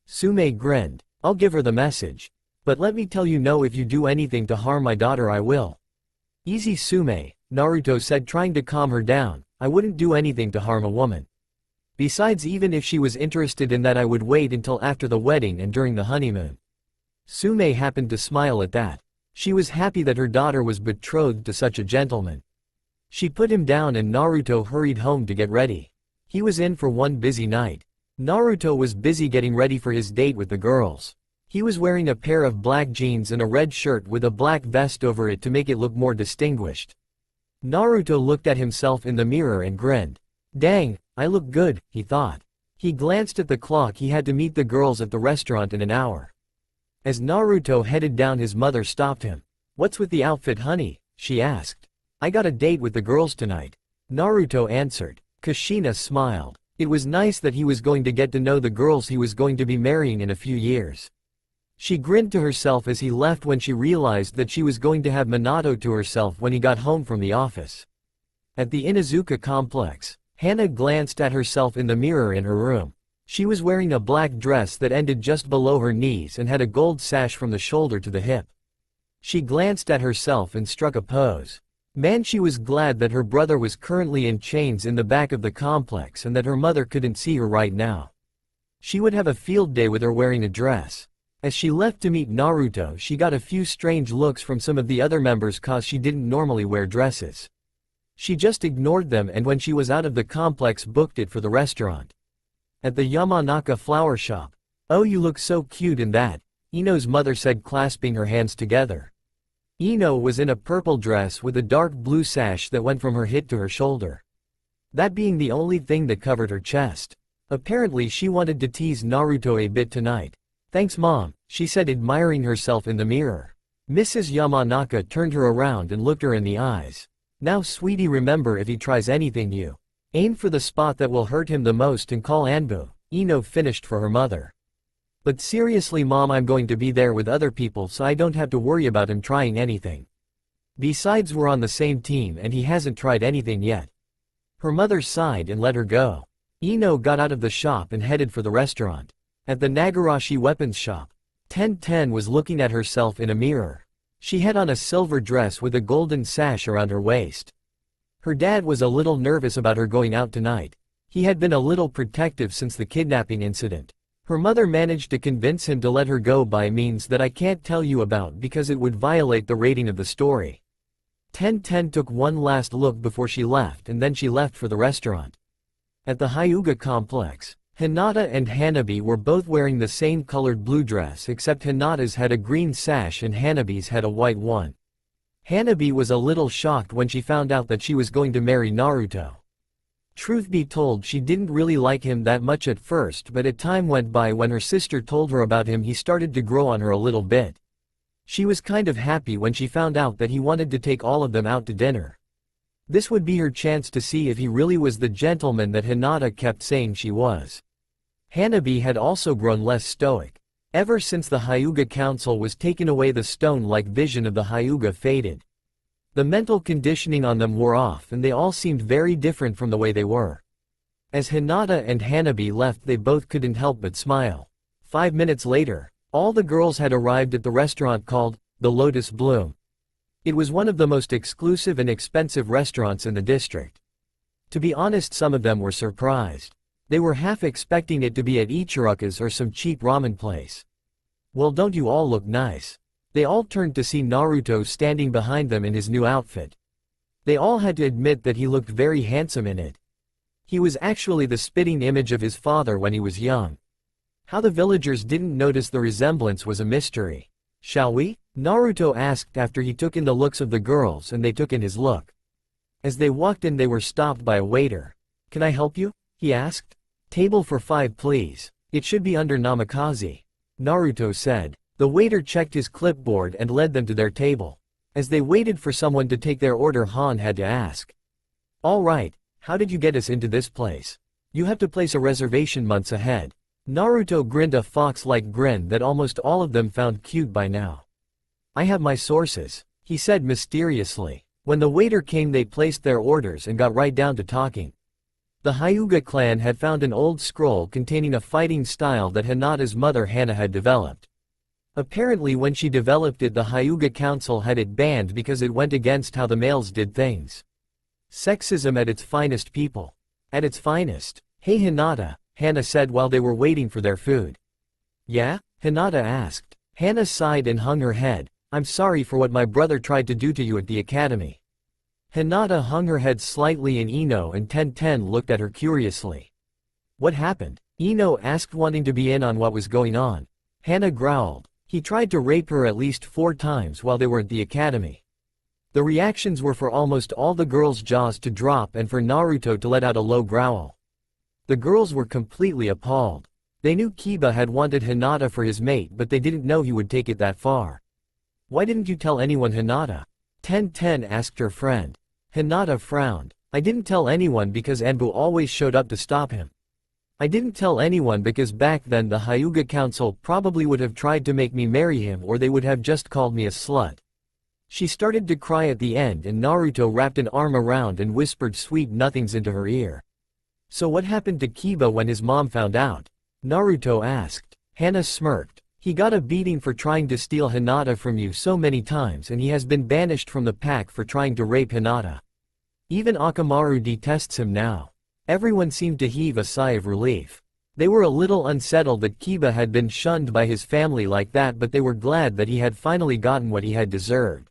Sume grinned. I'll give her the message. But let me tell you, no, if you do anything to harm my daughter I will. Easy Sume, Naruto said, trying to calm her down. I wouldn't do anything to harm a woman. Besides, even if she was interested in that, I would wait until after the wedding and during the honeymoon. Sume happened to smile at that. She was happy that her daughter was betrothed to such a gentleman. She put him down and Naruto hurried home to get ready. He was in for one busy night. Naruto was busy getting ready for his date with the girls. He was wearing a pair of black jeans and a red shirt with a black vest over it to make it look more distinguished. Naruto looked at himself in the mirror and grinned. Dang, I look good, he thought. He glanced at the clock. He had to meet the girls at the restaurant in an hour. As Naruto headed down, his mother stopped him. What's with the outfit, honey? She asked. I got a date with the girls tonight. Naruto answered. Kushina smiled. It was nice that he was going to get to know the girls he was going to be marrying in a few years. She grinned to herself as he left when she realized that she was going to have Minato to herself when he got home from the office. At the Inuzuka complex, Hana glanced at herself in the mirror in her room. She was wearing a black dress that ended just below her knees and had a gold sash from the shoulder to the hip. She glanced at herself and struck a pose. Man, she was glad that her brother was currently in chains in the back of the complex and that her mother couldn't see her right now. She would have a field day with her wearing a dress. As she left to meet Naruto, she got a few strange looks from some of the other members cause she didn't normally wear dresses. She just ignored them, and when she was out of the complex, booked it for the restaurant. At the Yamanaka flower shop. Oh, you look so cute in that, Ino's mother said, clasping her hands together. Ino was in a purple dress with a dark blue sash that went from her hip to her shoulder. That being the only thing that covered her chest. Apparently she wanted to tease Naruto a bit tonight. Thanks, Mom, she said, admiring herself in the mirror. Mrs. Yamanaka turned her around and looked her in the eyes. Now, sweetie, remember, if he tries anything, you aim for the spot that will hurt him the most and call Anbu, Ino finished for her mother. But seriously, Mom, I'm going to be there with other people, so I don't have to worry about him trying anything. Besides, we're on the same team and he hasn't tried anything yet. Her mother sighed and let her go. Ino got out of the shop and headed for the restaurant. At the Nagarashi weapons shop, Ten was looking at herself in a mirror. She had on a silver dress with a golden sash around her waist. Her dad was a little nervous about her going out tonight. He had been a little protective since the kidnapping incident. Her mother managed to convince him to let her go by means that I can't tell you about because it would violate the rating of the story. Ten took one last look before she left, and then she left for the restaurant. At the Hyuga complex, Hinata and Hanabi were both wearing the same colored blue dress, except Hinata's had a green sash and Hanabi's had a white one. Hanabi was a little shocked when she found out that she was going to marry Naruto. Truth be told, she didn't really like him that much at first, but as time went by, when her sister told her about him, he started to grow on her a little bit. She was kind of happy when she found out that he wanted to take all of them out to dinner. This would be her chance to see if he really was the gentleman that Hinata kept saying she was. Hanabi had also grown less stoic. Ever since the Hyuga Council was taken away, the stone-like vision of the Hyuga faded. The mental conditioning on them wore off and they all seemed very different from the way they were. As Hinata and Hanabi left, they both couldn't help but smile. 5 minutes later, all the girls had arrived at the restaurant called the Lotus Bloom. It was one of the most exclusive and expensive restaurants in the district. To be honest, some of them were surprised. They were half expecting it to be at Ichiruka's or some cheap ramen place. Well, don't you all look nice? They all turned to see Naruto standing behind them in his new outfit. They all had to admit that he looked very handsome in it. He was actually the spitting image of his father when he was young. How the villagers didn't notice the resemblance was a mystery. "Shall we?" Naruto asked after he took in the looks of the girls and they took in his look. As they walked in they were stopped by a waiter. "Can I help you?" he asked. "Table for 5 please. It should be under Namikaze," Naruto said. The waiter checked his clipboard and led them to their table. As they waited for someone to take their order, Han had to ask. "All right, how did you get us into this place? You have to place a reservation months ahead." Naruto grinned a fox-like grin that almost all of them found cute by now. "I have my sources," he said mysteriously. When the waiter came they placed their orders and got right down to talking. The Hyuga clan had found an old scroll containing a fighting style that Hinata's mother Hana had developed. Apparently when she developed it the Hyuga council had it banned because it went against how the males did things. Sexism at its finest, people. At its finest. "Hey Hinata," Hana said while they were waiting for their food. "Yeah?" Hinata asked. Hana sighed and hung her head. "I'm sorry for what my brother tried to do to you at the academy." Hinata hung her head slightly and Ino and Ten looked at her curiously. "What happened?" Ino asked, wanting to be in on what was going on. Hana growled. "He tried to rape her at least 4 times while they were at the academy." The reactions were for almost all the girls' jaws to drop and for Naruto to let out a low growl. The girls were completely appalled. They knew Kiba had wanted Hinata for his mate but they didn't know he would take it that far. "Why didn't you tell anyone, Hinata?" Ten asked her friend. Hinata frowned. "I didn't tell anyone because Anbu always showed up to stop him. I didn't tell anyone because back then the Hyuga council probably would have tried to make me marry him or they would have just called me a slut." She started to cry at the end and Naruto wrapped an arm around and whispered sweet nothings into her ear. "So what happened to Kiba when his mom found out?" Naruto asked. Hana smirked. "He got a beating for trying to steal Hinata from you so many times and he has been banished from the pack for trying to rape Hinata. Even Akamaru detests him now." Everyone seemed to heave a sigh of relief. They were a little unsettled that Kiba had been shunned by his family like that but they were glad that he had finally gotten what he had deserved.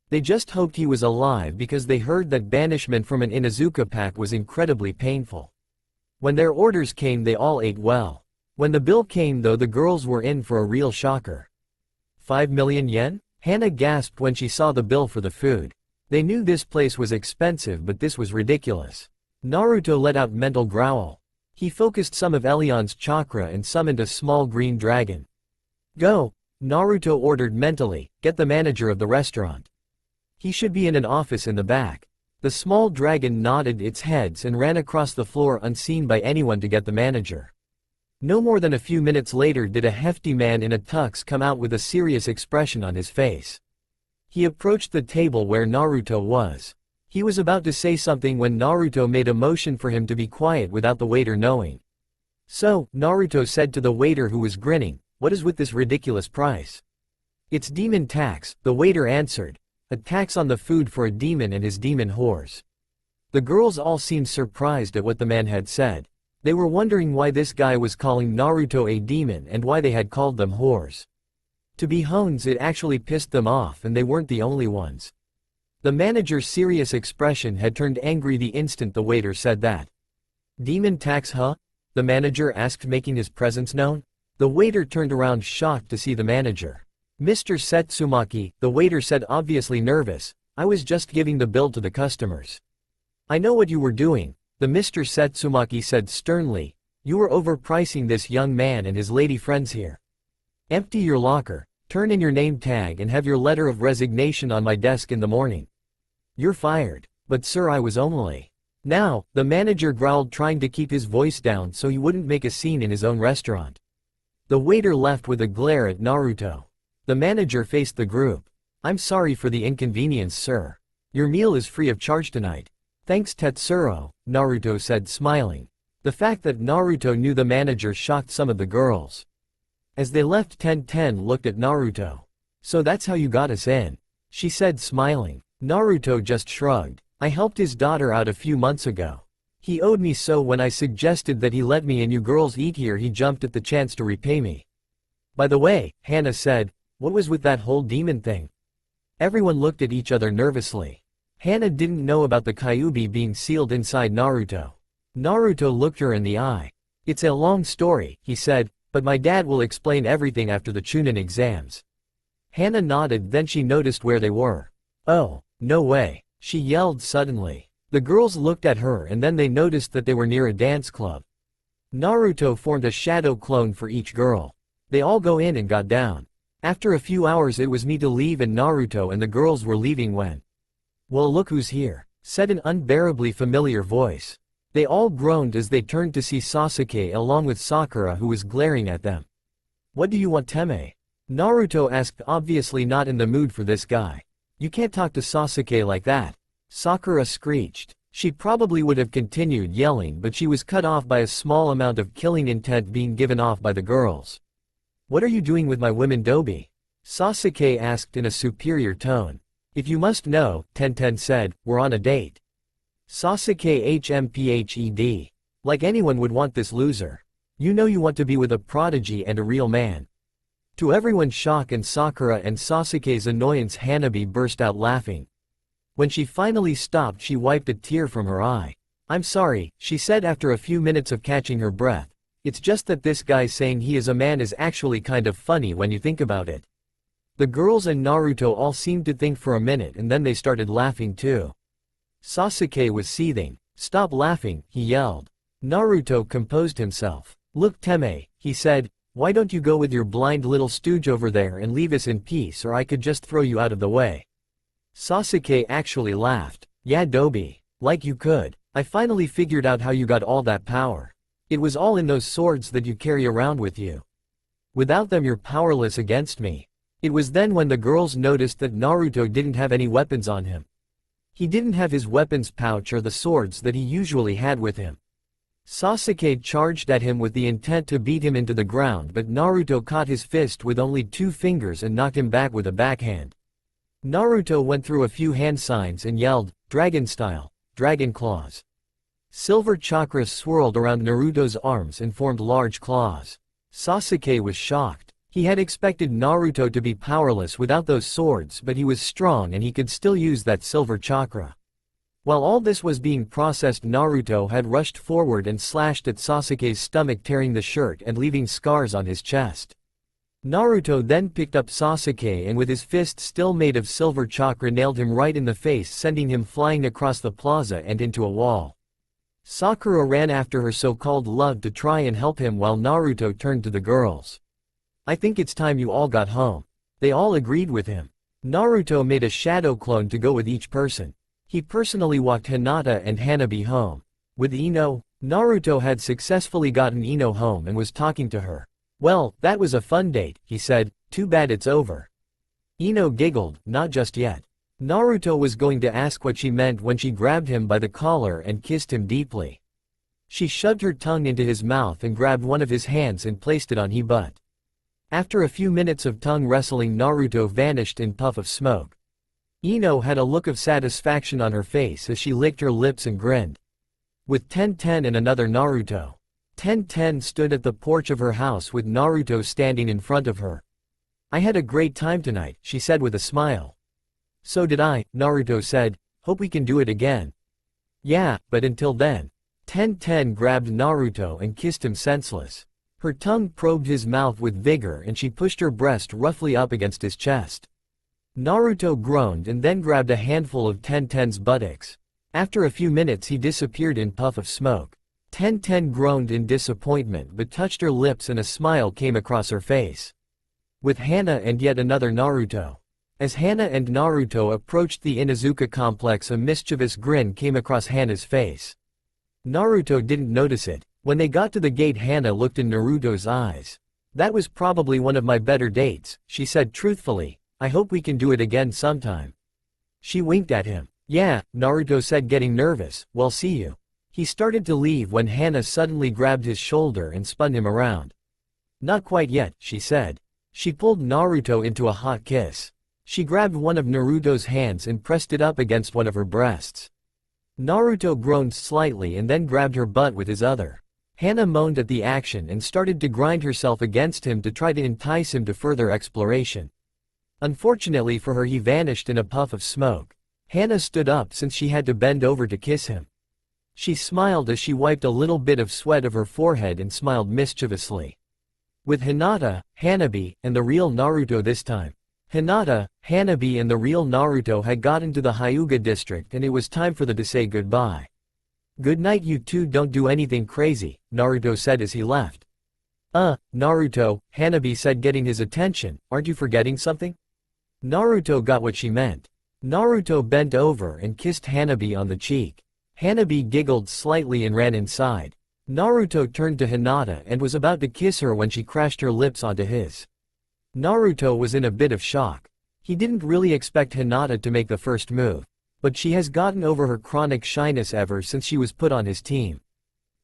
They just hoped he was alive because they heard that banishment from an Inuzuka pack was incredibly painful. When their orders came they all ate well. When the bill came though the girls were in for a real shocker. 5 million yen? Hana gasped when she saw the bill for the food. They knew this place was expensive but this was ridiculous. Naruto let out mental growl. He focused some of Elion's chakra and summoned a small green dragon. "Go," Naruto ordered mentally, "get the manager of the restaurant. He should be in an office in the back." The small dragon nodded its heads and ran across the floor unseen by anyone to get the manager. No more than a few minutes later did a hefty man in a tux come out with a serious expression on his face. He approached the table where Naruto was. He was about to say something when Naruto made a motion for him to be quiet without the waiter knowing. "So," Naruto said to the waiter who was grinning, "what is with this ridiculous price?" "It's demon tax," the waiter answered. "A tax on the food for a demon and his demon whores." The girls all seemed surprised at what the man had said. They were wondering why this guy was calling Naruto a demon and why they had called them whores. To be Hones, it actually pissed them off and they weren't the only ones. The manager's serious expression had turned angry the instant the waiter said that. "Demon tax, huh?" the manager asked, making his presence known. The waiter turned around shocked to see the manager. "Mr. Setsumaki," the waiter said, obviously nervous, "I was just giving the bill to the customers." "I know what you were doing," the Mr. Setsumaki said sternly. "You were overpricing this young man and his lady friends here. Empty your locker, turn in your name tag and have your letter of resignation on my desk in the morning. You're fired." "But sir, I was only..." "Now," the manager growled, trying to keep his voice down so he wouldn't make a scene in his own restaurant. The waiter left with a glare at Naruto. The manager faced the group. "I'm sorry for the inconvenience, sir. Your meal is free of charge tonight." "Thanks, Tetsuro," Naruto said, smiling. The fact that Naruto knew the manager shocked some of the girls. As they left, Ten looked at Naruto. "So that's how you got us in," she said, smiling. Naruto just shrugged. "I helped his daughter out a few months ago. He owed me, so when I suggested that he let me and you girls eat here he jumped at the chance to repay me." "By the way," Hana said, "what was with that whole demon thing?" Everyone looked at each other nervously. Hana didn't know about the Kyuubi being sealed inside Naruto. Naruto looked her in the eye. "It's a long story," he said, But my dad will explain everything after the Chunin exams. Hana nodded, then she noticed where they were. Oh, no way, she yelled suddenly. The girls looked at her and then they noticed that they were near a dance club. Naruto formed a shadow clone for each girl. They all go in and got down. After a few hours it was me to leave and Naruto and the girls were leaving when. Well, look who's here, said an unbearably familiar voice. They all groaned as they turned to see Sasuke along with Sakura, who was glaring at them. What do you want, Teme? Naruto asked, obviously not in the mood for this guy. You can't talk to Sasuke like that. Sakura screeched. She probably would have continued yelling, but she was cut off by a small amount of killing intent being given off by the girls. What are you doing with my women, Dobi? Sasuke asked in a superior tone. If you must know, Tenten said, we're on a date. Sasuke hmphed. Like anyone would want this loser. You know you want to be with a prodigy and a real man. To everyone's shock and Sakura and Sasuke's annoyance, Hanabi burst out laughing. When she finally stopped, she wiped a tear from her eye. I'm sorry, she said after a few minutes of catching her breath. It's just that this guy saying he is a man is actually kind of funny when you think about it. The girls and Naruto all seemed to think for a minute and then they started laughing too. Sasuke was seething. Stop laughing, he yelled. Naruto composed himself. Look, Teme, he said, why don't you go with your blind little stooge over there and leave us in peace, or I could just throw you out of the way. Sasuke actually laughed. Yeah, Dobi. Like you could. I finally figured out how you got all that power. It was all in those swords that you carry around with you. Without them you're powerless against me. It was then when the girls noticed that Naruto didn't have any weapons on him. He didn't have his weapons pouch or the swords that he usually had with him. Sasuke charged at him with the intent to beat him into the ground, but Naruto caught his fist with only 2 fingers and knocked him back with a backhand. Naruto went through a few hand signs and yelled, Dragon style, Dragon claws. Silver chakras swirled around Naruto's arms and formed large claws. Sasuke was shocked. He had expected Naruto to be powerless without those swords, but he was strong and he could still use that silver chakra. While all this was being processed, Naruto had rushed forward and slashed at Sasuke's stomach, tearing the shirt and leaving scars on his chest. Naruto then picked up Sasuke and with his fist still made of silver chakra nailed him right in the face, sending him flying across the plaza and into a wall. Sakura ran after her so-called love to try and help him while Naruto turned to the girls. I think it's time you all got home. They all agreed with him. Naruto made a shadow clone to go with each person. He personally walked Hinata and Hanabi home. With Ino, Naruto had successfully gotten Ino home and was talking to her. Well, that was a fun date, he said, too bad it's over. Ino giggled, not just yet. Naruto was going to ask what she meant when she grabbed him by the collar and kissed him deeply. She shoved her tongue into his mouth and grabbed one of his hands and placed it on his butt. After a few minutes of tongue wrestling, Naruto vanished in a puff of smoke. Ino had a look of satisfaction on her face as she licked her lips and grinned. With Tenten and another Naruto. Tenten stood at the porch of her house with Naruto standing in front of her. I had a great time tonight, she said with a smile. So did I, Naruto said, hope we can do it again. Yeah, but until then. Tenten grabbed Naruto and kissed him senseless. Her tongue probed his mouth with vigor and she pushed her breast roughly up against his chest. Naruto groaned and then grabbed a handful of Tenten's buttocks. After a few minutes he disappeared in a puff of smoke. Tenten groaned in disappointment but touched her lips and a smile came across her face. With Hana and yet another Naruto. As Hana and Naruto approached the Inuzuka complex, a mischievous grin came across Hana's face. Naruto didn't notice it. When they got to the gate, Hana looked in Naruto's eyes. That was probably one of my better dates, she said truthfully. I hope we can do it again sometime. She winked at him. Yeah, Naruto said, getting nervous. Well, see you. He started to leave when Hana suddenly grabbed his shoulder and spun him around. Not quite yet, she said. She pulled Naruto into a hot kiss. She grabbed one of Naruto's hands and pressed it up against one of her breasts. Naruto groaned slightly and then grabbed her butt with his other. Hana moaned at the action and started to grind herself against him to try to entice him to further exploration. Unfortunately for her, he vanished in a puff of smoke. Hana stood up since she had to bend over to kiss him. She smiled as she wiped a little bit of sweat of her forehead and smiled mischievously. With Hinata, Hanabi, and the real Naruto this time. Hinata, Hanabi and the real Naruto had gotten to the Hyuga district and it was time for them to say goodbye. "Good night, you two, don't do anything crazy," Naruto said as he left. Naruto," Hanabi said, getting his attention, "aren't you forgetting something?" Naruto got what she meant. Naruto bent over and kissed Hanabi on the cheek. Hanabi giggled slightly and ran inside. Naruto turned to Hinata and was about to kiss her when she crashed her lips onto his. Naruto was in a bit of shock. He didn't really expect Hinata to make the first move, but she has gotten over her chronic shyness ever since she was put on his team.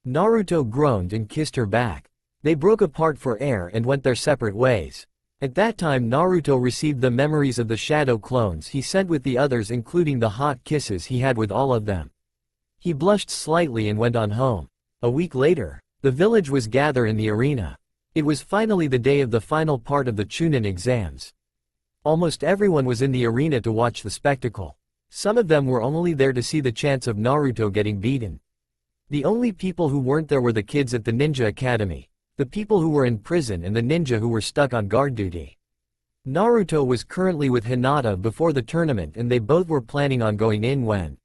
Naruto groaned and kissed her back. They broke apart for air and went their separate ways. At that time Naruto received the memories of the shadow clones he sent with the others, including the hot kisses he had with all of them. He blushed slightly and went on home. A week later, the village was gathered in the arena. It was finally the day of the final part of the Chunin exams. Almost everyone was in the arena to watch the spectacle. Some of them were only there to see the chance of Naruto getting beaten. The only people who weren't there were the kids at the ninja academy, the people who were in prison and the ninja who were stuck on guard duty. Naruto was currently with Hinata before the tournament and they both were planning on going in when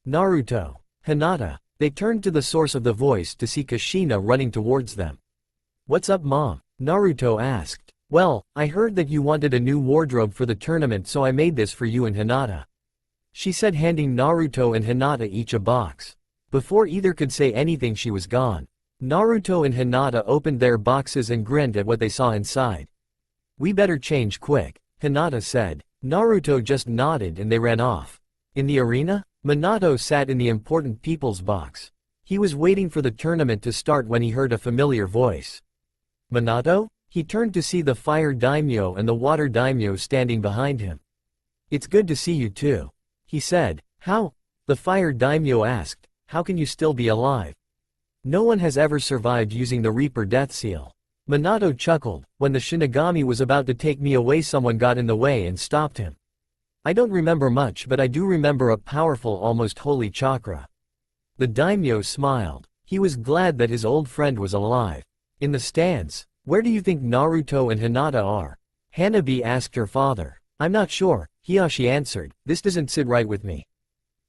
Naruto, Hinata, they turned to the source of the voice to see Kushina running towards them. "What's up, Mom?" Naruto asked. "Well, I heard that you wanted a new wardrobe for the tournament, so I made this for you and Hinata," she said, handing Naruto and Hinata each a box. Before either could say anything she was gone. Naruto and Hinata opened their boxes and grinned at what they saw inside. "We better change quick," Hinata said. Naruto just nodded and they ran off. In the arena, Minato sat in the important people's box. He was waiting for the tournament to start when he heard a familiar voice. "Minato?" He turned to see the fire daimyo and the water daimyo standing behind him. "It's good to see you too," he said. "How?" the fire daimyo asked. "How can you still be alive? No one has ever survived using the Reaper Death Seal." Minato chuckled. "When the Shinigami was about to take me away, someone got in the way and stopped him. I don't remember much, but I do remember a powerful, almost holy chakra." The daimyo smiled. He was glad that his old friend was alive. In the stands, "Where do you think Naruto and Hinata are?" Hanabi asked her father. "I'm not sure," Hiyashi answered. "This doesn't sit right with me.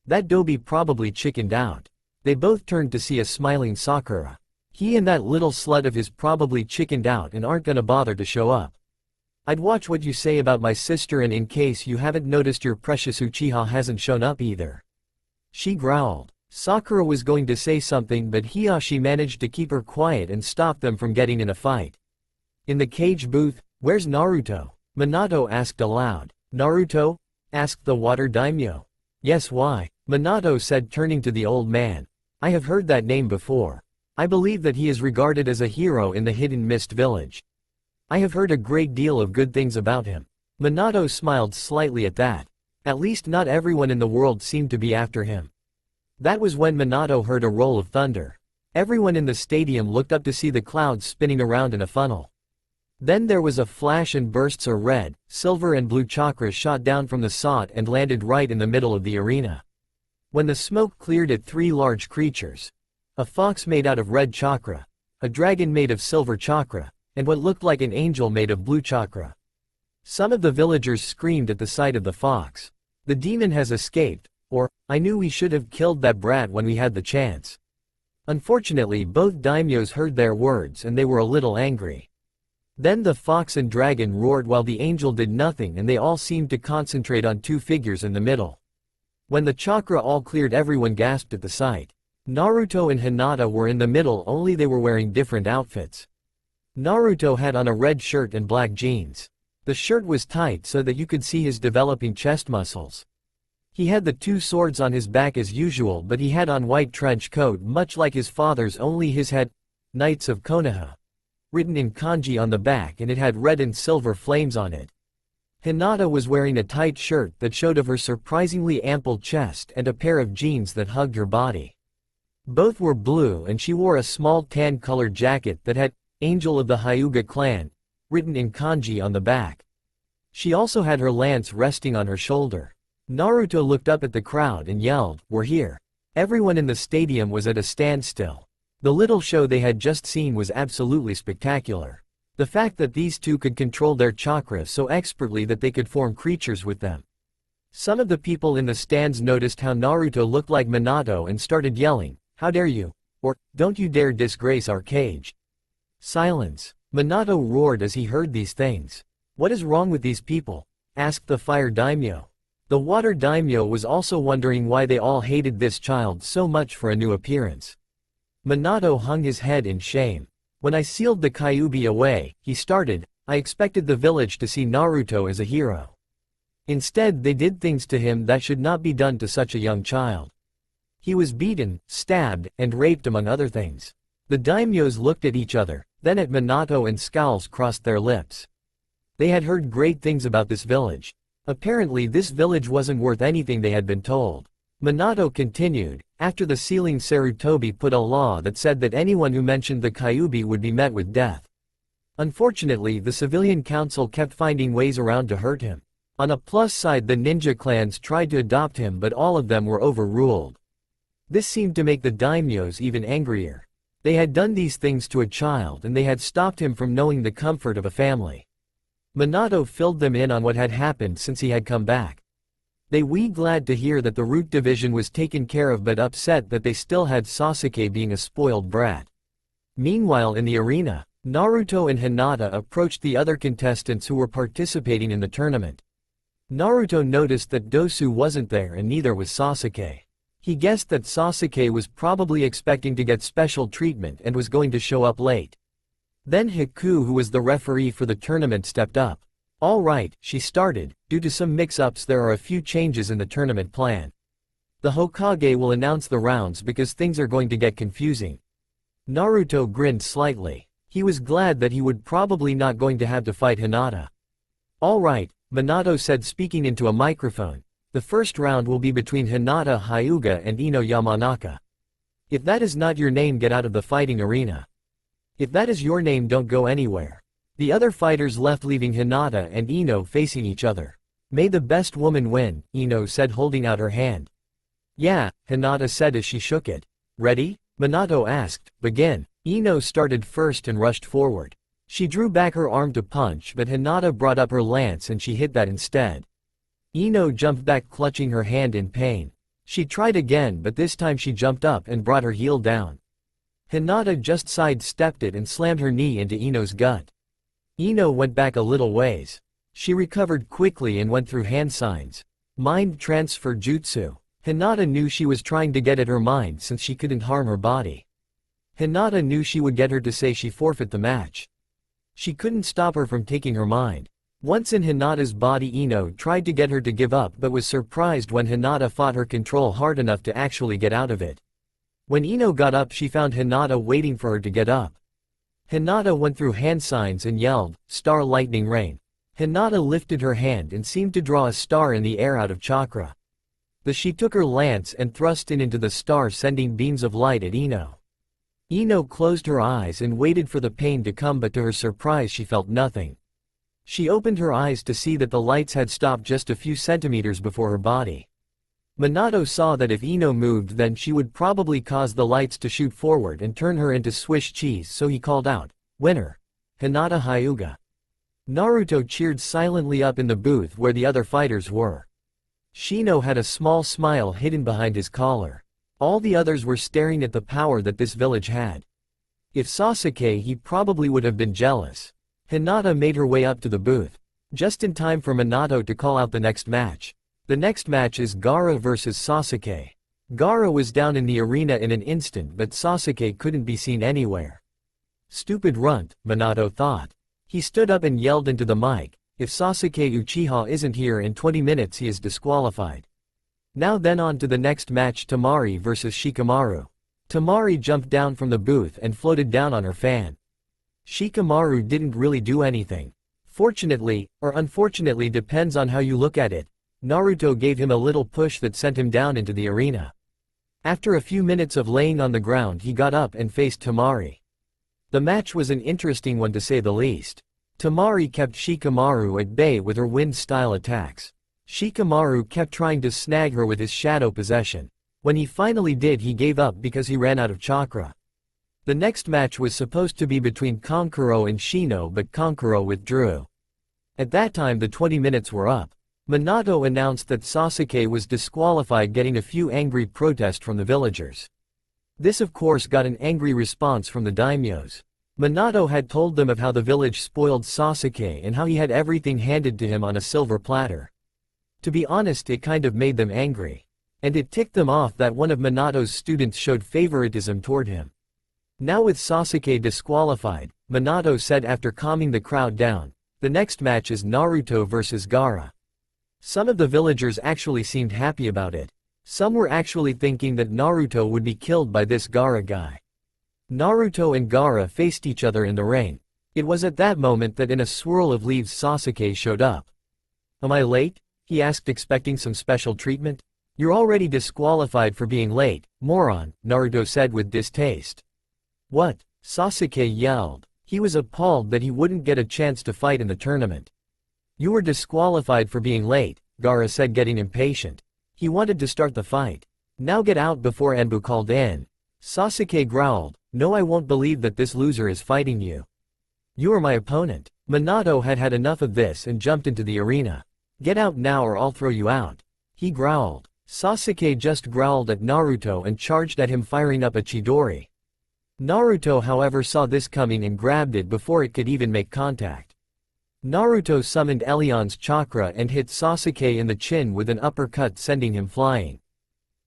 That Dobi probably chickened out." They both turned to see a smiling Sakura. "He and that little slut of his probably chickened out and aren't gonna bother to show up. I'd watch what you say about my sister, and in case you haven't noticed, your precious Uchiha hasn't shown up either," she growled. Sakura was going to say something, but Hiyashi managed to keep her quiet and stop them from getting in a fight. In the cage booth, "Where's Naruto?" Minato asked aloud. "Naruto?" asked the water daimyo. "Yes, why?" Minato said, turning to the old man. "I have heard that name before. I believe that he is regarded as a hero in the Hidden Mist village. I have heard a great deal of good things about him." Minato smiled slightly at that. At least not everyone in the world seemed to be after him. That was when Minato heard a roll of thunder. Everyone in the stadium looked up to see the clouds spinning around in a funnel. Then there was a flash and bursts of red, silver and blue chakras shot down from the sod and landed right in the middle of the arena. When the smoke cleared it, 3 large creatures. A fox made out of red chakra, a dragon made of silver chakra, and what looked like an angel made of blue chakra. Some of the villagers screamed at the sight of the fox. "The demon has escaped," or, "I knew we should have killed that brat when we had the chance." Unfortunately, both daimyos heard their words and they were a little angry. Then the fox and dragon roared while the angel did nothing, and they all seemed to concentrate on 2 figures in the middle. When the chakra all cleared, everyone gasped at the sight. Naruto and Hinata were in the middle, only they were wearing different outfits. Naruto had on a red shirt and black jeans. The shirt was tight so that you could see his developing chest muscles. He had the 2 swords on his back as usual, but he had on white trench coat much like his father's, only his had Knights of Konoha written in kanji on the back, and it had red and silver flames on it. Hinata was wearing a tight shirt that showed of her surprisingly ample chest and a pair of jeans that hugged her body. Both were blue, and she wore a small tan-colored jacket that had Angel of the Hyuga clan written in kanji on the back. She also had her lance resting on her shoulder. Naruto looked up at the crowd and yelled, "We're here." Everyone in the stadium was at a standstill. The little show they had just seen was absolutely spectacular. The fact that these two could control their chakra so expertly that they could form creatures with them. Some of the people in the stands noticed how Naruto looked like Minato and started yelling, "How dare you?" or, "Don't you dare disgrace our cage." Silence. Minato roared as he heard these things. "What is wrong with these people?" asked the fire daimyo. The water daimyo was also wondering why they all hated this child so much for a new appearance. Minato hung his head in shame. "When I sealed the Kyuubi away," he started, "I expected the village to see Naruto as a hero. Instead they did things to him that should not be done to such a young child. He was beaten, stabbed, and raped among other things." The daimyos looked at each other, then at Minato, and scowls crossed their lips. They had heard great things about this village. Apparently this village wasn't worth anything they had been told. Minato continued, "After the sealing, Sarutobi put a law that said that anyone who mentioned the Kyuubi would be met with death. Unfortunately, the civilian council kept finding ways around to hurt him. On a plus side, the ninja clans tried to adopt him, but all of them were overruled. This seemed to make the daimyos even angrier. They had done these things to a child and they had stopped him from knowing the comfort of a family." Minato filled them in on what had happened since he had come back. They were glad to hear that the root division was taken care of, but upset that they still had Sasuke being a spoiled brat. Meanwhile in the arena, Naruto and Hinata approached the other contestants who were participating in the tournament. Naruto noticed that Dosu wasn't there and neither was Sasuke. He guessed that Sasuke was probably expecting to get special treatment and was going to show up late. Then Haku, who was the referee for the tournament, stepped up. "All right," she started, "due to some mix-ups there are a few changes in the tournament plan. The Hokage will announce the rounds because things are going to get confusing." Naruto grinned slightly. He was glad that he would probably not going to have to fight Hinata. "All right," Minato said, speaking into a microphone. "The first round will be between Hinata Hyuga and Ino Yamanaka. If that is not your name, get out of the fighting arena. If that is your name, don't go anywhere." The other fighters left, leaving Hinata and Ino facing each other. "May the best woman win," Ino said, holding out her hand. "Yeah," Hinata said as she shook it. "Ready?" Minato asked. "Begin." Ino started first and rushed forward. She drew back her arm to punch, but Hinata brought up her lance and she hit that instead. Ino jumped back, clutching her hand in pain. She tried again, but this time she jumped up and brought her heel down. Hinata just sidestepped it and slammed her knee into Ino's gut. Ino went back a little ways. She recovered quickly and went through hand signs. Mind transfer jutsu. Hinata knew she was trying to get at her mind since she couldn't harm her body. Hinata knew she would get her to say she forfeit the match. She couldn't stop her from taking her mind. Once in Hinata's body, Ino tried to get her to give up but was surprised when Hinata fought her control hard enough to actually get out of it. When Ino got up, she found Hinata waiting for her to get up. Hinata went through hand signs and yelled, "Star Lightning Rain." Hinata lifted her hand and seemed to draw a star in the air out of chakra. She took her lance and thrust it into the star, sending beams of light at Ino. Ino closed her eyes and waited for the pain to come, but to her surprise she felt nothing. She opened her eyes to see that the lights had stopped just a few centimeters before her body. Minato saw that if Ino moved, then she would probably cause the lights to shoot forward and turn her into Swiss cheese, so he called out, "Winner! Hinata Hyuga." Naruto cheered silently up in the booth where the other fighters were. Shino had a small smile hidden behind his collar. All the others were staring at the power that this village had. If Sasuke, he probably would have been jealous. Hinata made her way up to the booth, just in time for Minato to call out the next match. The next match is Gaara versus Sasuke. Gaara was down in the arena in an instant, but Sasuke couldn't be seen anywhere. Stupid runt, Minato thought. He stood up and yelled into the mic, "If Sasuke Uchiha isn't here in 20 minutes, he is disqualified." Now then, on to the next match, Temari versus Shikamaru. Temari jumped down from the booth and floated down on her fan. Shikamaru didn't really do anything. Fortunately, or unfortunately, depends on how you look at it, Naruto gave him a little push that sent him down into the arena. After a few minutes of laying on the ground, he got up and faced Temari. The match was an interesting one to say the least. Temari kept Shikamaru at bay with her wind-style attacks. Shikamaru kept trying to snag her with his shadow possession. When he finally did, he gave up because he ran out of chakra. The next match was supposed to be between Kankuro and Shino, but Kankuro withdrew. At that time the 20 minutes were up. Minato announced that Sasuke was disqualified, getting a few angry protests from the villagers. This of course got an angry response from the daimyos. Minato had told them of how the village spoiled Sasuke and how he had everything handed to him on a silver platter. To be honest, it kind of made them angry. And it ticked them off that one of Minato's students showed favoritism toward him. Now with Sasuke disqualified, Minato said after calming the crowd down, the next match is Naruto vs Gaara. Some of the villagers actually seemed happy about it. Some were actually thinking that Naruto would be killed by this Gaara guy. Naruto and Gaara faced each other in the ring. It was at that moment that in a swirl of leaves Sasuke showed up. "Am I late?" he asked, expecting some special treatment. "You're already disqualified for being late, moron," Naruto said with distaste. "What?" Sasuke yelled. He was appalled that he wouldn't get a chance to fight in the tournament. "You were disqualified for being late," Gaara said, getting impatient. He wanted to start the fight. "Now get out before Anbu called in." Sasuke growled, "No, I won't believe that this loser is fighting you. You are my opponent." Minato had had enough of this and jumped into the arena. "Get out now or I'll throw you out," he growled. Sasuke just growled at Naruto and charged at him, firing up a Chidori. Naruto however saw this coming and grabbed it before it could even make contact. Naruto summoned Elion's chakra and hit Sasuke in the chin with an uppercut, sending him flying.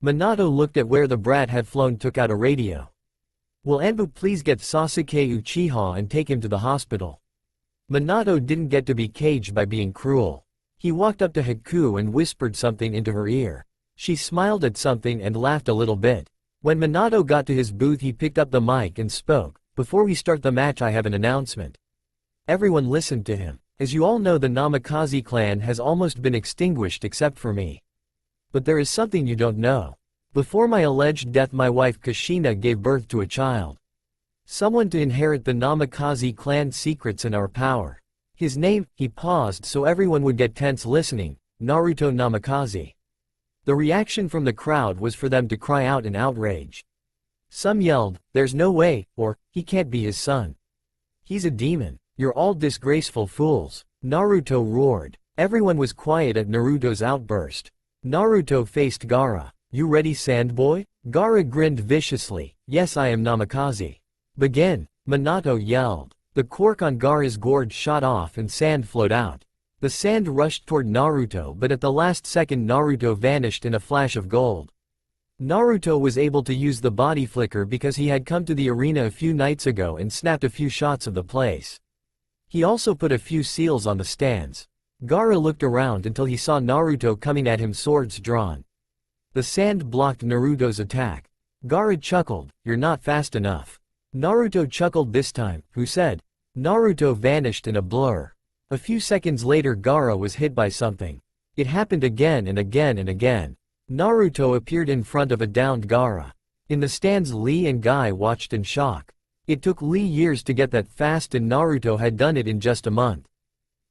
Minato looked at where the brat had flown, took out a radio. "Will Anbu please get Sasuke Uchiha and take him to the hospital?" Minato didn't get to be caged by being cruel. He walked up to Haku and whispered something into her ear. She smiled at something and laughed a little bit. When Minato got to his booth, he picked up the mic and spoke. "Before we start the match, I have an announcement." Everyone listened to him. "As you all know, the Namikaze clan has almost been extinguished except for me. But there is something you don't know. Before my alleged death, my wife Kushina gave birth to a child. Someone to inherit the Namikaze clan secrets and our power. His name," he paused so everyone would get tense listening, "Naruto Namikaze." The reaction from the crowd was for them to cry out in outrage. Some yelled, "There's no way," or, "He can't be his son. He's a demon. You're all disgraceful fools," Naruto roared. Everyone was quiet at Naruto's outburst. Naruto faced Gaara. "You ready, Sandboy?" Gaara grinned viciously. "Yes, I am Namikaze." "Begin," Minato yelled. The cork on Gaara's gourd shot off and sand flowed out. The sand rushed toward Naruto, but at the last second Naruto vanished in a flash of gold. Naruto was able to use the body flicker because he had come to the arena a few nights ago and snapped a few shots of the place. He also put a few seals on the stands. Gaara looked around until he saw Naruto coming at him, swords drawn. The sand blocked Naruto's attack. Gaara chuckled, "You're not fast enough." Naruto chuckled this time, who said. Naruto vanished in a blur. A few seconds later Gaara was hit by something. It happened again and again and again. Naruto appeared in front of a downed Gaara. In the stands Lee and Guy watched in shock. It took Lee years to get that fast and Naruto had done it in just a month.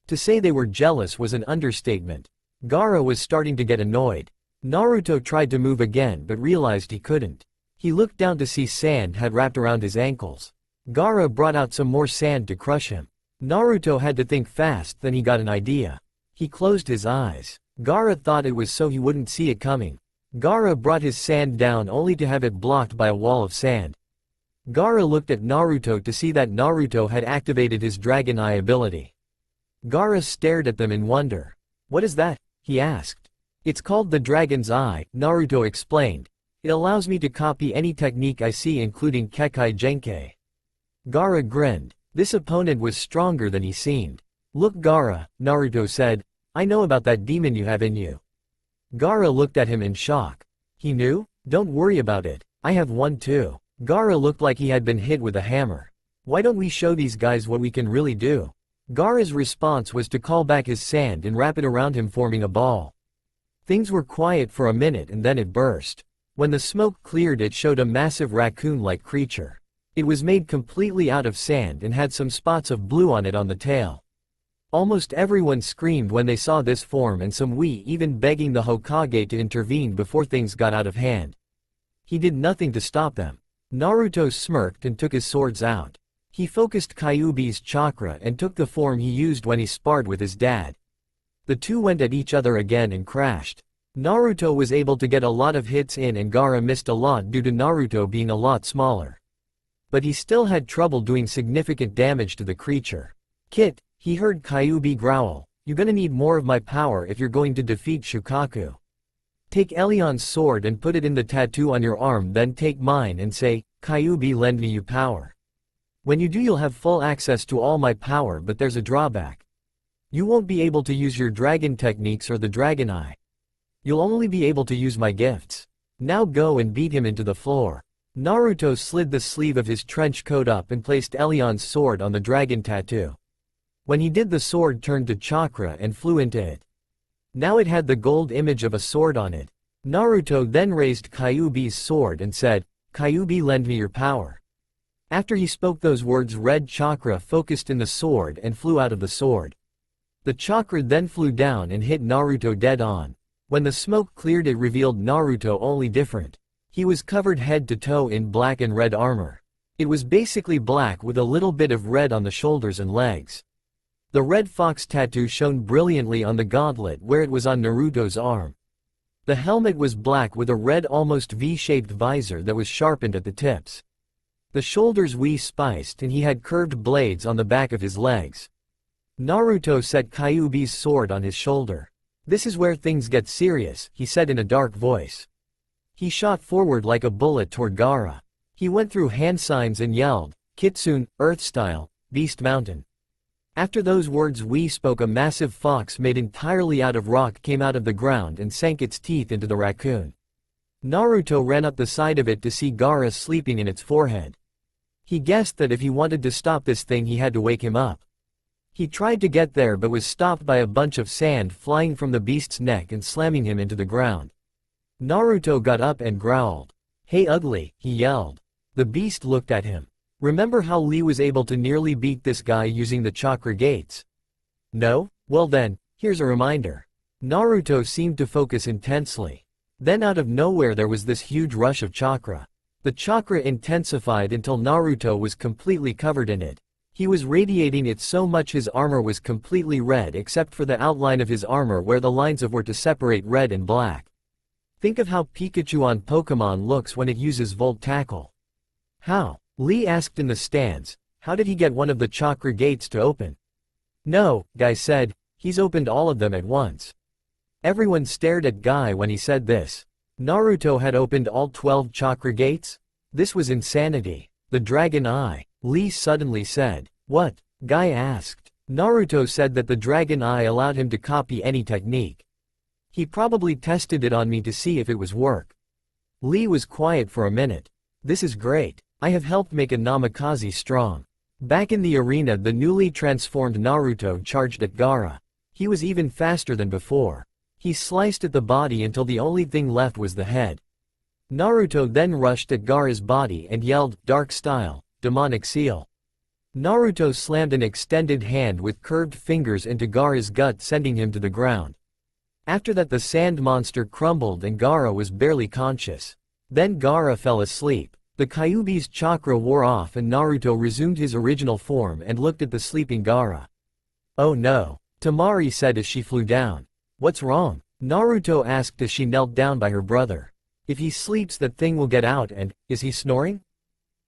To say they were jealous was an understatement. Gaara was starting to get annoyed. Naruto tried to move again but realized he couldn't. He looked down to see sand had wrapped around his ankles. Gaara brought out some more sand to crush him. Naruto had to think fast, then he got an idea. He closed his eyes. Gaara thought it was so he wouldn't see it coming. Gaara brought his sand down only to have it blocked by a wall of sand. Gaara looked at Naruto to see that Naruto had activated his Dragon Eye ability. Gaara stared at them in wonder. "What is that?" he asked. "It's called the Dragon's Eye," Naruto explained. "It allows me to copy any technique I see, including Kekkei Genkai." Gaara grinned. This opponent was stronger than he seemed. "Look, Gaara," Naruto said, "I know about that demon you have in you." Gaara looked at him in shock. He knew? "Don't worry about it. I have one too." Gaara looked like he had been hit with a hammer. "Why don't we show these guys what we can really do?" Gaara's response was to call back his sand and wrap it around him, forming a ball. Things were quiet for a minute and then it burst. When the smoke cleared, it showed a massive raccoon-like creature. It was made completely out of sand and had some spots of blue on it on the tail. Almost everyone screamed when they saw this form, and some even begging the Hokage to intervene before things got out of hand. He did nothing to stop them. Naruto smirked and took his swords out. He focused Kyuubi's chakra and took the form he used when he sparred with his dad. The two went at each other again and crashed. Naruto was able to get a lot of hits in and Gaara missed a lot due to Naruto being a lot smaller. But he still had trouble doing significant damage to the creature. "Kit," he heard Kyuubi growl, "you're gonna need more of my power if you're going to defeat Shukaku. Take Elion's sword and put it in the tattoo on your arm, then take mine and say, 'Kyuubi, lend me your power.' When you do, you'll have full access to all my power, but there's a drawback. You won't be able to use your dragon techniques or the dragon eye. You'll only be able to use my gifts. Now go and beat him into the floor." Naruto slid the sleeve of his trench coat up and placed Elion's sword on the dragon tattoo. When he did, the sword turned to chakra and flew into it. Now it had the gold image of a sword on it. Naruto then raised Kyuubi's sword and said, "Kyuubi, lend me your power." After he spoke those words, red chakra focused in the sword and flew out of the sword. The chakra then flew down and hit Naruto dead on. When the smoke cleared, it revealed Naruto only different. He was covered head to toe in black and red armor. It was basically black with a little bit of red on the shoulders and legs. The red fox tattoo shone brilliantly on the gauntlet where it was on Naruto's arm. The helmet was black with a red almost V-shaped visor that was sharpened at the tips. The shoulders were spiced and he had curved blades on the back of his legs. Naruto set Kyuubi's sword on his shoulder. "This is where things get serious," he said in a dark voice. He shot forward like a bullet toward Gaara. He went through hand signs and yelled, "Kitsune, Earth Style, Beast Mountain." After those words we spoke, a massive fox made entirely out of rock came out of the ground and sank its teeth into the raccoon. Naruto ran up the side of it to see Gaara sleeping in its forehead. He guessed that if he wanted to stop this thing he had to wake him up. He tried to get there but was stopped by a bunch of sand flying from the beast's neck and slamming him into the ground. Naruto got up and growled. "Hey ugly," he yelled. The beast looked at him. "Remember how Lee was able to nearly beat this guy using the chakra gates? No? Well then, here's a reminder." Naruto seemed to focus intensely. Then out of nowhere there was this huge rush of chakra. The chakra intensified until Naruto was completely covered in it. He was radiating it so much his armor was completely red except for the outline of his armor where the lines were to separate red and black. Think of how Pikachu on Pokemon looks when it uses Volt Tackle. "How?" Lee asked in the stands. "How did he get one of the chakra gates to open?" "No," Guy said, "he's opened all of them at once." Everyone stared at Guy when he said this. Naruto had opened all 12 chakra gates? This was insanity. "The Dragon Eye," Lee suddenly said. "What?" Guy asked. Naruto said that the Dragon Eye allowed him to copy any technique. "He probably tested it on me to see if it was work." Lee was quiet for a minute. "This is great. I have helped make a Namikaze strong." Back in the arena, the newly transformed Naruto charged at Gaara. He was even faster than before. He sliced at the body until the only thing left was the head. Naruto then rushed at Gaara's body and yelled, "Dark Style, Demonic Seal." Naruto slammed an extended hand with curved fingers into Gaara's gut, sending him to the ground. After that the sand monster crumbled and Gaara was barely conscious. Then Gaara fell asleep. The Kyuubi's chakra wore off and Naruto resumed his original form and looked at the sleeping Gaara. "Oh no," Temari said as she flew down. "What's wrong?" Naruto asked as she knelt down by her brother. "If he sleeps, that thing will get out, and, is he snoring?"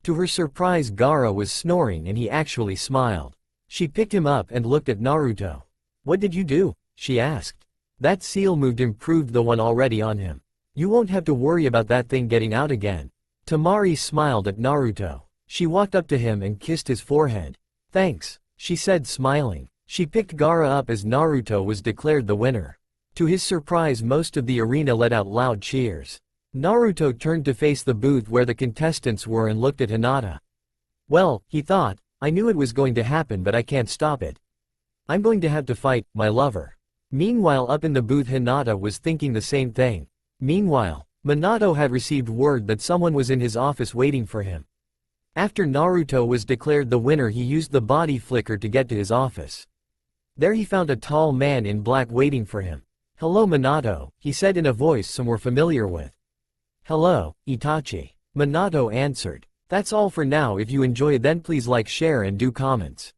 To her surprise, Gaara was snoring and he actually smiled. She picked him up and looked at Naruto. "What did you do?" she asked. "That seal moved, improved the one already on him. You won't have to worry about that thing getting out again." Temari smiled at Naruto. She walked up to him and kissed his forehead. "Thanks," she said, smiling. She picked Gaara up as Naruto was declared the winner. To his surprise, most of the arena let out loud cheers. Naruto turned to face the booth where the contestants were and looked at Hinata. "Well," he thought, "I knew it was going to happen, but I can't stop it. I'm going to have to fight my lover." Meanwhile, up in the booth, Hinata was thinking the same thing. Meanwhile, Minato had received word that someone was in his office waiting for him. After Naruto was declared the winner, he used the body flicker to get to his office. There he found a tall man in black waiting for him. "Hello Minato," he said in a voice some were familiar with. "Hello, Itachi," Minato answered. That's all for now. If you enjoy then please like, share and do comments.